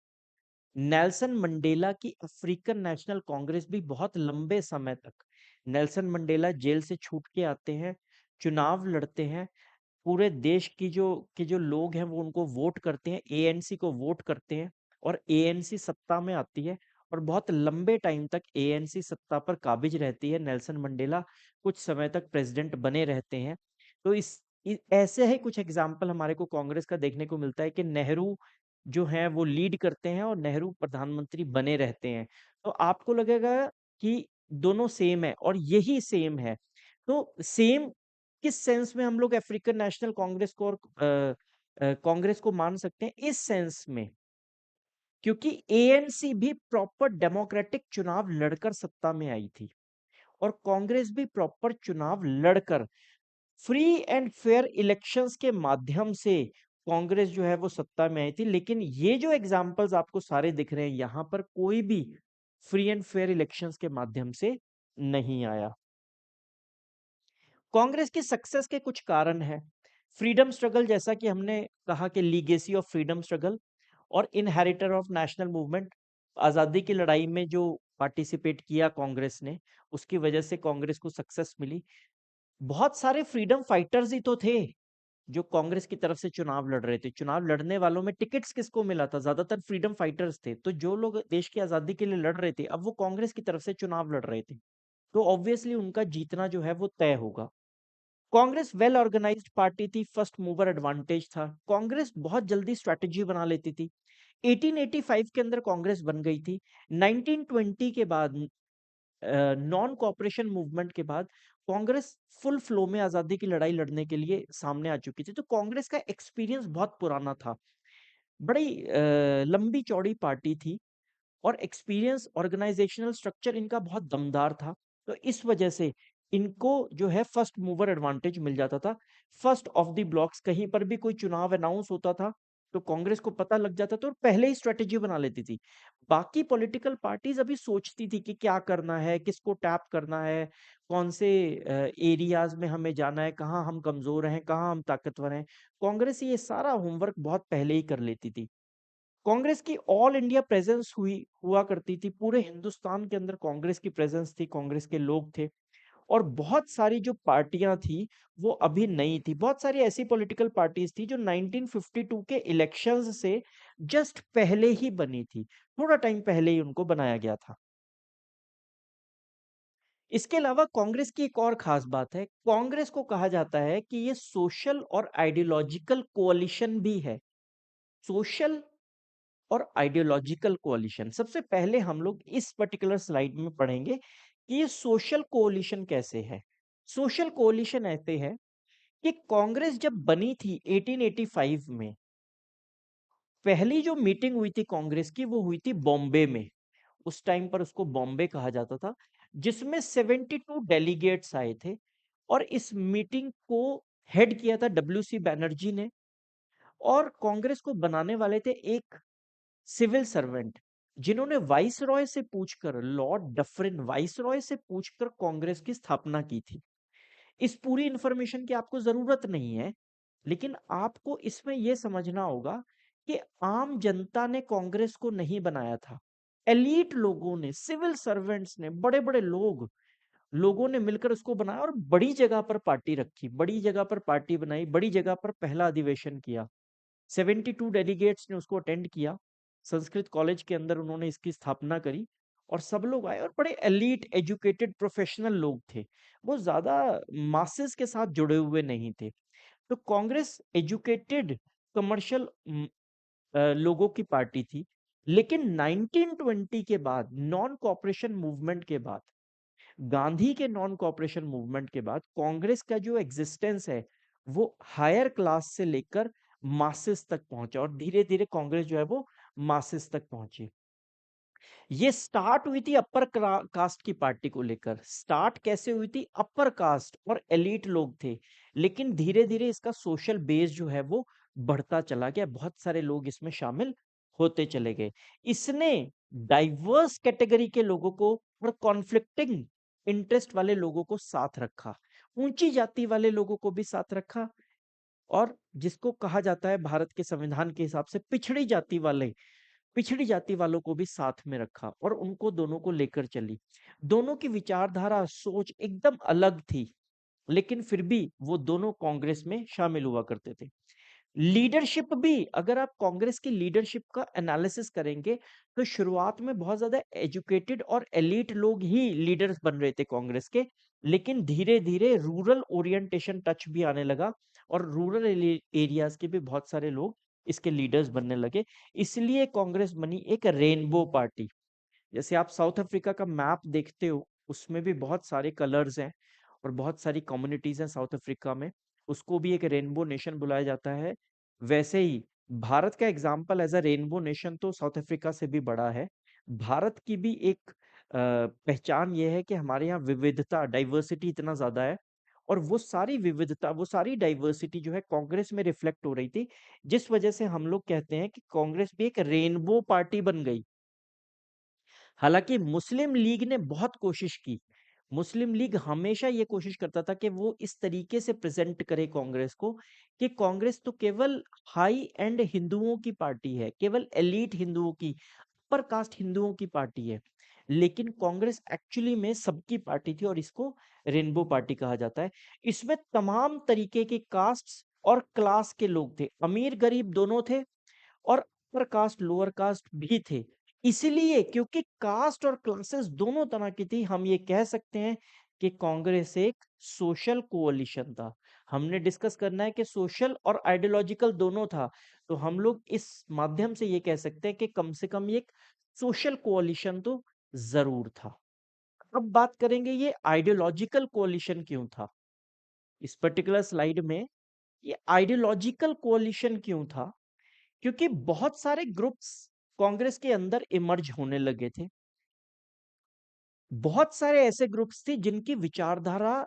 नेल्सन मंडेला की अफ्रीकन नेशनल कांग्रेस भी बहुत लंबे समय तक, नेल्सन मंडेला जेल से छूट के आते हैं, चुनाव लड़ते हैं, पूरे देश की जो लोग हैं वो उनको वोट करते हैं, एएनसी को वोट करते हैं, और एएनसी सत्ता में आती है। और बहुत लंबे टाइम तक एएनसी सत्ता पर काबिज रहती है। नेल्सन मंडेला कुछ समय तक प्रेसिडेंट बने रहते हैं। तो ऐसे ही कुछ एग्जाम्पल हमारे को कांग्रेस का देखने को मिलता है कि नेहरू जो है वो लीड करते हैं और नेहरू प्रधानमंत्री बने रहते हैं। तो आपको लगेगा कि दोनों सेम है, और यही सेम है। तो सेम किस सेंस में हम लोग अफ्रीकन नेशनल कांग्रेस को और कांग्रेस को मान सकते हैं? इस सेंस में, क्योंकि एएनसी भी प्रॉपर डेमोक्रेटिक चुनाव लड़कर सत्ता में आई थी, और कांग्रेस भी प्रॉपर चुनाव लड़कर फ्री एंड फेयर इलेक्शंस के माध्यम से कांग्रेस जो है वो सत्ता में आई थी। लेकिन ये जो एग्जांपल्स आपको सारे दिख रहे हैं, यहां पर कोई भी फ्री एंड फेयर इलेक्शंस के माध्यम से नहीं आया। कांग्रेस की सक्सेस के कुछ कारण हैं। फ्रीडम स्ट्रगल, जैसा कि हमने कहा कि लीगेसी ऑफ फ्रीडम स्ट्रगल और इनहेरिटर ऑफ नेशनल मूवमेंट, आजादी की लड़ाई में जो पार्टिसिपेट किया कांग्रेस ने, उसकी वजह से कांग्रेस को सक्सेस मिली। बहुत सारे फ्रीडम फाइटर्स ही तो थे जो कांग्रेस की तरफ से चुनाव लड़ रहे थे। चुनाव लड़ने वालों में टिकट्स किसको मिला था? ज्यादातर फ्रीडम फाइटर्स थे। तो जो लोग देश की आजादी के लिए लड़ रहे थे, अब वो कांग्रेस की तरफ से चुनाव लड़ रहे थे, तो ऑब्वियसली उनका जीतना जो है वो तय होगा। कांग्रेस वेल ऑर्गेनाइज्ड पार्टी थी, फर्स्ट मूवर एडवांटेज था। कांग्रेस बहुत जल्दी स्ट्रेटेजी बना लेती थी। 1885 के अंदर कांग्रेस बन गई थी। 1920 के बाद, नॉन कॉपरेशन मूवमेंट के बाद, कांग्रेस फुल फ्लो में आजादी की लड़ाई लड़ने के लिए सामने आ चुकी थी। तो कांग्रेस का एक्सपीरियंस बहुत पुराना था। बड़ी लंबी चौड़ी पार्टी थी, और एक्सपीरियंस, ऑर्गेनाइजेशनल स्ट्रक्चर इनका बहुत दमदार था। तो इस वजह से इनको जो है फर्स्ट मूवर एडवांटेज मिल जाता था। फर्स्ट ऑफ द ब्लॉक्स, कहीं पर भी कोई चुनाव अनाउंस होता था तो कांग्रेस को पता लग जाता था और पहले ही स्ट्रेटेजी बना लेती थी। बाकी पॉलिटिकल पार्टीज अभी सोचती थी कि क्या करना है, किसको टैप करना है, कौन से एरियाज में हमें जाना है, कहाँ हम कमजोर हैं, कहाँ हम ताकतवर हैं। कांग्रेस ये सारा होमवर्क बहुत पहले ही कर लेती थी। कांग्रेस की ऑल इंडिया प्रेजेंस हुआ करती थी, पूरे हिंदुस्तान के अंदर कांग्रेस की प्रेजेंस थी, कांग्रेस के लोग थे। और बहुत सारी जो पार्टियां थी वो अभी नई थी। बहुत सारी ऐसी पॉलिटिकल पार्टीज थी जो 1952 के इलेक्शंस से जस्ट पहले ही बनी थी, थोड़ा टाइम पहले ही उनको बनाया गया था। इसके अलावा कांग्रेस की एक और खास बात है, कांग्रेस को कहा जाता है कि ये सोशल और आइडियोलॉजिकल कोalition भी है। सोशल और आइडियोलॉजिकल कोalition, सबसे पहले हम लोग इस पर्टिकुलर स्लाइड में पढ़ेंगे कि ये सोशल कोalition कैसे है। सोशल कोalition ऐसे है कि कांग्रेस जब बनी थी 1885 में, पहली जो मीटिंग हुई थी कांग्रेस की वो हुई थी बॉम्बे में। उस टाइम पर उसको बॉम्बे कहा जाता था, जिसमें 72 डेलीगेट्स आए थे। और इस मीटिंग को हेड किया था डब्ल्यू सी बैनर्जी ने। और कांग्रेस को बनाने वाले थे एक सिविल सर्वेंट, जिन्होंने वाइस रॉय से पूछकर, लॉर्ड डफरिन वाइस रॉय से पूछकर कांग्रेस की स्थापना की थी। इस पूरी इंफॉर्मेशन की आपको जरूरत नहीं है, लेकिन आपको इसमें यह समझना होगा कि आम जनता ने कांग्रेस को नहीं बनाया था। एलीट लोगों ने, सिविल सर्वेंट्स ने, बड़े बड़े लोगों ने मिलकर उसको बनाया और बड़ी जगह पर पार्टी रखी, बड़ी जगह पर पार्टी बनाई, बड़ी जगह पर पहला अधिवेशन किया। 72 डेलीगेट्स ने उसको अटेंड किया। संस्कृत कॉलेज के अंदर उन्होंने इसकी स्थापना करी और सब लोग आए और बड़े एलीट एजुकेटेड प्रोफेशनल लोग थे। वो ज्यादा मासेस के साथ जुड़े हुए नहीं थे। तो कांग्रेस एजुकेटेड कमर्शियल लोगों की पार्टी थी। लेकिन 1920 के बाद, नॉन कॉपरेशन मूवमेंट के बाद, गांधी के नॉन कॉपरेशन मूवमेंट के बाद कांग्रेस का जो एग्जिस्टेंस है वो हायर क्लास से लेकर मासेस तक पहुंचा और धीरे धीरे कांग्रेस जो है वो मासेस तक पहुंची। ये स्टार्ट हुई थी अपर कास्ट की पार्टी को लेकर। स्टार्ट कैसे हुई थी? अपर कास्ट और एलीट लोग थे, लेकिन धीरे धीरे इसका सोशल बेस जो है वो बढ़ता चला गया, बहुत सारे लोग इसमें शामिल होते चले गए। इसने डाइवर्स कैटेगरी के लोगों को और कॉन्फ्लिक्टिंग इंटरेस्ट वाले लोगों को साथ रखा, ऊंची जाति वाले लोगों को भी साथ रखा, और जिसको कहा जाता है भारत के संविधान के हिसाब से पिछड़ी जाति वालों को भी साथ में रखा और उनको दोनों को लेकर चली। दोनों की विचारधारा, सोच एकदम अलग थी, लेकिन फिर भी वो दोनों कांग्रेस में शामिल हुआ करते थे। लीडरशिप भी, अगर आप कांग्रेस की लीडरशिप का एनालिसिस करेंगे तो शुरुआत में बहुत ज्यादा एजुकेटेड और एलीट लोग ही लीडर्स बन रहे थे कांग्रेस के, लेकिन धीरे धीरे रूरल ओरिएंटेशन टच भी आने लगा और रूरल एरियाज के भी बहुत सारे लोग इसके लीडर्स बनने लगे। इसलिए कांग्रेस बनी एक रेनबो पार्टी। जैसे आप साउथ अफ्रीका का मैप देखते हो, उसमें भी बहुत सारे कलर्स हैं और बहुत सारी कम्युनिटीज हैं साउथ अफ्रीका में, उसको भी एक रेनबो नेशन बुलाया जाता है। वैसे ही भारत का example as a rainbow nation तो साउथ अफ्रीका से भी बड़ा है। भारत की भी एक पहचान ये है कि हमारे यहाँ विविधता, डाइवर्सिटी इतना ज्यादा है, और वो सारी विविधता, वो सारी डाइवर्सिटी जो है कांग्रेस में रिफ्लेक्ट हो रही थी, जिस वजह से हम लोग कहते हैं कि कांग्रेस भी एक रेनबो पार्टी बन गई। हालांकि मुस्लिम लीग ने बहुत कोशिश की, मुस्लिम लीग हमेशा ये कोशिश करता था कि वो इस तरीके से प्रेजेंट करे कांग्रेस को कि कांग्रेस तो केवल हाई एंड हिंदुओं की पार्टी है, केवल एलीट हिंदुओं की, अपर कास्ट हिंदुओं की पार्टी है। लेकिन कांग्रेस एक्चुअली में सबकी पार्टी थी और इसको रेनबो पार्टी कहा जाता है। इसमें तमाम तरीके के कास्ट और क्लास के लोग थे, अमीर गरीब दोनों थे, और अपर कास्ट लोअर कास्ट भी थे। इसलिए क्योंकि कास्ट और क्लासेस दोनों तरह की थी, हम ये कह सकते हैं कि कांग्रेस एक सोशल कोalition था। हमने डिस्कस करना है कि सोशल और आइडियोलॉजिकल दोनों था, तो हम लोग इस माध्यम से ये कह सकते हैं कि कम से कम ये एक सोशल कोalition तो जरूर था। अब बात करेंगे ये आइडियोलॉजिकल कोalition क्यों था। इस पर्टिकुलर स्लाइड में ये आइडियोलॉजिकल कोalition क्यों था, क्योंकि बहुत सारे ग्रुप्स कांग्रेस के अंदर इमर्ज होने लगे थे। बहुत सारे ऐसे ग्रुप्स थे जिनकी विचारधारा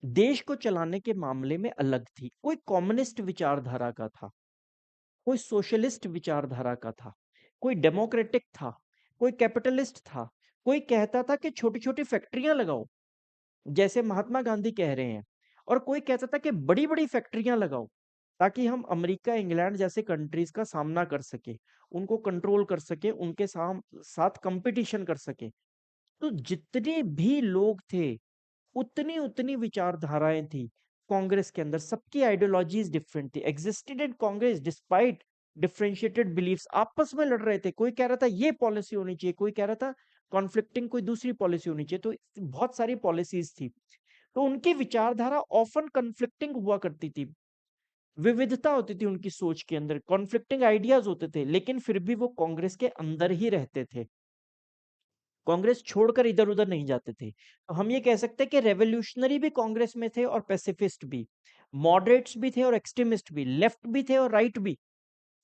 देश को चलाने के मामले में अलग थी। कोई कम्युनिस्ट विचारधारा का था, कोई सोशलिस्ट विचारधारा का था, कोई डेमोक्रेटिक था, कोई कैपिटलिस्ट था, कोई कहता था कि छोटी छोटी फैक्ट्रियां लगाओ जैसे महात्मा गांधी कह रहे हैं, और कोई कहता था कि बड़ी बड़ी फैक्ट्रियां लगाओ ताकि हम अमेरिका, इंग्लैंड जैसे कंट्रीज का सामना कर सके, उनको कंट्रोल कर सके, उनके साथ कंपटीशन कर सके। तो जितने भी लोग थे उतनी उतनी विचारधाराएं थी कांग्रेस के अंदर, सबकी आइडियोलॉजीज डिफरेंट थी, existed in Congress despite differentiated beliefs, आपस में लड़ रहे थे, कोई कह रहा था ये पॉलिसी होनी चाहिए, कोई कह रहा था कॉन्फ्लिक्टिंग कोई दूसरी पॉलिसी होनी चाहिए, तो बहुत सारी पॉलिसीज थी। तो उनकी विचारधारा ऑफन कॉन्फ्लिक्टिंग हुआ करती थी, विविधता होती थी उनकी सोच के अंदर, कॉन्फ्लिक्टिंग आइडियाज होते थे, लेकिन फिर भी वो कांग्रेस के अंदर ही रहते थे, कांग्रेस छोड़कर इधर उधर नहीं जाते थे। तो हम ये कह सकते हैं कि रेवोल्यूशनरी भी कांग्रेस में थे और पैसिफिस्ट भी, मॉडरेट्स भी थे और एक्सट्रीमिस्ट भी, लेफ्ट भी थे और राइट भी।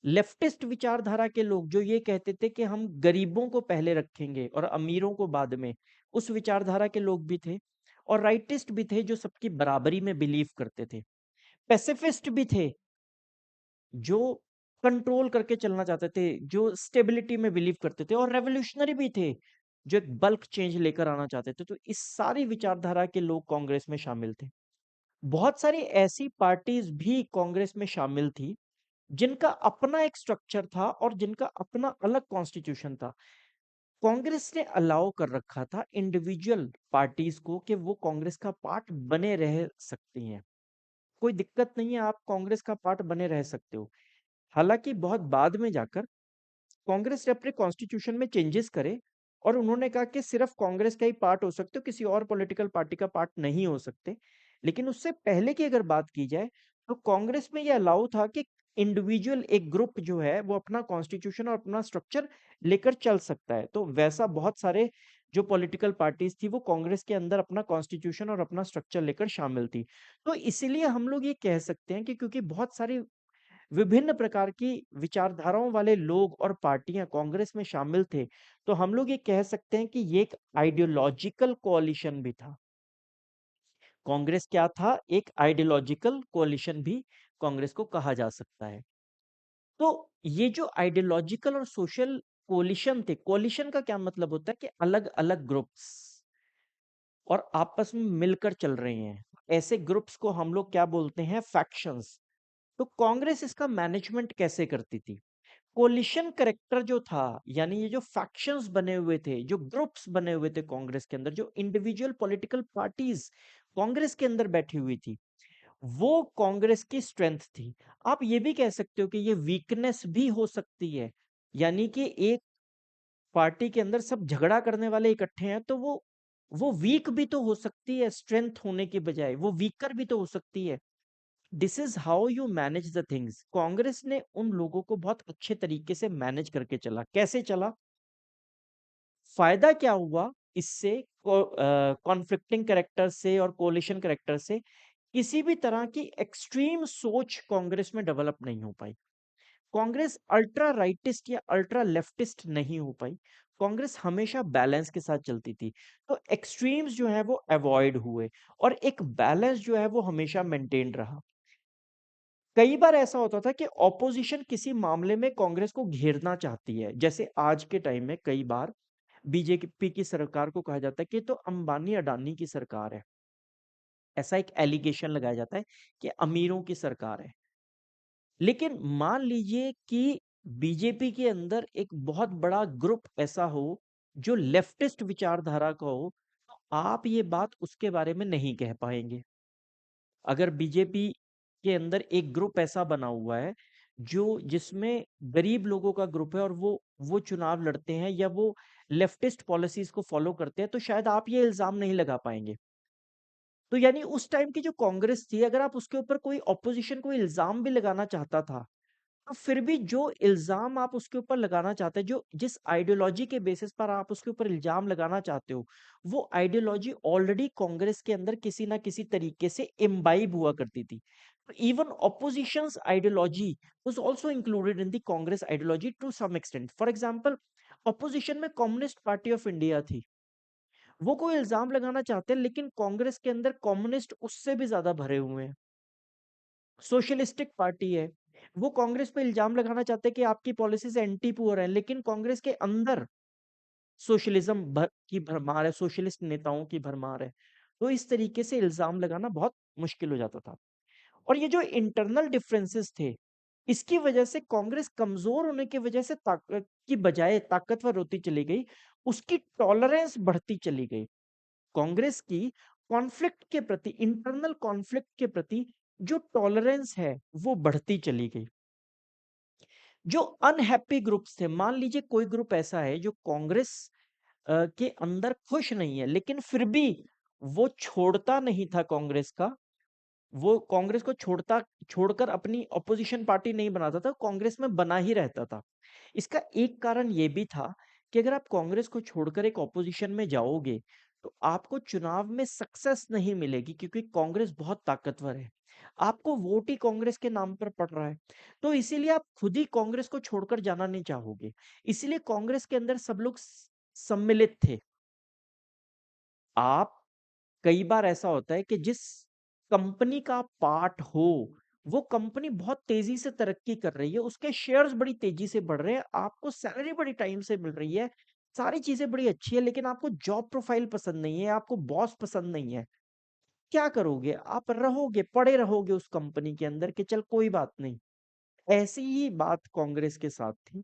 लेफ्टिस्ट विचारधारा के लोग जो ये कहते थे कि हम गरीबों को पहले रखेंगे और अमीरों को बाद में, उस विचारधारा के लोग भी थे। और राइटिस्ट भी थे जो सबकी बराबरी में बिलीव करते थे। पैसिफिस्ट भी थे जो कंट्रोल करके चलना चाहते थे, जो स्टेबिलिटी में बिलीव करते थे। और रेवोल्यूशनरी भी थे जो एक बल्क चेंज लेकर आना चाहते थे। तो इस सारी विचारधारा के लोग कांग्रेस में शामिल थे। बहुत सारी ऐसी पार्टीज भी कांग्रेस में शामिल थी जिनका अपना एक स्ट्रक्चर था और जिनका अपना अलग कॉन्स्टिट्यूशन था। कांग्रेस ने अलाउ कर रखा था इंडिविजुअल पार्टीज को कि वो कांग्रेस का पार्ट बने रह सकती हैं, कोई दिक्कत नहीं है, आप कांग्रेस का पार्ट बने रह सकते हो। हालांकि बहुत बाद में जाकर कांग्रेस ने अपने कॉन्स्टिट्यूशन में चेंजेस करे और उन्होंने कहा कि सिर्फ कांग्रेस का ही पार्ट हो सकते हो, किसी और पॉलिटिकल पार्टी का पार्ट नहीं हो सकते। लेकिन उससे पहले की अगर बात की जाए तो कांग्रेस में यह अलाउ था कि इंडिविजुअल एक ग्रुप जो है वो अपना कॉन्स्टिट्यूशन और अपना स्ट्रक्चर लेकर चल सकता है। तो वैसा बहुत सारे जो पॉलिटिकल पार्टीज थी वो कांग्रेस के अंदर अपना कॉन्स्टिट्यूशन और अपना स्ट्रक्चर लेकर शामिल थी। तो इसीलिए हम लोग ये कह सकते हैं कि क्योंकि बहुत सारी विभिन्न प्रकार की विचारधाराओं वाले लोग और पार्टियां कांग्रेस में शामिल थे, तो हम लोग ये कह सकते हैं कि ये एक आइडियोलॉजिकल कोalition भी था। कांग्रेस क्या था? एक आइडियोलॉजिकल कोalition भी कांग्रेस को कहा जा सकता है। तो ये जो आइडियोलॉजिकल और सोशल कोलिशन थे, कोलिशन का क्या मतलब होता है कि अलग अलग ग्रुप्स और आपस में मिलकर चल रहे हैं, ऐसे ग्रुप्स को हम लोग क्या बोलते हैं? फैक्शंस। तो कांग्रेस इसका मैनेजमेंट कैसे करती थी? कोलिशन करेक्टर जो था, यानी ये जो फैक्शंस बने हुए थे, जो ग्रुप्स बने हुए थे कांग्रेस के अंदर, जो इंडिविजुअल पॉलिटिकल पार्टीज कांग्रेस के अंदर बैठी हुई थी, वो कांग्रेस की स्ट्रेंथ थी। आप ये भी कह सकते हो कि ये वीकनेस भी हो सकती है, यानी कि एक पार्टी के अंदर सब झगड़ा करने वाले इकट्ठे हैं तो वो वीक भी तो हो सकती है, स्ट्रेंथ होने के बजाय वो वीकर भी तो हो सकती है। This is how you manage the things. Congress ने उन लोगों को बहुत अच्छे तरीके से मैनेज करके चला। कैसे चला? फायदा क्या हुआ इससे? कॉन्फ्लिक्टिंग कैरेक्टर से और कोलिशन कैरेक्टर से किसी भी तरह की एक्सट्रीम सोच कांग्रेस में डेवलप नहीं हो पाई। कांग्रेस अल्ट्रा राइटिस्ट या अल्ट्रा लेफ्टिस्ट नहीं हो पाई। कांग्रेस हमेशा बैलेंस के साथ चलती थी। तो एक्सट्रीम्स जो है वो अवॉइड हुए और एक बैलेंस जो है वो हमेशा मेंटेन रहा। कई बार ऐसा होता था कि ऑपोजिशन किसी मामले में कांग्रेस को घेरना चाहती है, जैसे आज के टाइम में कई बार बीजेपी की सरकार को कहा जाता है कि तो अंबानी अडानी की सरकार है, ऐसा एक एलिगेशन लगाया जाता है कि अमीरों की सरकार है। लेकिन मान लीजिए कि बीजेपी के अंदर एक बहुत बड़ा ग्रुप ऐसा हो जो लेफ्टिस्ट विचारधारा का हो, तो आप ये बात उसके बारे में नहीं कह पाएंगे। अगर बीजेपी के अंदर एक ग्रुप ऐसा बना हुआ है जो जिसमें गरीब लोगों का ग्रुप है और वो चुनाव लड़ते हैं या वो लेफ्टिस्ट पॉलिसीज को फॉलो करते हैं, तो शायद आप ये इल्जाम नहीं लगा पाएंगे। तो यानी उस टाइम की जो कांग्रेस थी, अगर आप उसके ऊपर कोई ऑपोजिशन कोई इल्जाम भी लगाना चाहता था, तो फिर भी जो इल्जाम आप उसके ऊपर लगाना चाहते हैं, जो जिस आइडियोलॉजी के बेसिस पर आप उसके ऊपर इल्जाम लगाना चाहते हो, वो आइडियोलॉजी ऑलरेडी कांग्रेस के अंदर किसी ना किसी तरीके से इम्बाइब हुआ करती थी। तो even oppositions ideology was also included in the Congress ideology to some extent. For example, opposition में कम्युनिस्ट पार्टी ऑफ इंडिया थी। वो कोई इल्जाम लगाना चाहते हैं, लेकिन कांग्रेस के अंदर कम्युनिस्ट उससे भी ज्यादा भरे हुए हैं। सोशलिस्टिक पार्टी है, वो कांग्रेस पे इल्जाम लगाना चाहते हैं कि आपकी पॉलिसीज एंटी पुअर है, लेकिन कांग्रेस के अंदर सोशलिज्म की भरमार है, सोशलिस्ट नेताओं की भरमार है। तो इस तरीके से इल्जाम लगाना बहुत मुश्किल हो जाता था। और ये जो इंटरनल डिफरेंसेस थे, इसकी वजह से कांग्रेस कमजोर होने की वजह से ताकत की बजाय ताकतवर होती चली गई, उसकी टॉलरेंस बढ़ती चली गई। कांग्रेस की कॉन्फ्लिक्ट के प्रति, इंटरनल कॉन्फ्लिक्ट के प्रति जो टॉलरेंस है वो बढ़ती चली गई। जो अनहैप्पी ग्रुप्स थे, मान लीजिए कोई ग्रुप ऐसा है जो कांग्रेस के अंदर खुश नहीं है, लेकिन फिर भी वो छोड़ता नहीं था कांग्रेस का, वो कांग्रेस को छोड़कर अपनी ऑपोजिशन पार्टी नहीं बनाता था, कांग्रेस में बना ही रहता था। इसका एक कारण ये भी था कि अगर आप कांग्रेस को छोड़कर एक ऑपोजिशन में जाओगे तो आपको चुनाव में सक्सेस नहीं मिलेगी, क्योंकि कांग्रेस बहुत ताकतवर है, आपको वोट ही कांग्रेस के नाम पर पड़ रहा है। तो इसीलिए आप खुद ही कांग्रेस को छोड़कर जाना नहीं चाहोगे, इसीलिए कांग्रेस के अंदर सब लोग सम्मिलित थे। आप, कई बार ऐसा होता है कि जिस कंपनी का पार्ट हो, वो कंपनी बहुत तेजी से तरक्की कर रही है, उसके शेयर्स बड़ी तेजी से बढ़ रहे हैं, आपको सैलरी बड़ी टाइम से मिल रही है, सारी चीजें बड़ी अच्छी है, लेकिन आपको जॉब प्रोफाइल पसंद नहीं है, आपको बॉस पसंद नहीं है। क्या करोगे? आप रहोगे, पड़े रहोगे उस कंपनी के अंदर कि चल कोई बात नहीं। ऐसी ही बात कांग्रेस के साथ थी।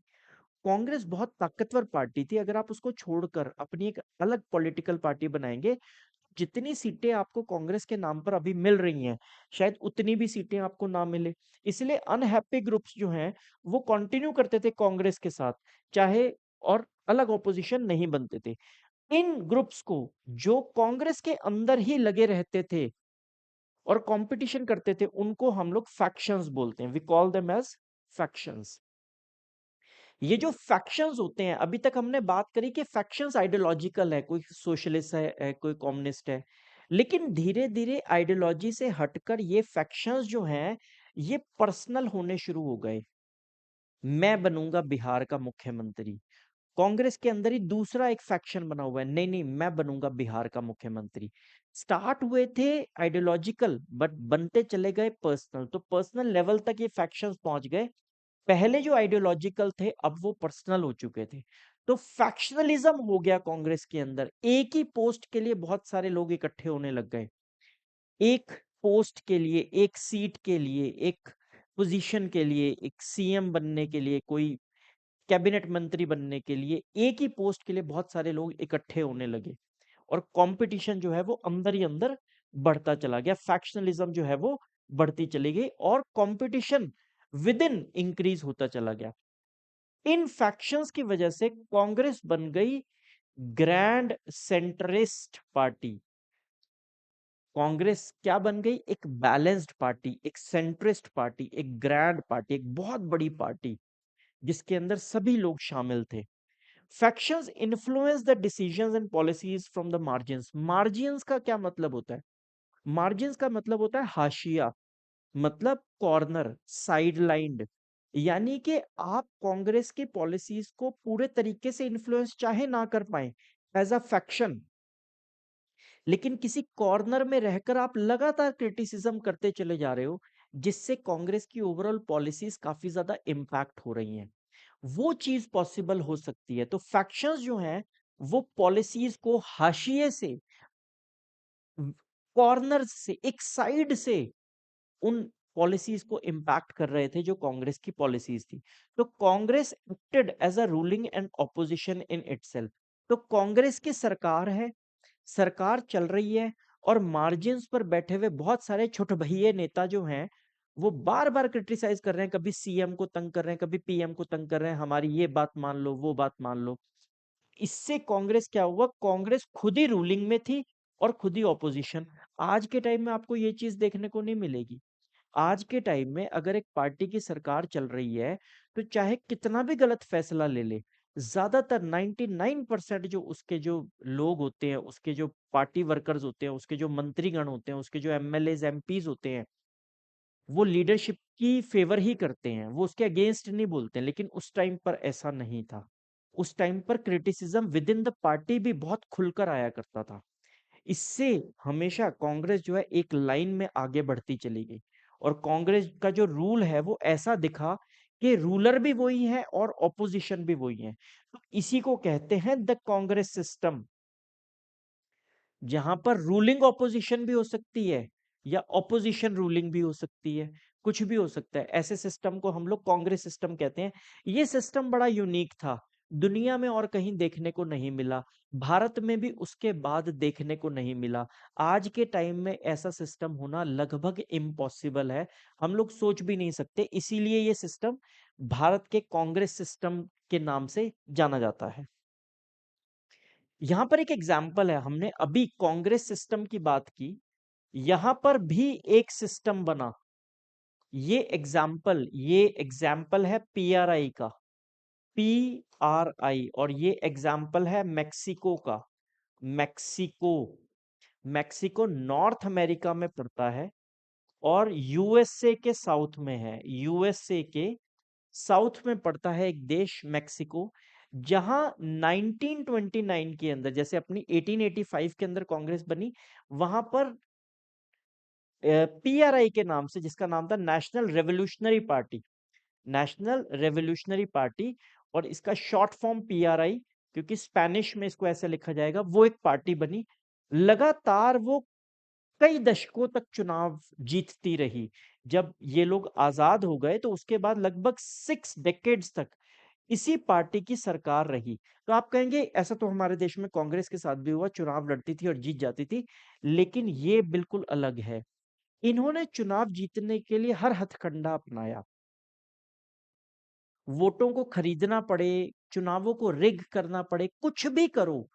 कांग्रेस बहुत ताकतवर पार्टी थी, अगर आप उसको छोड़कर अपनी एक अलग पॉलिटिकल पार्टी बनाएंगे, जितनी सीटें आपको कांग्रेस के नाम पर अभी मिल रही हैं, शायद उतनी भी सीटें आपको ना मिले। इसलिए अनहैप्पी ग्रुप्स जो हैं वो कंटिन्यू करते थे कांग्रेस के साथ, चाहे और अलग ऑपोजिशन नहीं बनते थे। इन ग्रुप्स को, जो कांग्रेस के अंदर ही लगे रहते थे और कंपटीशन करते थे, उनको हम लोग फैक्शंस बोलते हैं, we call them as factions. ये जो फैक्शंस होते हैं, अभी तक हमने बात करी कि फैक्शंस आइडियोलॉजिकल है, कोई सोशलिस्ट है, कोई कम्युनिस्ट है, लेकिन धीरे धीरे आइडियोलॉजी से हटकर ये फैक्शंस जो हैं ये पर्सनल होने शुरू हो गए। मैं बनूंगा बिहार का मुख्यमंत्री, कांग्रेस के अंदर ही दूसरा एक फैक्शन बना हुआ है, नहीं नहीं मैं बनूंगा बिहार का मुख्यमंत्री। स्टार्ट हुए थे आइडियोलॉजिकल, बट बनते चले गए पर्सनल, तो पर्सनल लेवल तक ये फैक्शंस पहुंच गए। पहले जो आइडियोलॉजिकल थे अब वो पर्सनल हो चुके थे, तो फैक्शनलिज्म हो गया कांग्रेस के अंदर। एक ही पोस्ट के लिए बहुत सारे लोग इकट्ठे होने लग गए, एक पोस्ट के लिए, एक सीट के लिए, एक पोजीशन के लिए, एक सीएम बनने के लिए, कोई कैबिनेट मंत्री बनने के लिए, एक ही पोस्ट के लिए बहुत सारे लोग इकट्ठे होने लगे, और कंपटीशन जो है वो अंदर ही अंदर बढ़ता चला गया, फैक्शनलिज्म जो है वो बढ़ती चली गई, और कंपटीशन विद इन इंक्रीज होता चला गया। इन फैक्शंस की वजह से कांग्रेस बन गई ग्रैंड सेंट्रिस्ट पार्टी। कांग्रेस क्या बन गई? एक बैलेंस्ड पार्टी, एक सेंट्रिस्ट पार्टी, एक ग्रैंड पार्टी, एक बहुत बड़ी पार्टी जिसके अंदर सभी लोग शामिल थे। Factions influence the decisions and policies from the margins. Margins का क्या मतलब होता है? मार्जिन्स का मतलब होता है हाशिया, मतलब कॉर्नर, साइड लाइंड। यानी कि आप कांग्रेस की पॉलिसीज को पूरे तरीके से इन्फ्लुएंस चाहे ना कर पाए एज अ फैक्शन, लेकिन किसी कॉर्नर में रहकर आप लगातार क्रिटिसिज्म करते चले जा रहे हो, जिससे कांग्रेस की ओवरऑल पॉलिसीज काफी ज्यादा इम्पैक्ट हो रही हैं। वो चीज पॉसिबल हो सकती है। तो फैक्शंस जो हैं वो पॉलिसीज को हाशिए से, कॉर्नर से, एक साइड से उन पॉलिसीज को इम्पैक्ट कर रहे थे जो कांग्रेस की पॉलिसीज थी। तो Congress acted as a ruling and opposition in itself. तो कांग्रेस की सरकार है, सरकार चल रही है, और मार्जिन्स पर बैठे हुए बहुत सारे छोटे भैये नेता जो हैं वो बार बार क्रिटिसाइज कर रहे हैं, कभी सीएम को तंग कर रहे हैं, कभी पीएम को तंग कर रहे हैं, हमारी ये बात मान लो, वो बात मान लो। इससे कांग्रेस क्या हुआ? कांग्रेस खुद ही रूलिंग में थी और खुद ही ऑपोजिशन। आज के टाइम में आपको ये चीज देखने को नहीं मिलेगी। आज के टाइम में अगर एक पार्टी की सरकार चल रही है तो चाहे कितना भी गलत फैसला ले ले, ज्यादातर 99% जो उसके जो लोग होते हैं, उसके जो पार्टी वर्कर्स होते हैं, उसके जो मंत्रीगण होते हैं, उसके जो एमएलए एमपीज होते हैं, वो लीडरशिप की फेवर ही करते हैं, वो उसके अगेंस्ट नहीं बोलते हैं। लेकिन उस टाइम पर ऐसा नहीं था। उस टाइम पर criticism with in the party भी बहुत खुलकर आया करता था। इससे हमेशा कांग्रेस जो है एक लाइन में आगे बढ़ती चली गई, और कांग्रेस का जो रूल है वो ऐसा दिखा कि रूलर भी वही है और ऑपोजिशन भी वही है। तो इसी को कहते हैं द कांग्रेस सिस्टम, जहां पर रूलिंग ऑपोजिशन भी हो सकती है या ऑपोजिशन रूलिंग भी हो सकती है, कुछ भी हो सकता है। ऐसे सिस्टम को हम लोग कांग्रेस सिस्टम कहते हैं। ये सिस्टम बड़ा यूनिक था, दुनिया में और कहीं देखने को नहीं मिला, भारत में भी उसके बाद देखने को नहीं मिला। आज के टाइम में ऐसा सिस्टम होना लगभग इम्पॉसिबल है, हम लोग सोच भी नहीं सकते, इसीलिए ये सिस्टम भारत के कांग्रेस सिस्टम के नाम से जाना जाता है। यहां पर एक एग्जाम्पल है, हमने अभी कांग्रेस सिस्टम की बात की, यहां पर भी एक सिस्टम बना। ये एग्जाम्पल है पीआरआई का, पीआरआई, और ये एग्जाम्पल है मैक्सिको का। मैक्सिको, मैक्सिको नॉर्थ अमेरिका में पड़ता है और यूएसए के साउथ में है। यूएसए के साउथ में पड़ता है एक देश मैक्सिको, जहां 1929 के अंदर, जैसे अपनी 1885 के अंदर कांग्रेस बनी, वहां पर पीआरआई के नाम से, जिसका नाम था national revolutionary party, national revolutionary party, और इसका शॉर्ट फॉर्म पीआरआई, क्योंकि स्पेनिश में इसको ऐसे लिखा जाएगा, वो एक पार्टी बनी। लगातार वो कई दशकों तक चुनाव जीतती रही। जब ये लोग आजाद हो गए तो उसके बाद लगभग 6 डेकेड्स तक इसी पार्टी की सरकार रही। तो आप कहेंगे ऐसा तो हमारे देश में कांग्रेस के साथ भी हुआ, चुनाव लड़ती थी और जीत जाती थी, लेकिन ये बिल्कुल अलग है। इन्होंने चुनाव जीतने के लिए हर हथकंडा अपनाया, वोटों को खरीदना पड़े, चुनावों को रिग करना पड़े, कुछ भी करो,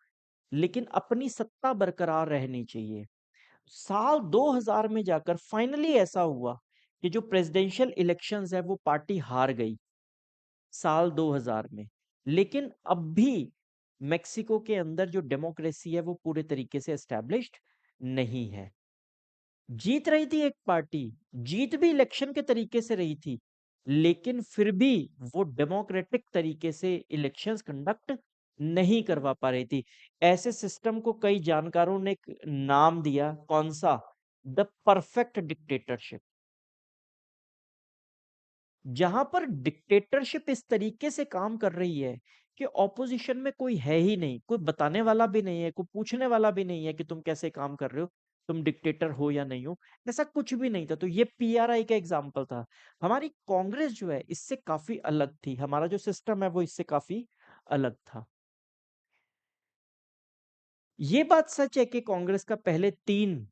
लेकिन अपनी सत्ता बरकरार रहनी चाहिए। साल 2000 में जाकर फाइनली ऐसा हुआ कि जो प्रेसिडेंशियल इलेक्शंस है वो पार्टी हार गई साल 2000 में। लेकिन अब भी मेक्सिको के अंदर जो डेमोक्रेसी है वो पूरे तरीके से एस्टैब्लिश्ड नहीं है। जीत रही थी एक पार्टी, जीत भी इलेक्शन के तरीके से रही थी, लेकिन फिर भी वो डेमोक्रेटिक तरीके से इलेक्शंस कंडक्ट नहीं करवा पा रही थी। ऐसे सिस्टम को कई जानकारों ने एक नाम दिया, कौन सा? The perfect dictatorship. जहां पर डिक्टेटरशिप इस तरीके से काम कर रही है कि ऑपोजिशन में कोई है ही नहीं, कोई बताने वाला भी नहीं है, कोई पूछने वाला भी नहीं है कि तुम कैसे काम कर रहे हो, तुम डिक्टेटर हो या नहीं हो। ऐसा कुछ भी नहीं था। तो ये पीआरआई का एग्जाम्पल था। हमारी कांग्रेस जो है इससे काफी अलग थी, हमारा जो सिस्टम है वो इससे काफी अलग था। ये बात सच है कि कांग्रेस का पहले 3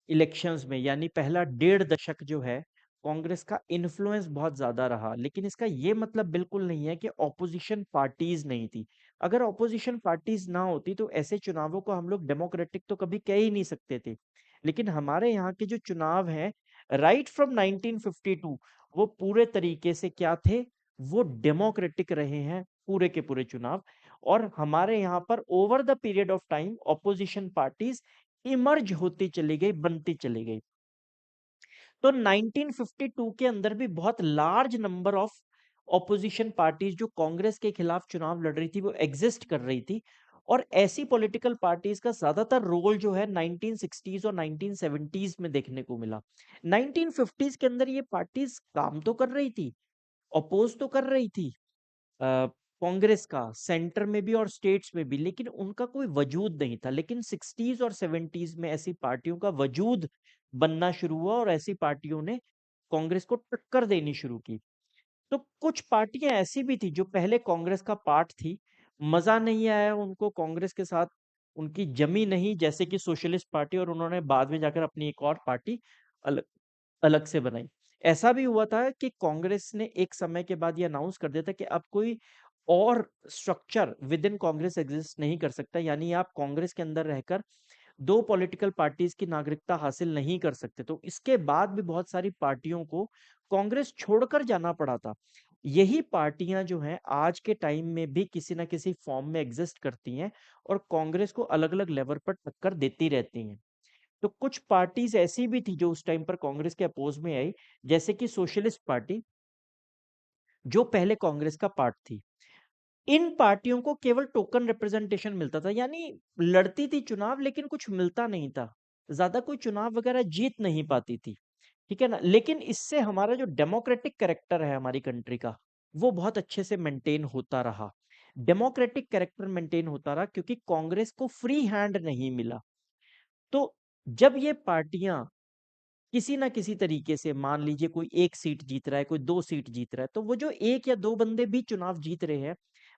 इलेक्शंस में, यानी पहला 1.5 दशक जो है, कांग्रेस का इन्फ्लुएंस बहुत ज्यादा रहा, लेकिन इसका ये मतलब बिल्कुल नहीं है कि ऑपोजिशन पार्टीज नहीं थी। अगर ऑपोजिशन पार्टीज ना होती तो ऐसे चुनावों को हम लोग डेमोक्रेटिक तो कभी कह ही नहीं सकते थे। लेकिन हमारे यहाँ के जो चुनाव हैं राइट फ्रॉम 1952, वो पूरे तरीके से क्या थे, वो डेमोक्रेटिक रहे हैं पूरे के पूरे चुनाव। और हमारे यहाँ पर over the period of time opposition parties emerge होती चली गई, बनती चली गई। तो 1952 के अंदर भी बहुत large number of opposition parties जो कांग्रेस के खिलाफ चुनाव लड़ रही थी वो एग्जिस्ट कर रही थी। और ऐसी पॉलिटिकल पार्टीज का ज्यादातर रोल जो है 1960s और 1970s में देखने को मिला। 1950s के अंदर ये पार्टीज काम तो कर रही थी, अपोज तो कर रही थी कांग्रेस का, सेंटर में भी और स्टेट्स में भी, लेकिन उनका कोई वजूद नहीं था। लेकिन 60s और 70s में ऐसी पार्टियों का वजूद बनना शुरू हुआ और ऐसी पार्टियों ने कांग्रेस को टक्कर देनी शुरू की। तो कुछ पार्टियां ऐसी भी थी जो पहले कांग्रेस का पार्ट थी, मजा नहीं आया उनको कांग्रेस के साथ, उनकी जमी नहीं, जैसे कि सोशलिस्ट पार्टी, और उन्होंने बाद में जाकर अपनी एक और पार्टी अलग अलग से बनाई। ऐसा भी हुआ था कि कांग्रेस ने एक समय के बाद ये अनाउंस कर दिया था कि अब कोई और structure with in Congress exist नहीं कर सकता, यानी आप कांग्रेस के अंदर रहकर 2 पॉलिटिकल पार्टीज की नागरिकता हासिल नहीं कर सकते। तो इसके बाद भी बहुत सारी पार्टियों को कांग्रेस छोड़कर जाना पड़ा था। यही पार्टियां जो हैं आज के टाइम में भी किसी ना किसी फॉर्म में एग्जिस्ट करती हैं और कांग्रेस को अलग अलग लेवल पर टक्कर देती रहती हैं। तो कुछ पार्टीज ऐसी भी थी जो उस टाइम पर कांग्रेस के अपोज में आई, जैसे कि सोशलिस्ट पार्टी, जो पहले कांग्रेस का पार्ट थी। इन पार्टियों को केवल टोकन रिप्रेजेंटेशन मिलता था, यानी लड़ती थी चुनाव लेकिन कुछ मिलता नहीं था, ज्यादा कोई चुनाव वगैरह जीत नहीं पाती थी। ठीक है ना, लेकिन इससे हमारा जो डेमोक्रेटिक कैरेक्टर है हमारी कंट्री का, वो बहुत अच्छे से मेंटेन होता रहा। डेमोक्रेटिक कैरेक्टर मेंटेन होता रहा क्योंकि कांग्रेस को फ्री हैंड नहीं मिला। तो जब ये पार्टियां किसी ना किसी तरीके से, मान लीजिए कोई 1 सीट जीत रहा है, कोई 2 सीट जीत रहा है, तो वो जो 1 या 2 बंदे भी चुनाव जीत रहे हैं,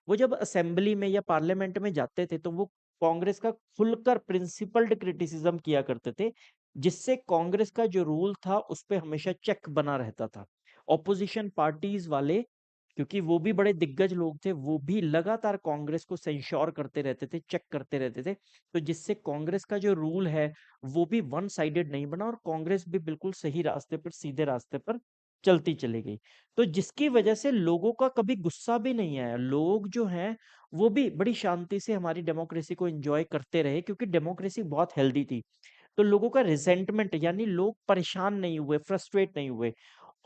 वो जब असेंबली में या पार्लियामेंट में जाते थे तो वो कांग्रेस का खुलकर प्रिंसिपल्ड क्रिटिसिज्म किया करते थे, जिससे कांग्रेस का जो रूल था उस पे हमेशा चेक बना रहता था। ऑपोजिशन पार्टीज वाले, क्योंकि वो भी बड़े दिग्गज लोग थे, वो भी लगातार कांग्रेस को सेंश्योर करते रहते थे, चेक करते रहते थे, तो जिससे कांग्रेस का जो रूल है वो भी वन साइडेड नहीं बना और कांग्रेस भी बिल्कुल सही रास्ते पर, सीधे रास्ते पर चलती चली गई। तो जिसकी वजह से लोगों का कभी गुस्सा भी नहीं आया, लोग जो हैं वो भी बड़ी शांति से हमारी डेमोक्रेसी को एंजॉय करते रहे, क्योंकि डेमोक्रेसी बहुत हेल्दी थी। तो लोगों का रिसेंटमेंट, यानी लोग परेशान नहीं हुए, फ्रस्ट्रेट नहीं हुए।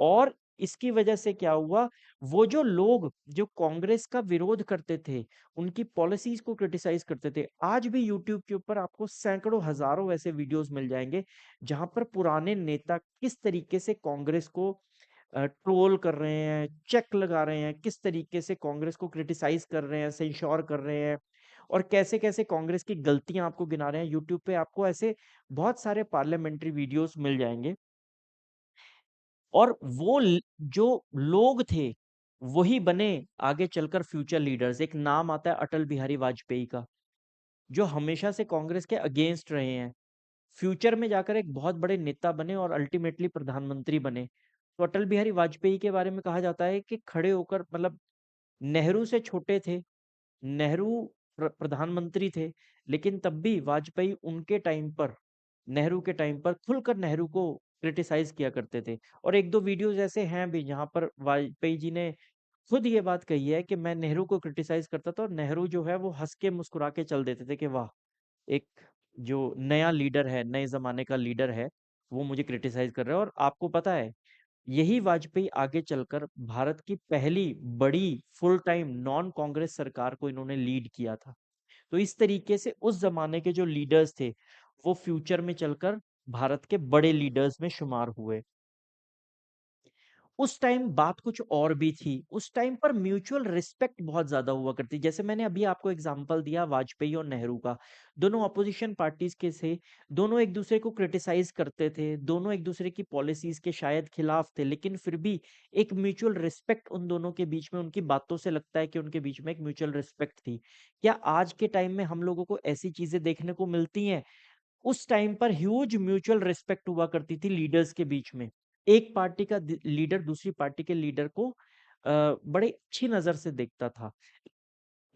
और इसकी वजह से क्या हुआ, वो जो लोग जो कांग्रेस का विरोध करते थे, उनकी पॉलिसीज को क्रिटिसाइज करते थे, आज भी यूट्यूब के ऊपर आपको सैकड़ों हजारों ऐसे वीडियोस मिल जाएंगे जहां पर पुराने नेता किस तरीके से कांग्रेस को ट्रोल कर रहे हैं, चेक लगा रहे हैं, किस तरीके से कांग्रेस को क्रिटिसाइज कर रहे हैं, सेंश्योर कर रहे हैं, और कैसे कैसे कांग्रेस की गलतियां आपको गिना रहे हैं। यूट्यूब पे आपको ऐसे बहुत सारे पार्लियामेंट्री वीडियोस मिल जाएंगे। और जो लोग थे वही बने आगे चलकर फ्यूचर लीडर्स। एक नाम आता है अटल बिहारी वाजपेयी का, जो हमेशा से कांग्रेस के अगेंस्ट रहे हैं, फ्यूचर में जाकर एक बहुत बड़े नेता बने और अल्टीमेटली प्रधानमंत्री बने। तो अटल बिहारी वाजपेयी के बारे में कहा जाता है कि खड़े होकर, मतलब नेहरू से छोटे थे, नेहरू प्रधानमंत्री थे, लेकिन तब भी वाजपेयी उनके टाइम पर, नेहरू के टाइम पर खुलकर नेहरू को क्रिटिसाइज किया करते थे। और एक दो वीडियोस ऐसे हैं भी जहां पर वाजपेयी जी ने खुद ये बात कही है कि मैं नेहरू को क्रिटिसाइज करता था और नेहरू जो है वो हंस के मुस्कुरा के चल देते थे कि वाह, एक जो नया लीडर है, नए जमाने का लीडर है, वो मुझे क्रिटिसाइज कर रहा है। और आपको पता है, यही वाजपेयी आगे चलकर भारत की पहली बड़ी फुल टाइम नॉन कांग्रेस सरकार को इन्होंने लीड किया था। तो इस तरीके से उस जमाने के जो लीडर्स थे वो फ्यूचर में चलकर भारत के बड़े लीडर्स में शुमार हुए। उस टाइम बात कुछ और भी थी। उस टाइम पर म्यूचुअल रिस्पेक्ट बहुत ज्यादा हुआ करती, जैसे मैंने अभी आपको एग्जांपल दिया वाजपेयी और नेहरू का। दोनों अपोजिशन पार्टीज के थे, दोनों एक दूसरे को क्रिटिसाइज करते थे, दोनों एक दूसरे की पॉलिसीज के शायद खिलाफ थे, लेकिन फिर भी एक म्यूचुअल रिस्पेक्ट उन दोनों के बीच में, उनकी बातों से लगता है कि उनके बीच में एक म्यूचुअल रिस्पेक्ट थी। क्या आज के टाइम में हम लोगों को ऐसी चीजें देखने को मिलती हैं? उस टाइम पर ह्यूज म्यूचुअल रिस्पेक्ट हुआ करती थी लीडर्स के बीच में। एक पार्टी का लीडर दूसरी पार्टी के लीडर को बड़े अच्छी नजर से देखता था।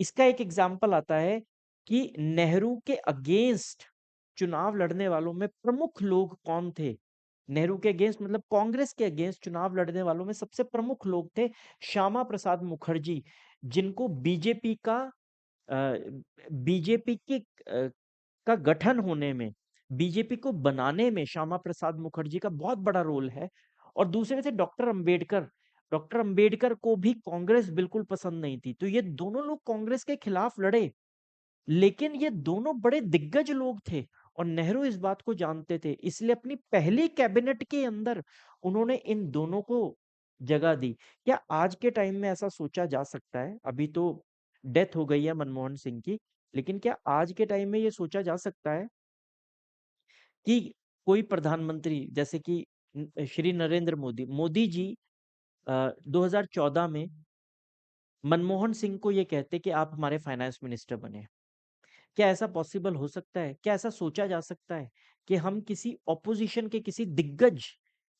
इसका एक एग्जाम्पल आता है कि नेहरू के अगेंस्ट चुनाव लड़ने वालों में प्रमुख लोग कौन थे। नेहरू के अगेंस्ट, मतलब कांग्रेस के अगेंस्ट चुनाव लड़ने वालों में सबसे प्रमुख लोग थे श्यामा प्रसाद मुखर्जी, जिनको बीजेपी के का गठन होने में, बीजेपी को बनाने में श्यामा प्रसाद मुखर्जी का बहुत बड़ा रोल है। और दूसरे थे डॉक्टर अंबेडकर। डॉक्टर अंबेडकर को भी कांग्रेस बिल्कुल पसंद नहीं थी, तो ये दोनों लोग कांग्रेस के खिलाफ लड़े, लेकिन ये दोनों बड़े दिग्गज लोग थे और नेहरू इस बात को जानते थे, इसलिए अपनी पहली कैबिनेट के अंदर उन्होंने इन दोनों को जगह दी। क्या आज के टाइम में ऐसा सोचा जा सकता है? अभी तो डेथ हो गई है मनमोहन सिंह की, लेकिन क्या आज के टाइम में ये सोचा जा सकता है कि कोई प्रधानमंत्री, जैसे कि श्री नरेंद्र मोदी मोदी जी 2014 में मनमोहन सिंह को ये कहते कि आप हमारे फाइनेंस मिनिस्टर बने? क्या ऐसा पॉसिबल हो सकता है? क्या ऐसा सोचा जा सकता है कि हम किसी ऑपोजिशन के किसी दिग्गज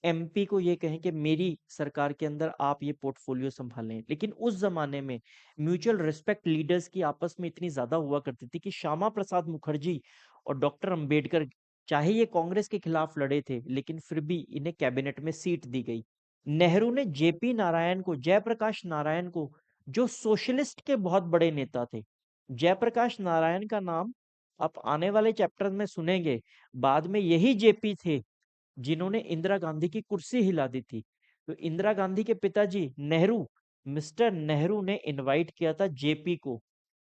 एमपी को ये कहें कि मेरी सरकार के अंदर आप ये पोर्टफोलियो संभालें? लेकिन उस जमाने में म्यूचुअल रिस्पेक्ट लीडर्स की आपस में इतनी ज्यादा हुआ करती थी कि श्यामा प्रसाद मुखर्जी और डॉक्टर अंबेडकर, चाहे ये कांग्रेस के खिलाफ लड़े थे, लेकिन फिर भी इन्हें कैबिनेट में सीट दी गई। नेहरू ने जेपी नारायण को, जयप्रकाश नारायण को, जो सोशलिस्ट के बहुत बड़े नेता थे, जयप्रकाश नारायण का नाम आप आने वाले चैप्टर में सुनेंगे। बाद में यही जेपी थे जिन्होंने इंदिरा गांधी की कुर्सी हिला दी थी। तो इंदिरा गांधी के पिताजी नेहरू, मिस्टर नेहरू ने इनवाइट किया था जेपी को,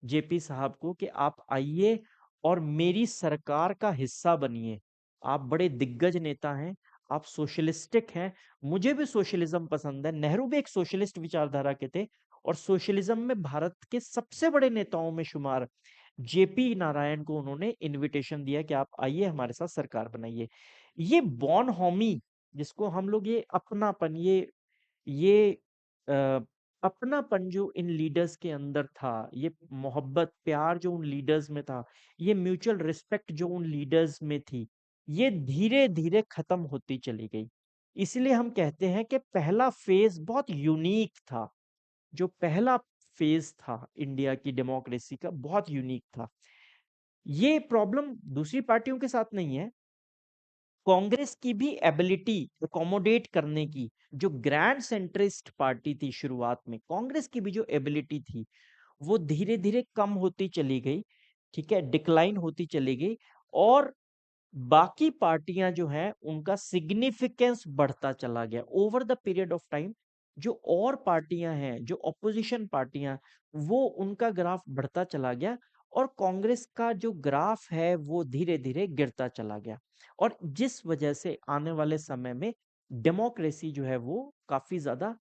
जेपी साहब को, कि आप आइए और मेरी सरकार का हिस्सा बनिए। आप बड़े दिग्गज नेता हैं, आप सोशलिस्टिक हैं, मुझे भी सोशलिज्म पसंद है। नेहरू भी एक सोशलिस्ट विचारधारा के थे और सोशलिज्म में भारत के सबसे बड़े नेताओं में शुमार जेपी नारायण को उन्होंने इनविटेशन दिया कि आप आइए हमारे साथ सरकार बनाइए। ये बॉन हॉमी, जिसको हम लोग ये अपनापन, ये अपनापन जो इन लीडर्स के अंदर था, ये मोहब्बत, प्यार जो उन लीडर्स में था, ये म्यूचुअल रिस्पेक्ट जो उन लीडर्स में थी, ये धीरे-धीरे खत्म होती चली गई। इसलिए हम कहते हैं कि पहला फेज़ बहुत यूनिक था। जो पहला फेज़ था इंडिया की डेमोक्रेसी का, बहुत यूनिक था। ये प्रॉब्लम दूसरी पार्टियों के साथ नहीं है। कांग्रेस की भी एबिलिटी अकोमोडेट करने की, जो ग्रैंड सेंट्रिस्ट पार्टी थी शुरुआत में, कांग्रेस की भी जो एबिलिटी थी, वो धीरे-धीरे कम होती चली गई, ठीक है? डिक्लाइन होती चली गई और बाकी पार्टियां जो हैं उनका सिग्निफिकेंस बढ़ता चला गया over the period of time. जो और पार्टियां हैं, जो ऑपोजिशन पार्टियां, वो उनका ग्राफ बढ़ता चला गया और कांग्रेस का जो ग्राफ है वो धीरे धीरे गिरता चला गया। और जिस वजह से आने वाले समय में डेमोक्रेसी जो है वो काफी ज्यादा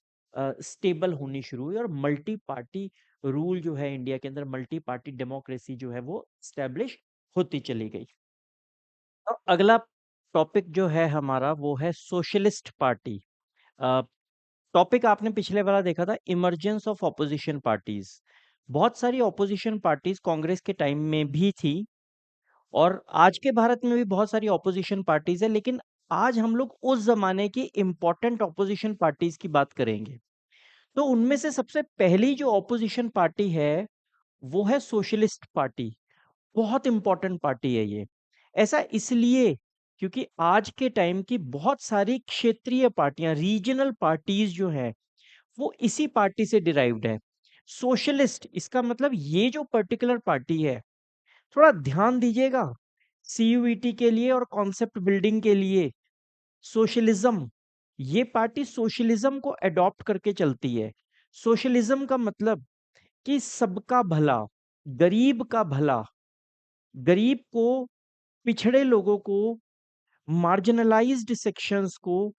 स्टेबल होनी शुरू हुई और मल्टी पार्टी रूल जो है इंडिया के अंदर, मल्टी पार्टी डेमोक्रेसी जो है वो स्टेब्लिश होती चली गई। तो अगला टॉपिक जो है हमारा वो है सोशलिस्ट पार्टी। टॉपिक आपने पिछले वाला देखा था, इमर्जेंस ऑफ ऑपोजिशन पार्टीज। बहुत सारी ऑपोजिशन पार्टीज कांग्रेस के टाइम में भी थी और आज के भारत में भी बहुत सारी ऑपोजिशन पार्टीज है, लेकिन आज हम लोग उस जमाने की इंपॉर्टेंट ऑपोजिशन पार्टीज की बात करेंगे। तो उनमें से सबसे पहली जो ऑपोजिशन पार्टी है वो है सोशलिस्ट पार्टी। बहुत इंपॉर्टेंट पार्टी है ये। ऐसा इसलिए क्योंकि आज के टाइम की बहुत सारी क्षेत्रीय पार्टियां, रीजनल पार्टीज जो हैं, वो इसी पार्टी से डिराइव्ड है। सोशलिस्ट इसका मतलब ये जो पर्टिकुलर पार्टी है, थोड़ा ध्यान दीजिएगा सीयूईटी के लिए और कॉन्सेप्ट बिल्डिंग के लिए। सोशलिज्म, ये पार्टी सोशलिज्म को अडॉप्ट करके चलती है। सोशलिज्म का मतलब कि सबका भला, गरीब का भला, गरीब को, पिछड़े लोगों को, मार्जिनलाइज्ड सेक्शंस को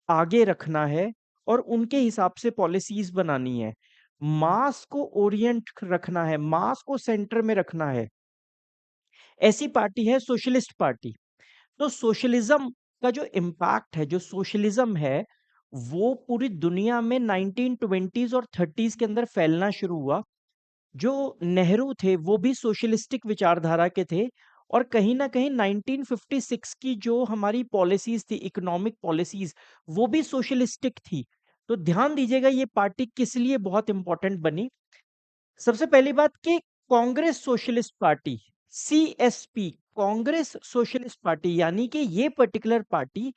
आगे रखना है और उनके हिसाब से पॉलिसीज बनानी है। मास को ओरिएंट रखना है, मास को सेंटर में रखना है। ऐसी पार्टी है सोशलिस्ट पार्टी। तो सोशलिज्म का जो इम्पैक्ट है, जो सोशलिज्म है, वो पूरी दुनिया में 1920s और 30s के अंदर फैलना शुरू हुआ। जो नेहरू थे वो भी सोशलिस्टिक विचारधारा के थे और कहीं ना कहीं 1956 की जो हमारी पॉलिसीज थी, इकोनॉमिक पॉलिसीज, वो भी सोशलिस्टिक थी। तो ध्यान दीजिएगा ये पार्टी किस लिए बहुत इंपॉर्टेंट बनी। सबसे पहली बात कि Congress socialist party, CSP, Congress socialist party, यानी कि ये पर्टिकुलर पार्टी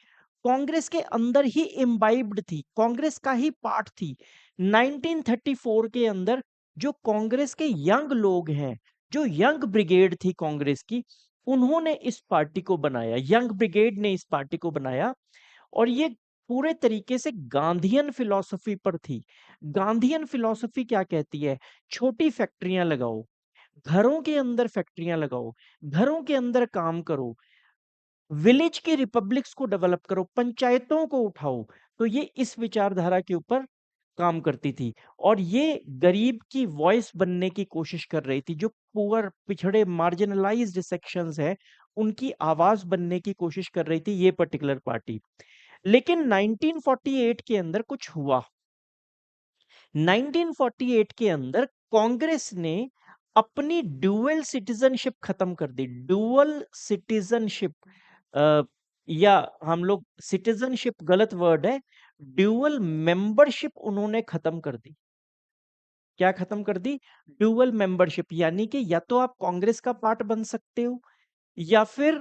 कांग्रेस के अंदर ही इम्बाइब्ड थी, कांग्रेस का ही पार्ट थी। 1934 के अंदर जो कांग्रेस के यंग लोग हैं, जो यंग ब्रिगेड थी कांग्रेस की, उन्होंने इस पार्टी को बनाया, यंग ब्रिगेड ने इस पार्टी को बनाया और ये पूरे तरीके से गांधीयन फिलॉसफी पर थी। गांधीयन फिलॉसफी क्या कहती है? छोटी फैक्ट्रियां लगाओ, घरों के अंदर फैक्ट्रियां लगाओ, घरों के अंदर काम करो, विलेज की रिपब्लिक्स को डेवलप करो, पंचायतों को उठाओ। तो ये इस विचारधारा के ऊपर काम करती थी और ये गरीब की वॉइस बनने की कोशिश कर रही थी। जो पुअर, पिछड़े, मार्जिनलाइज्ड सेक्शंस है, उनकी आवाज बनने की कोशिश कर रही थी ये पर्टिकुलर पार्टी। लेकिन 1948 के अंदर कुछ हुआ। 1948 के अंदर कांग्रेस ने अपनी ड्यूअल सिटीजनशिप खत्म कर दी। ड्यूअल सिटीजनशिप, या हम लोग, सिटीजनशिप गलत वर्ड है, ड्यूअल मेंबरशिप उन्होंने खत्म कर दी। क्या खत्म कर दी? ड्यूअल मेंबरशिप, यानी कि या तो आप कांग्रेस का पार्ट बन सकते हो या फिर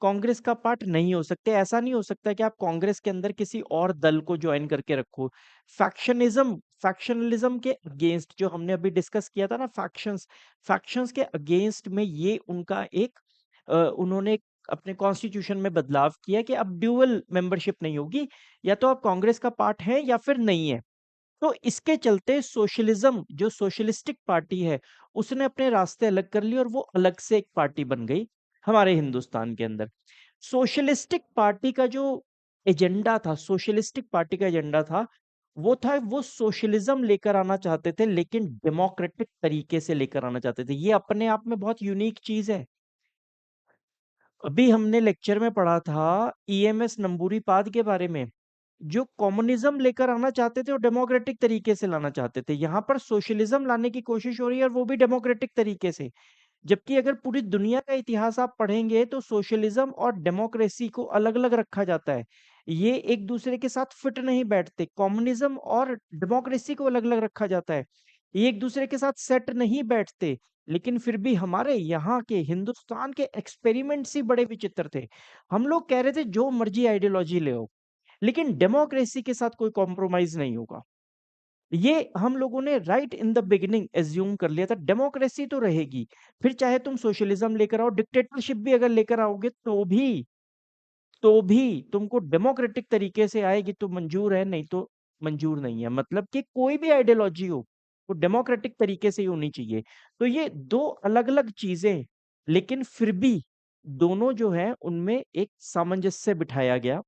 कांग्रेस का पार्ट नहीं हो सकते। ऐसा नहीं हो सकता कि आप कांग्रेस के अंदर किसी और दल को ज्वाइन करके रखो। फैक्शनिज्म, फैक्शनलिज्म के अगेंस्ट, जो हमने अभी डिस्कस किया था ना, फैक्शंस, फैक्शंस के अगेंस्ट में ये उनका एक उन्होंने अपने कॉन्स्टिट्यूशन में बदलाव किया कि अब ड्यूअल मेंबरशिप नहीं होगी, या तो आप कांग्रेस का पार्ट है या फिर नहीं है। तो इसके चलते सोशलिज्म, जो सोशलिस्टिक पार्टी है, उसने अपने रास्ते अलग कर लिए और वो अलग से एक पार्टी बन गई हमारे हिंदुस्तान के अंदर। सोशलिस्टिक पार्टी का जो एजेंडा था, सोशलिस्टिक पार्टी का एजेंडा था, वो था, वो सोशलिज्म लेकर आना चाहते थे लेकिन डेमोक्रेटिक तरीके से लेकर आना चाहते थे। ये अपने आप में बहुत यूनिक चीज है। अभी हमने लेक्चर में पढ़ा था ईएमएस नंबूरी पाद के बारे में। जो कम्युनिज्म लेकर आना चाहते थे वो डेमोक्रेटिक तरीके से लाना चाहते थे। यहाँ पर सोशलिज्म लाने की कोशिश हो रही है और वो भी डेमोक्रेटिक तरीके से। जबकि अगर पूरी दुनिया का इतिहास आप पढ़ेंगे तो सोशलिज्म और डेमोक्रेसी को अलग-अलग रखा जाता है। ये एक दूसरे के साथ फिट नहीं बैठते। कम्युनिज्म और डेमोक्रेसी को अलग-अलग रखा जाता है। ये एक दूसरे के साथ सेट नहीं बैठते। लेकिन फिर भी हमारे यहाँ के हिंदुस्तान के एक्सपेरिमेंट्स ही बड़े विचित्र थे। हम लोग कह रहे थे जो मर्जी आइडियोलॉजी ले आओ, लेकिन डेमोक्रेसी के साथ कोई कॉम्प्रोमाइज़ नहीं होगा। ये हम लोगों ने right in the beginning assume कर लिया था, डेमोक्रेसी तो रहेगी। फिर चाहे तुम सोशलिज्म लेकर आओ, डिक्टेटरशिप भी अगर लेकर आओगे तो भी तुमको डेमोक्रेटिक तरीके से आएगी तो मंजूर है, नहीं तो मंजूर नहीं है। मतलब कि कोई भी आइडियोलॉजी हो, वो डेमोक्रेटिक तरीके से ही होनी चाहिए। तो ये 2 अलग-अलग चीज़ें, लेकिन फिर भी दोनों जो हैं उनमें एक सामंजस्य बिठाया गया।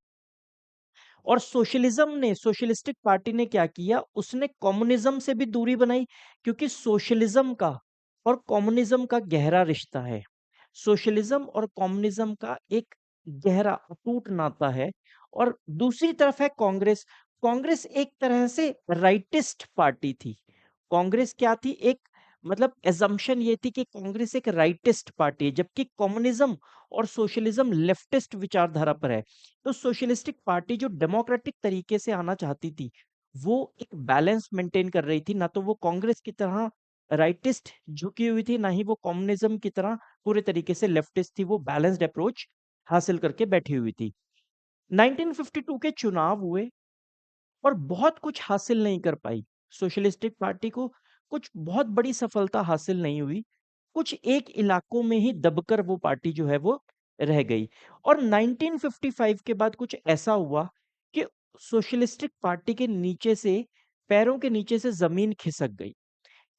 और सोशलिज्म ने सोशलिस्टिक पार्टी ने क्या किया, उसने कम्युनिज्म से भी दूरी बनाई, क्योंकि सोशलिज्म का और कम्युनिज्म का गहरा रिश्ता है। सोशलिज्म और कम्युनिज्म का एक गहरा अटूट नाता है। और दूसरी तरफ है कांग्रेस। कांग्रेस एक तरह से राइटिस्ट पार्टी थी। कांग्रेस क्या थी, एक मतलब assumption ये थी कि कांग्रेस एक राइटिस्ट पार्टी है, जबकि कम्युनिज्म और सोशलिज्म लेफ्टिस्ट विचारधारा पर है। तो सोशलिस्टिक पार्टी जो डेमोक्रेटिक तरीके से आना चाहती थी, वो एक बैलेंस मेंटेन कर रही थी। ना तो वो कांग्रेस की तरह राइटिस्ट झुकी हुई थी, ना ही वो कम्युनिज्म की तरह पूरे तरीके से लेफ्टिस्ट थी। वो बैलेंस्ड अप्रोच हासिल करके बैठी हुई थी। 1952 के चुनाव हुए और बहुत कुछ हासिल नहीं कर पाई। सोशलिस्टिक पार्टी को कुछ बहुत बड़ी सफलता हासिल नहीं हुई। कुछ एक इलाकों में ही दबकर वो पार्टी जो है वो रह गई। और 1955 के बाद कुछ ऐसा हुआ कि सोशलिस्टिक पार्टी के नीचे से, पैरों के नीचे से ज़मीन खिसक गई।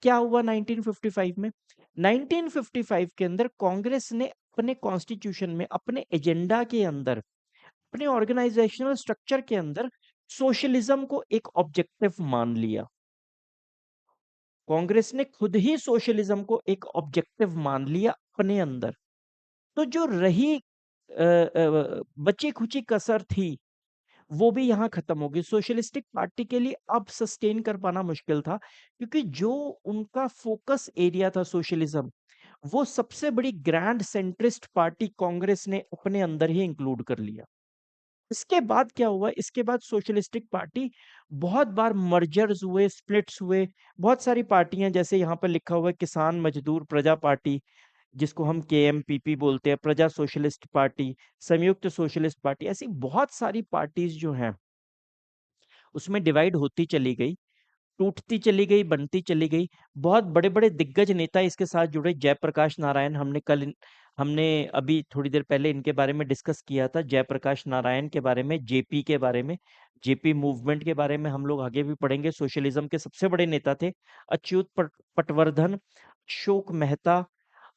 क्या हुआ 1955 में? 1955 के अंदर कांग्रेस ने अपने कॉन्स्टिट्यूशन में, अपने एजेंडा के अंदर, अपने ऑर्गेनाइजेशनल स्ट्रक्चर के अंदर सोशलिज्म को एक ऑब्जेक्टिव मान लिया। कांग्रेस ने खुद ही सोशलिज्म को एक ऑब्जेक्टिव मान लिया अपने अंदर। तो जो रही बची-खुची कसर थी, वो भी यहाँ खत्म हो गई। सोशलिस्टिक पार्टी के लिए अब सस्टेन कर पाना मुश्किल था, क्योंकि जो उनका फोकस एरिया था सोशलिज्म, वो सबसे बड़ी ग्रैंड सेंट्रिस्ट पार्टी कांग्रेस ने अपने अंदर ही इंक्लूड कर लिया। इसके बाद क्या हुआ? इसके बाद सोशलिस्टिक पार्टी बहुत बार मर्जर्स हुए, स्प्लिट्स हुए। बहुत सारी पार्टियाँ, जैसे यहाँ पर लिखा हुआ है किसान मजदूर प्रजा पार्टी, जिसको हम केएमपीपी बोलते हैं, प्रजा सोशलिस्ट पार्टी, संयुक्त सोशलिस्ट पार्टी, ऐसी बहुत सारी पार्टीज़ जो हैं, उसमें डिवाइड होती चली गई। टूटती चली गई, बनती चली गई। बहुत बड़े-बड़े दिग्गज नेता इसके साथ जुड़े। जयप्रकाश नारायण, हमने अभी थोड़ी देर पहले इनके बारे में डिस्कस किया था, जयप्रकाश नारायण के बारे में, जेपी के बारे में। जेपी मूवमेंट के बारे में हम लोग आगे भी पढ़ेंगे। सोशलिज्म के सबसे बड़े नेता थे। अच्युत पटवर्धन, अशोक मेहता,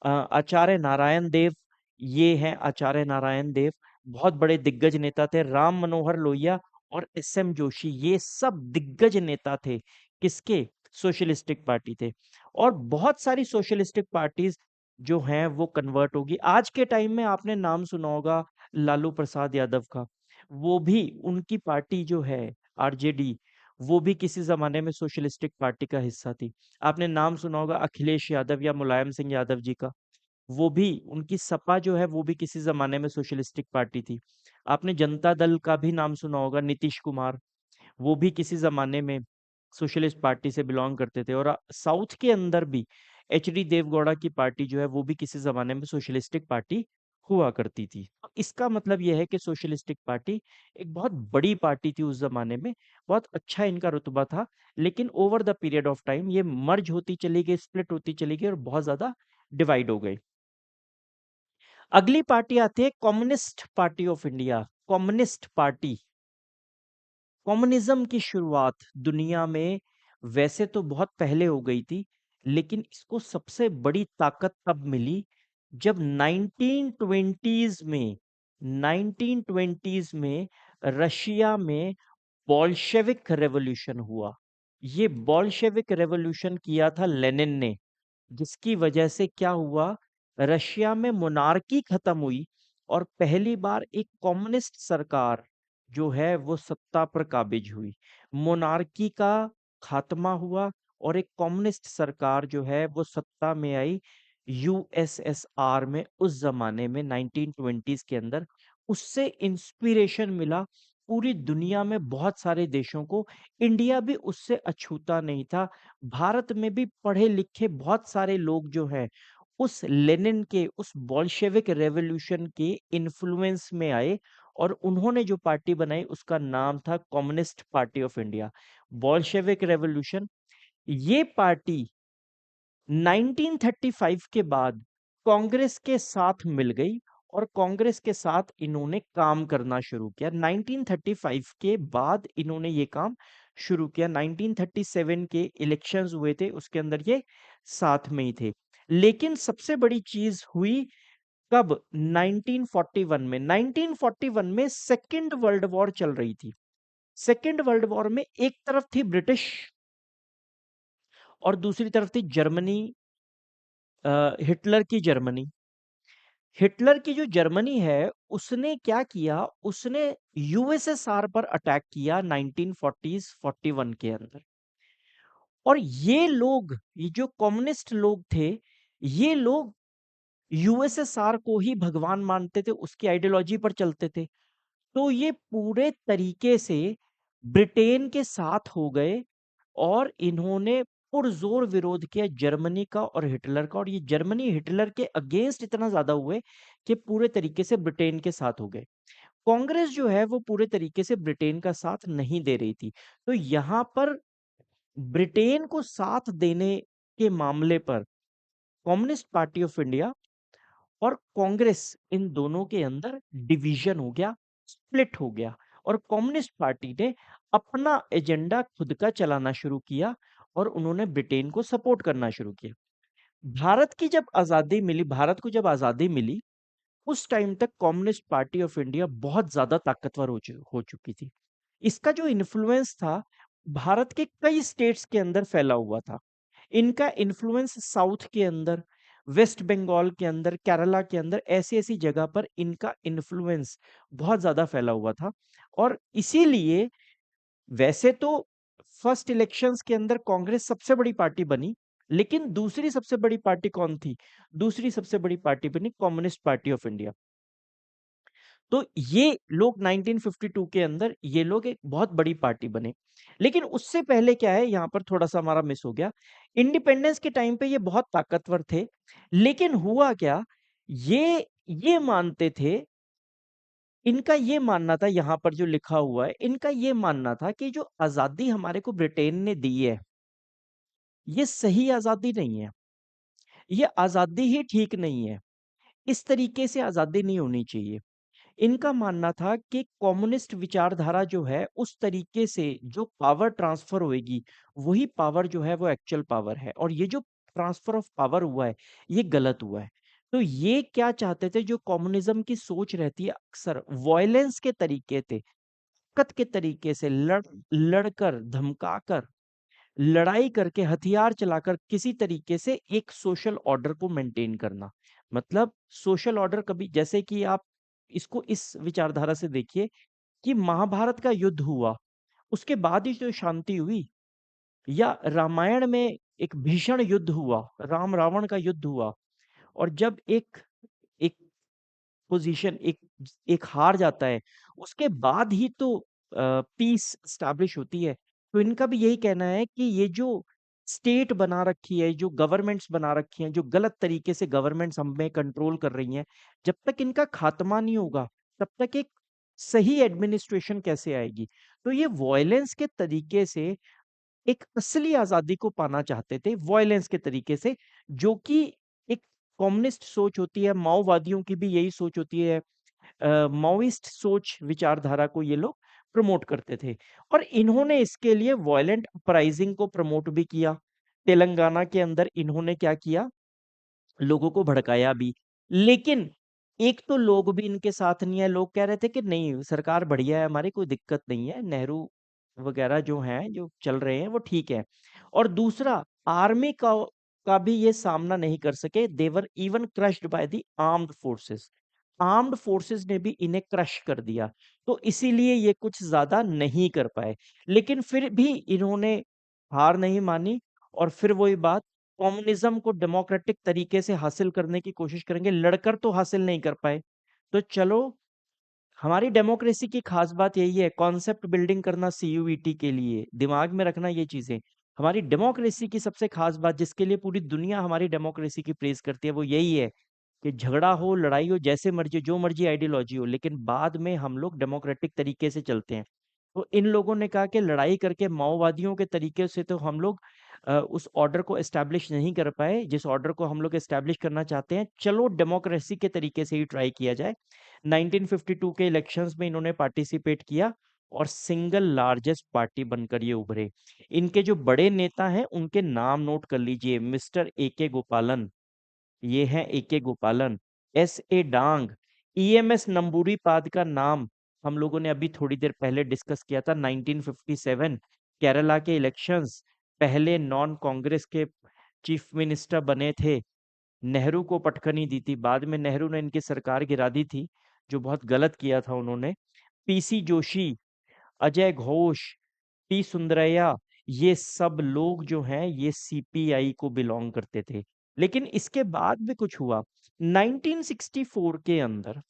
आचार्य नारायण देव, ये हैं आचार्य नारायण देव, बहुत बड़े दिग्गज नेता थे। राम मनोहर लोहिया और एसएम जोशी, ये सब दिग्गज नेता थे। किसके? सोशलिस्टिक पार्टी थे। और बहुत सारी सोशलिस्टिक पार्टीज जो हैं वो कन्वर्ट होगी। आज के टाइम में आपने नाम सुना होगा लालू प्रसाद यादव का। वो भी, उनकी पार्टी जो है आरजेडी, वो भी किसी जमाने में सोशलिस्टिक पार्टी का हिस्सा थी। आपने नाम सुना होगा अखिलेश यादव या मुलायम सिंह यादव जी का। वो भी, उनकी सपा जो है वो भी किसी ज़माने में सोशलिस्टिक पार्टी थी। आपने जनता दल का भी नाम सुना होगा, नीतीश कुमार, वो भी किसी ज़माने में सोशलिस्ट पार्टी से बिलॉन्ग करते थे। और साउथ के अंदर भी एचडी देवगौड़ा की पार्टी जो है वो भी किसी ज़माने में सोशलिस्टिक पार्टी हुआ करती थी। तो इसका मतलब ये है कि सोशलिस्टिक पार्टी एक बहुत बड़ी पार्टी थी उस ज़माने में, बहुत अच्छा इनका रुतबा था। लेकिन over the period of time ये मर्ज होती चली गई, स्प्लिट होती चली गई और बहुत ज़्यादा डिवाइड हो गई। अगली पार्टी आती है communist party of India. Communist party, communism की शुरुआत दुनिया में वैसे तो बहुत पहले हो गई थी, लेकिन इसको सबसे बड़ी ताकत तब मिली जब 1920s में 1920s में रशिया में बोल्शेविक रेवोल्यूशन हुआ। ये बोल्शेविक रेवोल्यूशन किया था लेनिन ने, जिसकी वजह से क्या हुआ, रशिया में मोनार्की खत्म हुई और पहली बार एक कम्युनिस्ट सरकार जो है वो सत्ता पर काबिज हुई, मोनार्की का खात्मा हुआ और एक कम्युनिस्ट सरकार जो है वो सत्ता में आई यूएसएसआर में उस जमाने में 1920s के अंदर। उससे इंस्पिरेशन मिला पूरी दुनिया में बहुत सारे देशों को। इंडिया भी उससे अछूता नहीं था। भारत में भी पढ़े लिखे बहुत सारे लोग जो हैं उस लेनिन के, उस बोल्शेविक रेवोल्यूशन के इन्फ्लुएंस में आए और उन्होंने जो पार्टी बनाई उसका नाम था communist party of India. Bolshevik revolution, ये पार्टी 1935 के बाद कांग्रेस के साथ मिल गई और कांग्रेस के साथ इन्होंने काम करना शुरू किया। 1935 के बाद इन्होंने ये काम शुरू किया। 1937 के इलेक्शंस हुए थे, उसके अंदर ये साथ में ही थे। लेकिन सबसे बड़ी चीज हुई कब? 1941 में। 1941 में सेकेंड वर्ल्ड वॉर चल रही थी। सेकेंड वर्ल्ड वॉर में एक तरफ थी ब्रिटिश और दूसरी तरफ थी जर्मनी, हिटलर की जर्मनी। हिटलर की जो जर्मनी है उसने क्या किया, उसने यूएसएसआर पर अटैक किया 1940s 41 के अंदर। और ये लोग, ये जो कम्युनिस्ट लोग थे, ये लोग यूएसएसआर को ही भगवान मानते थे, उसकी आइडियोलॉजी पर चलते थे। तो ये पूरे तरीके से ब्रिटेन के साथ हो गए और इन्होंने पुरजोर विरोध किया जर्मनी का और हिटलर का। और ये जर्मनी हिटलर के अगेंस्ट इतना ज्यादा हुए कि पूरे तरीके से ब्रिटेन के साथ हो गए। कांग्रेस जो है वो पूरे तरीके से ब्रिटेन का साथ नहीं दे रही थी। तो यहां पर ब्रिटेन को साथ देने के मामले पर कम्युनिस्ट पार्टी ऑफ इंडिया और कांग्रेस, इन दोनों के अंदर डिवीजन हो गया, स्प्लिट हो गया। और कम्युनिस्ट पार्टी ने अपना एजेंडा खुद का चलाना शुरू किया और उन्होंने ब्रिटेन को सपोर्ट करना शुरू किया। भारत की जब आजादी मिली, भारत को जब आजादी मिली, उस टाइम तक कम्युनिस्ट पार्टी ऑफ इंडिया बहुत ज्यादा ताकतवर हो चुकी थी। इसका जो इन्फ्लुएंस था भारत के कई स्टेट्स के अंदर फैला हुआ था। इनका इन्फ्लुएंस साउथ के अंदर, वेस्ट बंगाल के अंदर, केरला के अंदर, ऐसी ऐसी जगह पर इनका इन्फ्लुएंस बहुत ज्यादा फैला हुआ था। और इसीलिए वैसे तो फर्स्ट इलेक्शंस के अंदर कांग्रेस सबसे बड़ी पार्टी बनी, लेकिन दूसरी सबसे बड़ी पार्टी कौन थी? दूसरी सबसे बड़ी पार्टी बनी कम्युनिस्ट पार्टी ऑफ इंडिया। तो ये लोग 1952 के अंदर ये लोग एक बहुत बड़ी पार्टी बने। लेकिन उससे पहले क्या है, यहां पर थोड़ा सा हमारा मिस हो गया। इंडिपेंडेंस के टाइम पे ये बहुत ताकतवर थे, लेकिन हुआ क्या, ये मानते थे, इनका ये मानना था, यहां पर जो लिखा हुआ है, इनका ये मानना था कि जो आजादी हमारे को ब्रिटेन ने दी है, ये सही आजादी नहीं है, ये आजादी ही ठीक नहीं है, इस तरीके से आजादी नहीं होनी चाहिए। इनका मानना था कि कम्युनिस्ट विचारधारा जो है उस तरीके से जो पावर ट्रांसफर होएगी, वही पावर जो है वो एक्चुअल पावर है, और ये जो ट्रांसफर ऑफ पावर हुआ है ये गलत हुआ है। तो ये क्या चाहते थे, जो कम्युनिज्म की सोच रहती है अक्सर वॉयलेंस के तरीके थे, ताकत के तरीके से लड़कर, धमकाकर, लड़ाई करके, हथियार चलाकर किसी तरीके से एक सोशल ऑर्डर को मेंटेन करना। मतलब सोशल ऑर्डर कभी, जैसे कि आप इसको इस विचारधारा से देखिए कि महाभारत का युद्ध हुआ, उसके बाद ही जो शांति हुई, या रामायण में एक भीषण युद्ध हुआ, राम रावण का युद्ध हुआ, और जब एक एक पोजीशन, एक एक हार जाता है, उसके बाद ही तो पीस स्टैब्लिश होती है। तो इनका भी यही कहना है कि ये जो स्टेट बना रखी है, जो गवर्नमेंट्स बना रखी हैं, जो गलत तरीके से गवर्नमेंट्स हमें कंट्रोल कर रही हैं, जब तक इनका खात्मा नहीं होगा तब तक एक सही एडमिनिस्ट्रेशन कैसे आएगी। तो ये वॉयलेंस के तरीके से एक असली आजादी को पाना चाहते थे, वॉयलेंस के तरीके से, जो कि एक कम्युनिस्ट सोच होती है, माओवादियों की भी यही सोच होती है। माओइस्ट सोच विचारधारा को ये लोग प्रमोट करते थे, और इन्होंने इसके लिए वॉयलेंट अपराइजिंग को प्रमोट भी किया। तेलंगाना के अंदर इन्होंने क्या किया, लोगों को भड़काया भी। लेकिन एक तो लोग भी इनके साथ नहीं है, लोग कह रहे थे कि नहीं सरकार बढ़िया है हमारी, कोई दिक्कत नहीं है, नेहरू वगैरह जो हैं, जो चल रहे हैं वो ठीक है। और दूसरा, आर्मी का भी ये सामना नहीं कर सके, they were even crushed by the armed forces. Armed forces ने भी इन्हें क्रश कर दिया, तो इसीलिए ये कुछ ज्यादा नहीं कर पाए। लेकिन फिर भी इन्होंने हार नहीं मानी, और फिर वही बात, कम्युनिज्म को डेमोक्रेटिक तरीके से हासिल करने की कोशिश करेंगे, लड़कर तो हासिल नहीं कर पाए। तो चलो, हमारी डेमोक्रेसी की खास बात यही है, कॉन्सेप्ट बिल्डिंग करना सीयूईटी के लिए, दिमाग में रखना ये चीजें। हमारी डेमोक्रेसी की सबसे खास बात, जिसके लिए पूरी दुनिया हमारी डेमोक्रेसी की प्रेज करती है, वो यही है कि झगड़ा हो, लड़ाई हो, जैसे मर्जी, जो मर्जी आइडियोलॉजी हो, लेकिन बाद में हम लोग डेमोक्रेटिक तरीके से चलते हैं। तो इन लोगों ने कहा कि लड़ाई करके माओवादियों के तरीके से तो हम लोग उस ऑर्डर को एस्टैब्लिश नहीं कर पाए जिस ऑर्डर को हम लोग एस्टैब्लिश करना चाहते हैं, चलो डेमोक्रेसी के तरीके से ही ट्राई किया जाए। 1952 के इलेक्शंस में इन्होंने पार्टिसिपेट किया और सिंगल लार्जेस्ट पार्टी बनकर ये उभरे। इनके जो बड़े नेता हैं उनके नाम नोट कर लीजिए, मिस्टर ए के गोपालन, ये है ए के गोपालन, एस ए डांग, ईएमएस नंबूरीपाद का नाम हम लोगों ने अभी थोड़ी देर पहले डिस्कस किया था। 1957 केरला के इलेक्शंस, पहले नॉन कांग्रेस के चीफ मिनिस्टर बने थे, नेहरू को पटखनी दी थी, बाद में नेहरू ने इनकी सरकार गिरा दी थी, जो बहुत गलत किया था उन्होंने। पीसी जोशी, अजय घोष, पी सुंदरैया, ये सब लोग जो हैं ये सीपीआई को बिलोंग करते थे। लेकिन इसके बाद भी कुछ हुआ। 1964 के अंदर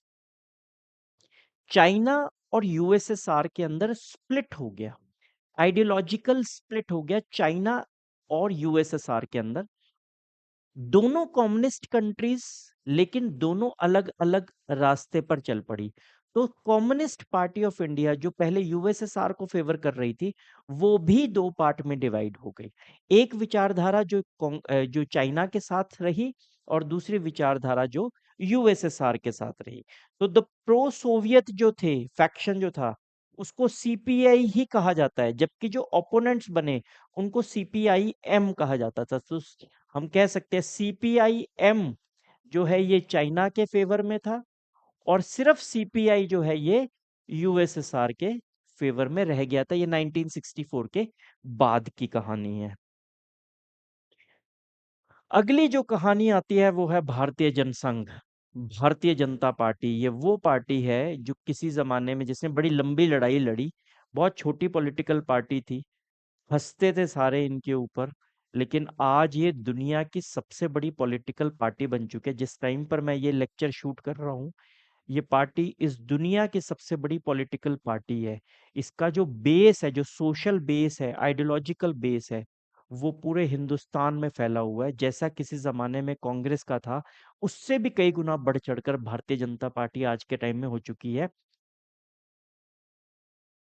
चाइना और यूएसएसआर के अंदर स्प्लिट हो गया, आइडियोलॉजिकल स्प्लिट हो गया चाइना और यूएसएसआर के अंदर। दोनों कम्युनिस्ट कंट्रीज, लेकिन दोनों अलग अलग रास्ते पर चल पड़ी। तो कम्युनिस्ट पार्टी ऑफ इंडिया जो पहले यूएसएसआर को फेवर कर रही थी, वो भी दो पार्ट में डिवाइड हो गई। एक विचारधारा जो चाइना के साथ रही, और दूसरी विचारधारा जो यूएसएसआर के साथ रही। तो द प्रो सोवियत जो थे, फैक्शन जो था, उसको सीपीआई ही कहा जाता है, जबकि जो ओपोनेंट्स बने उनको सीपीआई एम कहा जाता था। तो हम कह सकते हैं सीपीआई एम जो है ये चाइना के फेवर में था, और सिर्फ सीपीआई जो है ये यूएसएसआर के फेवर में रह गया था। ये 1964 के बाद की कहानी है। अगली जो कहानी आती है वो है भारतीय जनसंघ, भारतीय जनता पार्टी। ये वो पार्टी है जो किसी जमाने में, जिसने बड़ी लंबी लड़ाई लड़ी, बहुत छोटी पॉलिटिकल पार्टी थी, हंसते थे सारे इनके ऊपर, लेकिन आज ये दुनिया की सबसे बड़ी पॉलिटिकल पार्टी बन चुकी है। जिस टाइम पर मैं ये लेक्चर शूट कर रहा हूँ, ये पार्टी इस दुनिया की सबसे बड़ी पॉलिटिकल पार्टी है। इसका जो बेस है, जो सोशल बेस है, आइडियोलॉजिकल बेस है, वो पूरे हिंदुस्तान में फैला हुआ है। जैसा किसी जमाने में कांग्रेस का था, उससे भी कई गुना बढ़ चढ़कर भारतीय जनता पार्टी आज के टाइम में हो चुकी है।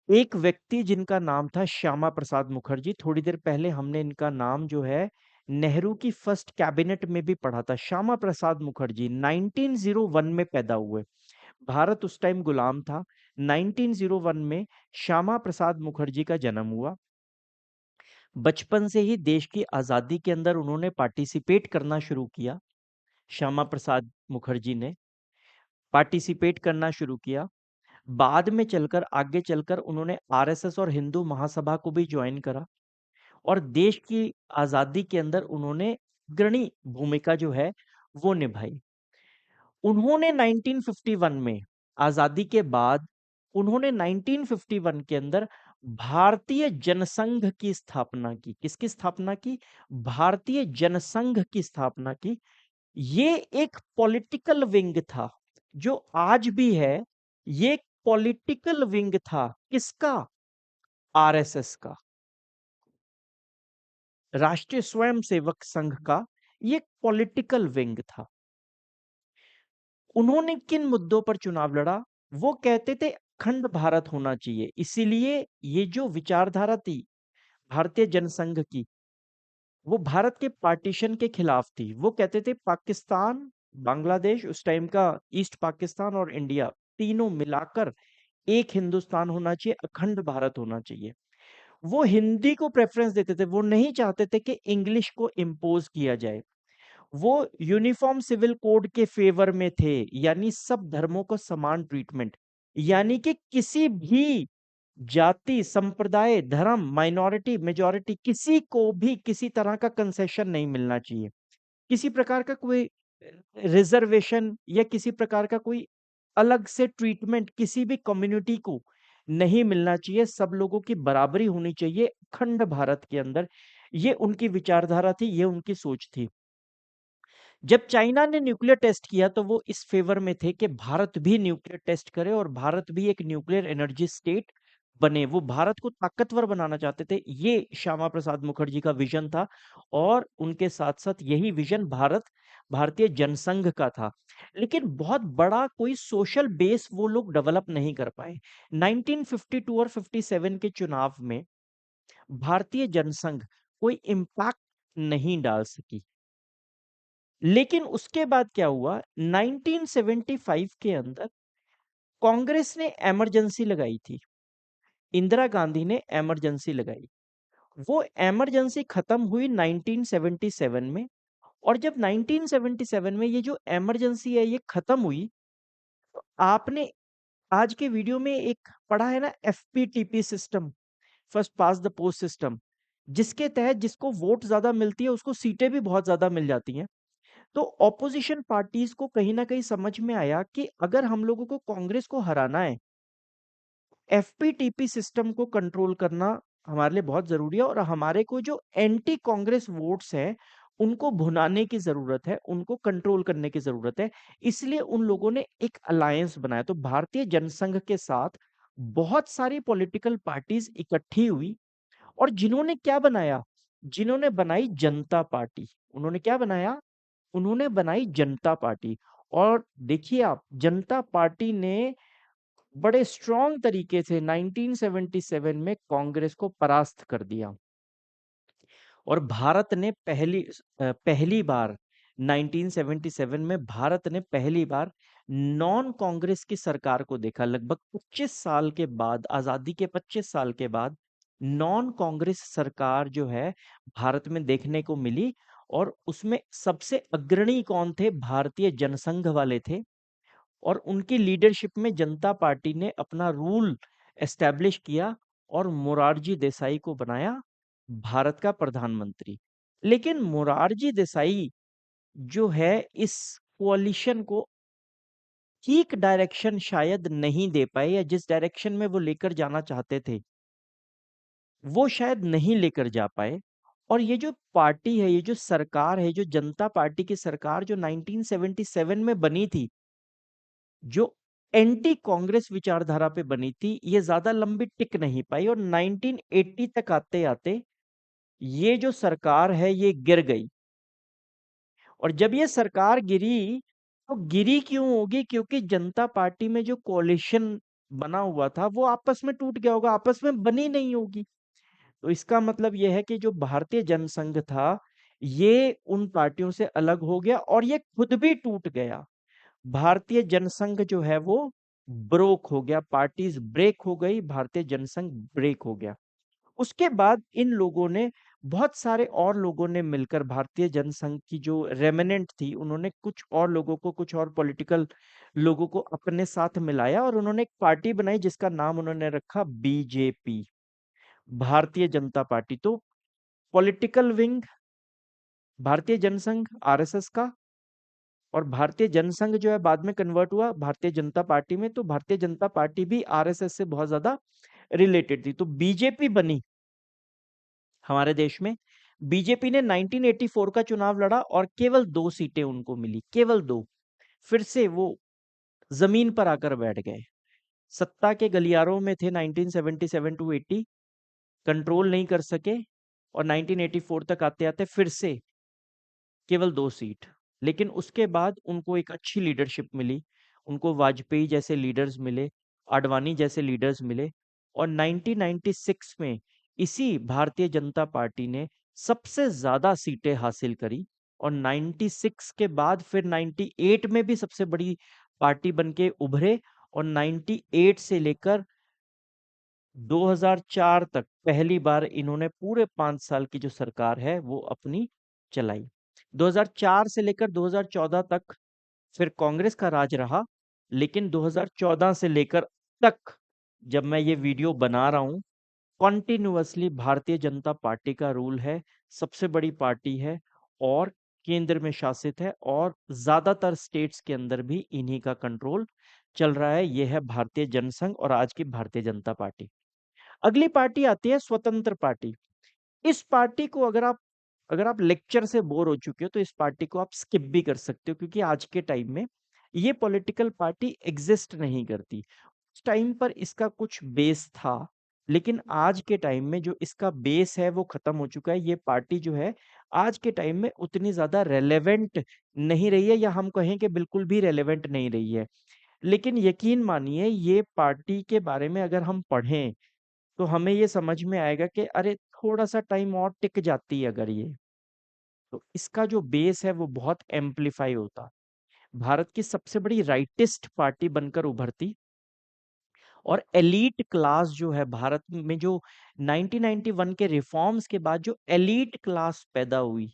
एक व्यक्ति जिनका नाम था श्यामा प्रसाद मुखर्जी, थोड़ी देर पहले हमने इनका नाम जो है नेहरू की फर्स्ट कैबिनेट में भी पढ़ा था। श्यामा प्रसाद मुखर्जी 1901 में पैदा हुए, भारत उस टाइम गुलाम था। 1901 में श्यामा प्रसाद मुखर्जी का जन्म हुआ। बचपन से ही देश की आजादी के अंदर उन्होंने पार्टिसिपेट करना शुरू किया। श्यामा प्रसाद मुखर्जी ने पार्टिसिपेट करना शुरू किया। बाद में चलकर, आगे चलकर उन्होंने आरएसएस और हिंदू महासभा को भी ज्वाइन करा, और देश की आजादी के अंदर उन्होंने अग्रणी भूमिका जो है वो निभाई। उन्होंने 1951 में, आजादी के बाद, उन्होंने 1951 के अंदर भारतीय जनसंघ की स्थापना की। किसकी स्थापना की? भारतीय जनसंघ की स्थापना की। ये एक पॉलिटिकल विंग था, जो आज भी है। ये पॉलिटिकल विंग था किसका? आरएसएस का, राष्ट्रीय स्वयंसेवक संघ का। ये पॉलिटिकल विंग था। उन्होंने किन मुद्दों पर चुनाव लड़ा? वो कहते थे अखंड भारत होना चाहिए, इसीलिए ये जो विचारधारा थी भारतीय जनसंघ की, वो भारत के पार्टीशन के खिलाफ थी। वो कहते थे पाकिस्तान, बांग्लादेश उस टाइम का, ईस्ट पाकिस्तान और इंडिया, तीनों मिलाकर एक हिंदुस्तान होना चाहिए, अखंड भारत होना चाहिए। वो हिंदी को प्रेफरेंस देते थे, वो नहीं चाहते थे कि इंग्लिश को इम्पोज किया जाए। वो यूनिफॉर्म सिविल कोड के फेवर में थे, यानी सब धर्मों को समान ट्रीटमेंट, यानी कि किसी भी जाति, संप्रदाय, धर्म, माइनॉरिटी, मेजॉरिटी, किसी को भी किसी तरह का कंसेशन नहीं मिलना चाहिए। किसी प्रकार का कोई रिजर्वेशन या किसी प्रकार का कोई अलग से ट्रीटमेंट किसी भी कम्युनिटी को नहीं मिलना चाहिए, सब लोगों की बराबरी होनी चाहिए अखंड भारत के अंदर। ये उनकी विचारधारा थी, ये उनकी सोच थी। जब चाइना ने न्यूक्लियर टेस्ट किया तो वो इस फेवर में थे कि भारत भी न्यूक्लियर टेस्ट करे और भारत भी एक न्यूक्लियर एनर्जी स्टेट बने। वो भारत को ताकतवर बनाना चाहते थे। ये श्यामा प्रसाद मुखर्जी का विजन था और उनके साथ साथ यही विजन भारतीय जनसंघ का था। लेकिन बहुत बड़ा कोई सोशल बेस वो लोग डेवलप नहीं कर पाए। 1952 और 57 के चुनाव में भारतीय जनसंघ कोई इम्पैक्ट नहीं डाल सकी। लेकिन उसके बाद क्या हुआ, 1975 के अंदर कांग्रेस ने इमरजेंसी लगाई थी। इंदिरा गांधी ने इमरजेंसी लगाई। वो इमरजेंसी खत्म हुई 1977 में। और जब 1977 में ये जो इमरजेंसी है ये खत्म हुई, तो आपने आज के वीडियो में एक पढ़ा है ना, FPTP system, first pass the post system, जिसके तहत जिसको वोट ज्यादा मिलती है उसको सीटें भी बहुत ज्यादा मिल जाती हैं। तो ऑपोजिशन पार्टीज को कहीं ना कहीं समझ में आया कि अगर हम लोगों को कांग्रेस को हराना है, एफपीटीपी सिस्टम को कंट्रोल करना हमारे लिए बहुत जरूरी है और हमारे को जो एंटी कांग्रेस वोट्स हैं उनको भुनाने की जरूरत है, उनको कंट्रोल करने की जरूरत है। इसलिए उन लोगों ने एक अलायंस बनाया। तो भारतीय जनसंघ के साथ बहुत सारी पॉलिटिकल पार्टीज इकट्ठी हुई और जिन्होंने क्या बनाया, जिन्होंने बनाई जनता पार्टी। उन्होंने क्या बनाया, उन्होंने बनाई जनता पार्टी। और देखिए आप, जनता पार्टी ने बड़े स्ट्रॉन्ग तरीके से 1977 में कांग्रेस को परास्त कर दिया और भारत ने पहली बार 1977 में भारत ने पहली बार नॉन कांग्रेस की सरकार को देखा। लगभग 25 साल के बाद, आजादी के 25 साल के बाद नॉन कांग्रेस सरकार जो है भारत में देखने को मिली। और उसमें सबसे अग्रणी कौन थे, भारतीय जनसंघ वाले थे। और उनकी लीडरशिप में जनता पार्टी ने अपना रूल एस्टेब्लिश किया और मोरारजी देसाई को बनाया भारत का प्रधानमंत्री। लेकिन मोरारजी देसाई जो है इस कोalition को ठीक डायरेक्शन शायद नहीं दे पाए, या जिस डायरेक्शन में वो लेकर जाना चाहते थे वो शायद नहीं लेकर जा पाए। और ये जो पार्टी है, ये जो सरकार है, जो जनता पार्टी की सरकार जो 1977 में बनी थी, जो एंटी कांग्रेस विचारधारा पे बनी थी, ये ज्यादा लंबी टिक नहीं पाई और 1980 तक आते आते ये जो सरकार है ये गिर गई। और जब ये सरकार गिरी तो गिरी क्यों होगी, क्योंकि जनता पार्टी में जो कोalition बना हुआ था वो आपस में टूट गया होगा, आपस में बनी नहीं होगी। तो इसका मतलब यह है कि जो भारतीय जनसंघ था ये उन पार्टियों से अलग हो गया और ये खुद भी टूट गया। भारतीय जनसंघ जो है वो ब्रोक हो गया, पार्टीज ब्रेक हो गई, भारतीय जनसंघ ब्रेक हो गया। उसके बाद इन लोगों ने, बहुत सारे और लोगों ने मिलकर भारतीय जनसंघ की जो रेमिनेंट थी, उन्होंने कुछ और लोगों को, कुछ और पॉलिटिकल लोगों को अपने साथ मिलाया और उन्होंने एक पार्टी बनाई जिसका नाम उन्होंने रखा बीजेपी, भारतीय जनता पार्टी। तो पॉलिटिकल विंग भारतीय जनसंघ आरएसएस का, और भारतीय जनसंघ जो है बाद में कन्वर्ट हुआ भारतीय जनता पार्टी में। तो भारतीय जनता पार्टी भी आरएसएस से बहुत ज्यादा रिलेटेड थी। तो बीजेपी बनी हमारे देश में। बीजेपी ने 1984 का चुनाव लड़ा और केवल 2 सीटें उनको मिली, केवल 2। फिर से वो जमीन पर आकर बैठ गए, सत्ता के गलियारों में थे 1977 टू 80, कंट्रोल नहीं कर सके और 1984 तक आते आते फिर से केवल 2 सीट। लेकिन उसके बाद उनको एक अच्छी लीडरशिप मिली, उनको वाजपेयी जैसे लीडर्स मिले, आडवाणी जैसे लीडर्स मिले। और 1996 में इसी भारतीय जनता पार्टी ने सबसे ज्यादा सीटें हासिल करी। और 96 के बाद फिर 98 में भी सबसे बड़ी पार्टी बन के उभरे। और 98 से लेकर 2004 तक पहली बार इन्होंने पूरे 5 साल की जो सरकार है वो अपनी चलाई। 2004 से लेकर 2014 तक फिर कांग्रेस का राज रहा। लेकिन 2014 से लेकर तक जब मैं ये वीडियो बना रहा हूं, कॉन्टिन्यूअसली भारतीय जनता पार्टी का रूल है, सबसे बड़ी पार्टी है। और केंद्र में शासित है और ज्यादातर स्टेट्स के अंदर भी इन्हीं का कंट्रोल चल रहा है। यह है भारतीय जनसंघ और आज की भारतीय जनता पार्टी। अगली पार्टी आती है स्वतंत्र पार्टी। इस पार्टी को अगर आप लेक्चर से बोर हो चुके हो तो इस पार्टी को आप स्किप भी कर सकते हो, क्योंकि आज के टाइम में ये पॉलिटिकल पार्टी एग्जिस्ट नहीं करती। उस टाइम पर इसका कुछ बेस था, लेकिन आज के टाइम में जो इसका बेस है वो खत्म हो चुका है। ये पार्टी जो है आज के टाइम में उतनी ज्यादा रेलेवेंट नहीं रही है, या हम कहें कि बिल्कुल भी रेलेवेंट नहीं रही है। लेकिन यकीन मानिए, ये पार्टी के बारे में अगर हम पढ़ें तो हमें ये समझ में आएगा कि अरे थोड़ा सा टाइम और टिक जाती अगर ये, तो इसका जो बेस है वो बहुत एम्पलीफाई होता, भारत की सबसे बड़ी राइटिस्ट पार्टी बनकर उभरती, और एलीट क्लास जो है भारत में, जो 1991 के रिफॉर्म्स के बाद जो एलीट क्लास पैदा हुई,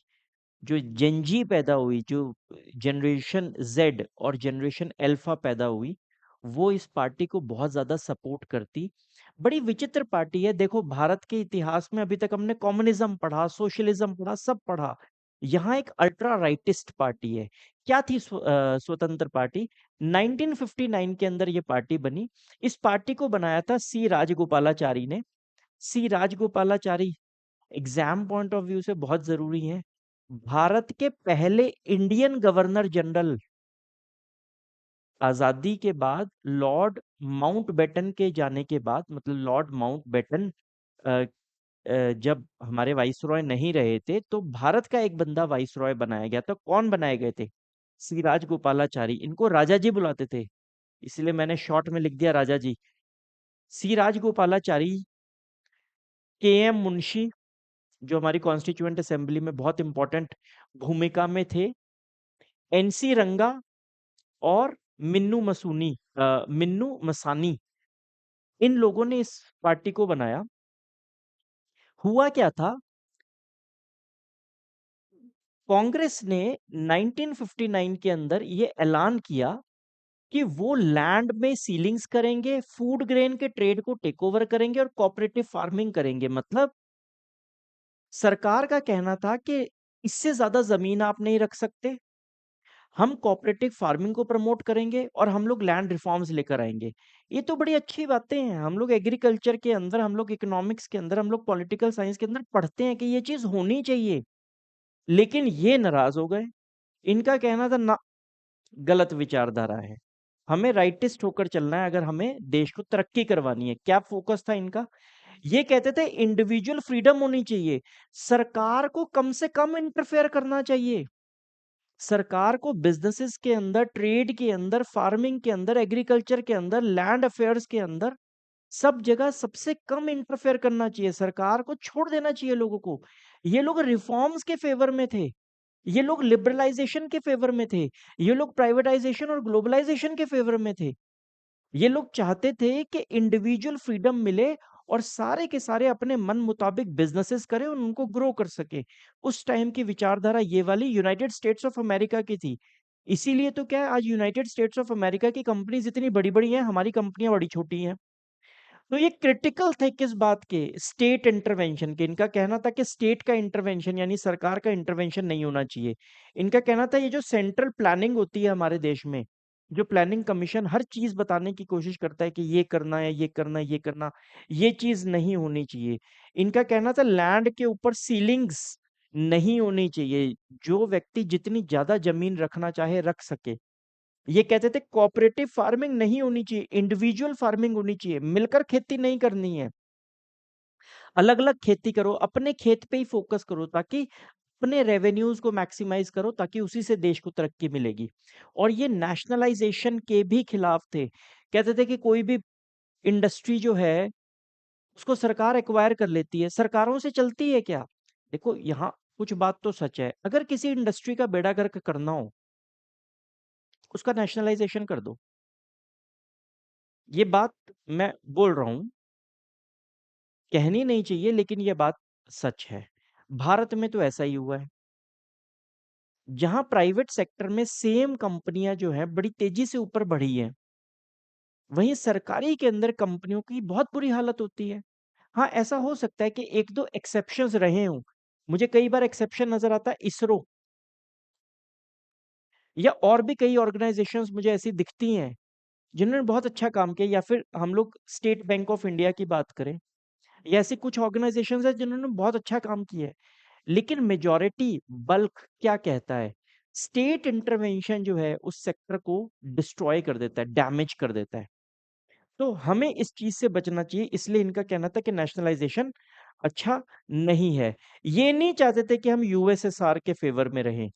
जो जेनजी पैदा हुई, जो जनरेशन जेड और जनरेशन अल्फा पैदा हुई, वो इस पार्टी को बहुत ज्यादा सपोर्ट करती। बड़ी विचित्र पार्टी है। देखो, भारत के इतिहास में अभी तक हमने कम्युनिज्म पढ़ा, सोशलिज्म पढ़ा, सब पढ़ा। यहाँ एक अल्ट्रा राइटिस्ट पार्टी है। क्या थी स्वतंत्र पार्टी? 1959 के अंदर ये पार्टी बनी। इस पार्टी को बनाया था सी राजगोपालाचारी ने। C Rajagopalachari exam point of view से बहुत जरूरी है। भारत के पहले इंडियन गवर्नर जनरल। आजादी के बाद लॉर्ड माउंटबेटन के जाने के बाद, मतलब लॉर्ड माउंटबेटन अ, जब हमारे वाइसरॉय नहीं रहे थे, तो भारत का एक बंदा वाइसरॉय बनाया गया था। कौन बनाए गए थे? श्री राजगोपालाचारी। इनको राजा जी बुलाते थे, इसलिए मैंने शॉर्ट में लिख दिया राजा जी। सी राजगोपालाचारी, के एम मुंशी, जो हमारी कॉन्स्टिट्यूएंट असेंबली में बहुत इंपॉर्टेंट भूमिका में थे, एनसी रंगा और मिन्नू मसानी, इन लोगों ने इस पार्टी को बनाया। हुआ क्या था, कांग्रेस ने 1959 के अंदर ये ऐलान किया कि वो लैंड में सीलिंग्स करेंगे, फूड ग्रेन के ट्रेड को टेक ओवर करेंगे और कोऑपरेटिव फार्मिंग करेंगे। मतलब सरकार का कहना था कि इससे ज्यादा जमीन आप नहीं रख सकते, हम कोऑपरेटिव फार्मिंग को प्रमोट करेंगे और हम लोग लैंड रिफॉर्म्स लेकर आएंगे। ये तो बड़ी अच्छी बातें हैं। हम लोग एग्रीकल्चर के अंदर, हम लोग इकोनॉमिक्स के अंदर, हम लोग पॉलिटिकल साइंस के अंदर पढ़ते हैं कि ये चीज होनी चाहिए। लेकिन ये नाराज हो गए। इनका कहना था ना, गलत विचारधारा है, हमें राइटिस्ट होकर चलना है अगर हमें देश को तरक्की करवानी है। क्या फोकस था इनका? ये कहते थे इंडिविजुअल फ्रीडम होनी चाहिए, सरकार को कम से कम इंटरफेयर करना चाहिए। सरकार को बिजनेसेस के अंदर, ट्रेड के अंदर, फार्मिंग के अंदर, एग्रीकल्चर के अंदर, लैंड अफेयर्स के अंदर, सब जगह सबसे कम इंटरफेयर करना चाहिए। सरकार को छोड़ देना चाहिए लोगों को। ये लोग रिफॉर्म्स के फेवर में थे, ये लोग लिबरलाइजेशन के फेवर में थे, ये लोग प्राइवेटाइजेशन और ग्लोबलाइजेशन के फेवर में थे। ये लोग चाहते थे कि इंडिविजुअल फ्रीडम मिले और सारे के सारे अपने मन मुताबिक बिजनेसेस करें और उनको ग्रो कर सके। उस टाइम की विचारधारा ये वाली यूनाइटेड स्टेट्स ऑफ अमेरिका की थी। इसीलिए तो क्या है, आज यूनाइटेड स्टेट्स ऑफ अमेरिका की कंपनीज इतनी बड़ी बड़ी हैं, हमारी कंपनियां बड़ी छोटी हैं। तो ये क्रिटिकल थे किस बात के? स्टेट इंटरवेंशन के। इनका कहना था कि स्टेट का इंटरवेंशन यानी सरकार का इंटरवेंशन नहीं होना चाहिए। इनका कहना था ये जो सेंट्रल प्लानिंग होती है हमारे देश में, जो प्लानिंग कमीशन हर चीज बताने की कोशिश करता है कि ये करना है, ये करना है, ये करना, ये चीज नहीं होनी चाहिए। इनका कहना था लैंड के ऊपर सीलिंग्स नहीं होनी चाहिए, जो व्यक्ति जितनी ज्यादा जमीन रखना चाहे रख सके। ये कहते थे कोऑपरेटिव फार्मिंग नहीं होनी चाहिए, इंडिविजुअल फार्मिंग होनी चाहिए, मिलकर खेती नहीं करनी है, अलग अलग खेती करो, अपने खेत पे ही फोकस करो, ताकि अपने रेवेन्यूज को मैक्सिमाइज करो, ताकि उसी से देश को तरक्की मिलेगी। और ये नेशनलाइजेशन के भी खिलाफ थे। कहते थे कि कोई भी इंडस्ट्री जो है उसको सरकार एक्वायर कर लेती है, सरकारों से चलती है क्या? देखो, यहाँ कुछ बात तो सच है, अगर किसी इंडस्ट्री का बेड़ा गर्क करना हो, उसका नेशनलाइजेशन कर दो। ये बात मैं बोल रहा हूं, कहनी नहीं चाहिए, लेकिन ये बात सच है। भारत में तो ऐसा ही हुआ है, जहां प्राइवेट सेक्टर में सेम कंपनियां जो है बड़ी तेजी से ऊपर बढ़ी हैं, वहीं सरकारी के अंदर कंपनियों की बहुत बुरी हालत होती है। हाँ, ऐसा हो सकता है कि एक दो एक्सेप्शंस रहे हों। मुझे कई बार एक्सेप्शन नजर आता है इसरो। या और भी कई ऑर्गेनाइजेशंस मुझे ऐसी दिखती हैं जिन्होंने बहुत अच्छा काम किया, या फिर हम लोग स्टेट बैंक ऑफ इंडिया की बात करें, या ऐसी कुछ ऑर्गेनाइजेशंस हैं जिन्होंने बहुत अच्छा काम किया है। लेकिन मेजॉरिटी बल्क क्या कहता है? स्टेट इंटरवेंशन जो है उस सेक्टर को डिस्ट्रॉय कर देता है, डैमेज कर देता है। तो हमें इस चीज से बचना चाहिए, इसलिए इनका कहना था कि नेशनलाइजेशन अच्छा नहीं है। ये नहीं चाहते थे कि हम यूएसएसआर के फेवर में रहें,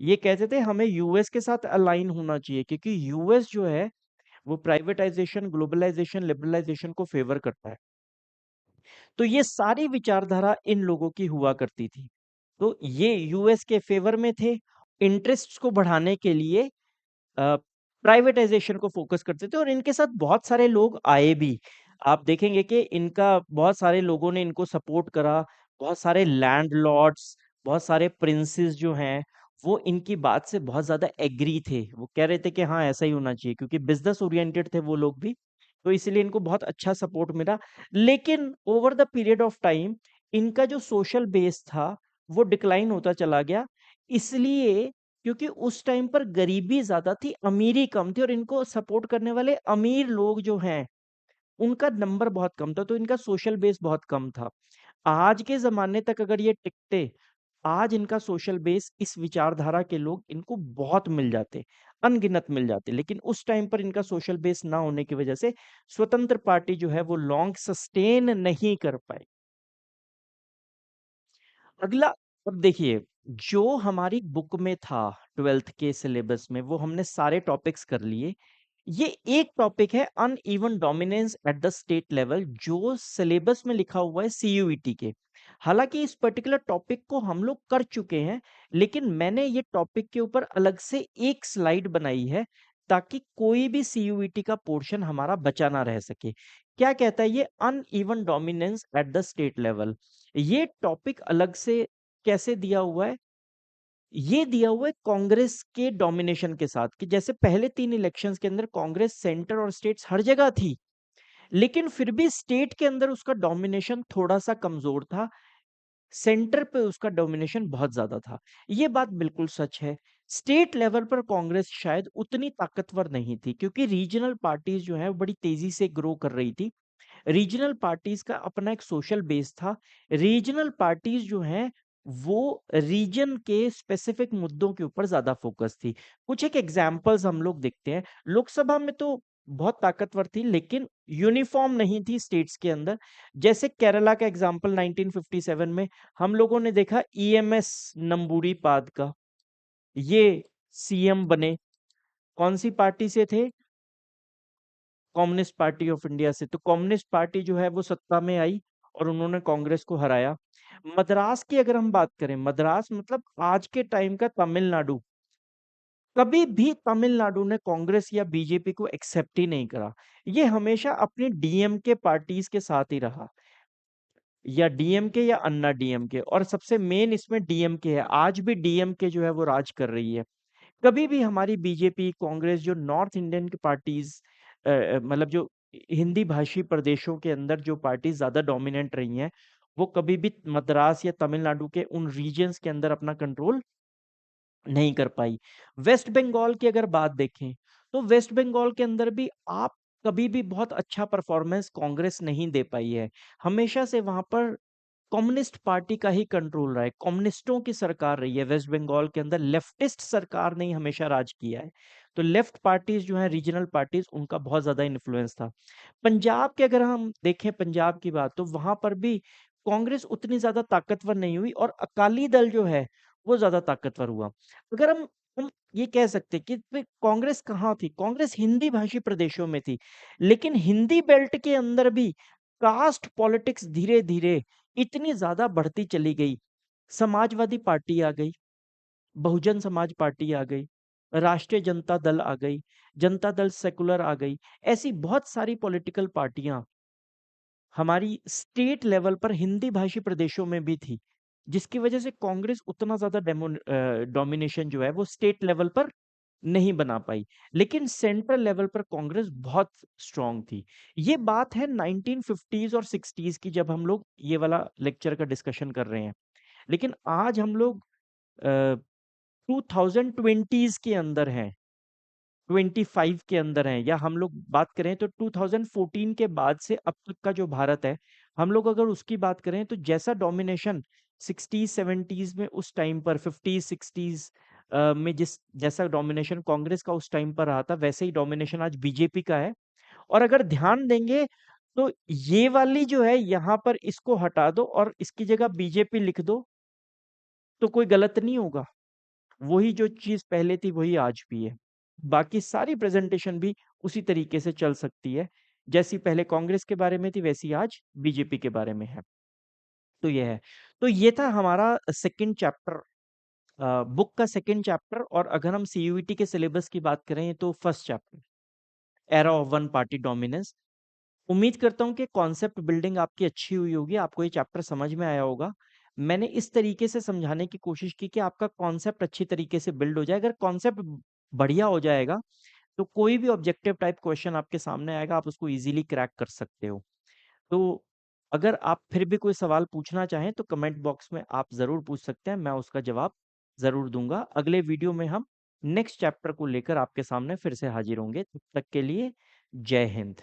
ये कहते थे हमें यूएस के साथ अलाइन होना चाहिए, क्योंकि यूएस जो है वो प्राइवेटाइजेशन, ग्लोबलाइजेशन, लिबरलाइजेशन को फेवर करता है। तो ये सारी विचारधारा इन लोगों की हुआ करती थी। तो ये यूएस के फेवर में थे, इंटरेस्ट्स को बढ़ाने के लिए प्राइवेटाइजेशन को फोकस करते थे, और इनके साथ बहुत सारे लोग आए भी। आप देखेंगे कि इनका बहुत सारे लोगों ने इनको सपोर्ट करा, बहुत सारे लैंडलॉर्ड्स, बहुत सारे प्रिंसेस जो हैं वो इनकी बात से बहुत ज्यादा एग्री थे। वो कह रहे थे कि हाँ ऐसा ही होना चाहिए, क्योंकि बिजनेस ओरिएंटेड थे वो लोग भी। तो इसलिए इनको बहुत अच्छा सपोर्ट मिला। लेकिन over the period of time इनका जो सोशल बेस था वो डिक्लाइन होता चला गया, इसलिए क्योंकि उस टाइम पर गरीबी ज्यादा थी, अमीरी कम थी, और इनको सपोर्ट करने वाले अमीर लोग जो हैं उनका नंबर बहुत कम था, तो इनका सोशल बेस बहुत कम था। आज के जमाने तक अगर ये टिकते, आज इनका सोशल बेस, इस विचारधारा के लोग इनको बहुत मिल जाते, अनगिनत मिल जाते। लेकिन उस टाइम पर इनका सोशल बेस ना होने की वजह से स्वतंत्र पार्टी जो है वो लॉन्ग सस्टेन नहीं कर पाई। अगला, अब देखिए, जो हमारी बुक में था 12th के सिलेबस में, वो हमने सारे टॉपिक्स कर लिए। ये एक टॉपिक है uneven dominance at the state level, जो सिलेबस में लिखा हुआ है सीयूईटी के। हालांकि इस पर्टिकुलर टॉपिक को हम लोग कर चुके हैं, लेकिन मैंने ये टॉपिक के ऊपर अलग से एक स्लाइड बनाई है, ताकि कोई भी सीयूईटी का पोर्शन हमारा बचा ना रह सके। क्या कहता है ये uneven dominance at the state level? ये टॉपिक अलग से कैसे दिया हुआ है? ये दिया हुआ है कांग्रेस के डोमिनेशन के साथ, कि जैसे पहले 3 इलेक्शंस के अंदर कांग्रेस सेंटर और स्टेट्स हर जगह थी, लेकिन फिर भी स्टेट के अंदर उसका डोमिनेशन थोड़ा सा कमजोर था, सेंटर पे उसका डोमिनेशन बहुत ज्यादा था। ये बात बिल्कुल सच है। स्टेट लेवल पर कांग्रेस शायद उतनी ताकतवर नहीं थी, क्योंकि रीजनल पार्टीज जो है वो बड़ी तेजी से ग्रो कर रही थी। रीजनल पार्टीज का अपना एक सोशल बेस था। रीजनल पार्टीज जो हैं वो रीजन के स्पेसिफिक मुद्दों के ऊपर ज्यादा फोकस थी। कुछ एक एग्जांपल्स हम लोग देखते हैं। लोकसभा में तो बहुत ताकतवर थी, लेकिन यूनिफॉर्म नहीं थी स्टेट्स के अंदर। जैसे केरला का एग्जांपल 1957 में हम लोगों ने देखा, ईएमएस नंबूरी पाद का, ये सीएम बने, कौन सी पार्टी से थे? कम्युनिस्ट पार्टी ऑफ इंडिया से। तो कम्युनिस्ट पार्टी जो है वो सत्ता में आई और उन्होंने कांग्रेस को हराया। मद्रास की अगर हम बात करें, मद्रास मतलब आज के टाइम का तमिलनाडु, कभी भी तमिलनाडु ने कांग्रेस या बीजेपी को एक्सेप्ट ही नहीं करा। ये हमेशा अपनी डीएमके पार्टीज के साथ ही रहा, या डीएमके या अन्ना डीएमके, और सबसे मेन इसमें डीएमके है। आज भी डीएमके जो है वो राज कर रही है। कभी भी हमारी बीजेपी, कांग्रेस, जो नॉर्थ इंडियन की पार्टीज, मतलब जो हिंदी भाषी प्रदेशों के अंदर जो पार्टीज ज्यादा डोमिनेंट रही हैं, वो कभी भी मद्रास या तमिलनाडु के उन रीजन्स के अंदर अपना कंट्रोल नहीं कर पाई। वेस्ट बंगाल की अगर बात देखें, तो वेस्ट बंगाल के अंदर भी आप कभी भी बहुत अच्छा परफॉर्मेंस कांग्रेस नहीं दे पाई है। हमेशा से वहां पर कम्युनिस्ट पार्टी का ही कंट्रोल रहा है, कम्युनिस्टों की सरकार रही है वेस्ट बंगाल के अंदर, लेफ्टिस्ट सरकार ने ही हमेशा राज किया है। तो लेफ्ट पार्टीज जो है, रीजनल पार्टीज, उनका बहुत ज्यादा इन्फ्लुएंस था। पंजाब के अगर हम देखें, पंजाब की बात, तो वहां पर भी कांग्रेस उतनी ज्यादा ताकतवर नहीं हुई, और अकाली दल जो है वो ज्यादा ताकतवर हुआ। अगर हम ये कह सकते हैं कि भाई कांग्रेस कहाँ थी, कांग्रेस हिंदी भाषी प्रदेशों में थी, लेकिन हिंदी बेल्ट के अंदर भी कास्ट पॉलिटिक्स धीरे धीरे इतनी ज्यादा बढ़ती चली गई। समाजवादी पार्टी आ गई, बहुजन समाज पार्टी आ गई, राष्ट्रीय जनता दल आ गई, जनता दल सेकुलर आ गई। ऐसी बहुत सारी पॉलिटिकल पार्टियां हमारी स्टेट लेवल पर हिंदी भाषी प्रदेशों में भी थी, जिसकी वजह से कांग्रेस उतना ज्यादा डोमिनेशन जो है वो स्टेट लेवल पर नहीं बना पाई। लेकिन सेंट्रल लेवल पर कांग्रेस बहुत स्ट्रांग थी। ये बात है 1950s और 60s की, जब हम लोग ये वाला लेक्चर का डिस्कशन कर रहे हैं। लेकिन आज हम लोग 2020s के अंदर हैं, 25 के अंदर हैं, या हम लोग बात करें तो 2014 के बाद से अब तक का जो भारत है, हम लोग अगर उसकी बात करें तो जैसा डोमिनेशन 60s 70s में उस टाइम पर 50s 60s में जिस जैसा डोमिनेशन कांग्रेस का उस टाइम पर रहा था, वैसे ही डोमिनेशन आज बीजेपी का है। और अगर ध्यान देंगे तो ये वाली जो है यहाँ पर इसको हटा दो और इसकी जगह बीजेपी लिख दो, तो कोई गलत नहीं होगा। वही जो चीज पहले थी वही आज भी है। बाकी सारी प्रेजेंटेशन भी उसी तरीके से चल सकती है, जैसी पहले कांग्रेस के बारे में थी वैसी आज बीजेपी के बारे में है। तो ये है। तो ये था हमारा सेकंड चैप्टर, बुक का सेकंड चैप्टर। और अगर हम सीयूईटी के सिलेबस की बात करें तो first chapter, era of one party dominance. उम्मीद करता हूँ कि कॉन्सेप्ट बिल्डिंग आपकी अच्छी हुई होगी, आपको ये चैप्टर समझ में आया होगा। मैंने इस तरीके से समझाने की कोशिश की कि आपका कॉन्सेप्ट अच्छी तरीके से बिल्ड हो जाए। अगर कॉन्सेप्ट बढ़िया हो जाएगा तो कोई भी ऑब्जेक्टिव टाइप क्वेश्चन आपके सामने आएगा, आप उसको इजीली क्रैक कर सकते हो। तो अगर आप फिर भी कोई सवाल पूछना चाहें तो कमेंट बॉक्स में आप ज़रूर पूछ सकते हैं, मैं उसका जवाब ज़रूर दूंगा। अगले वीडियो में हम नेक्स्ट चैप्टर को लेकर आपके सामने फिर से हाजिर होंगे। तब तक के लिए जय हिंद।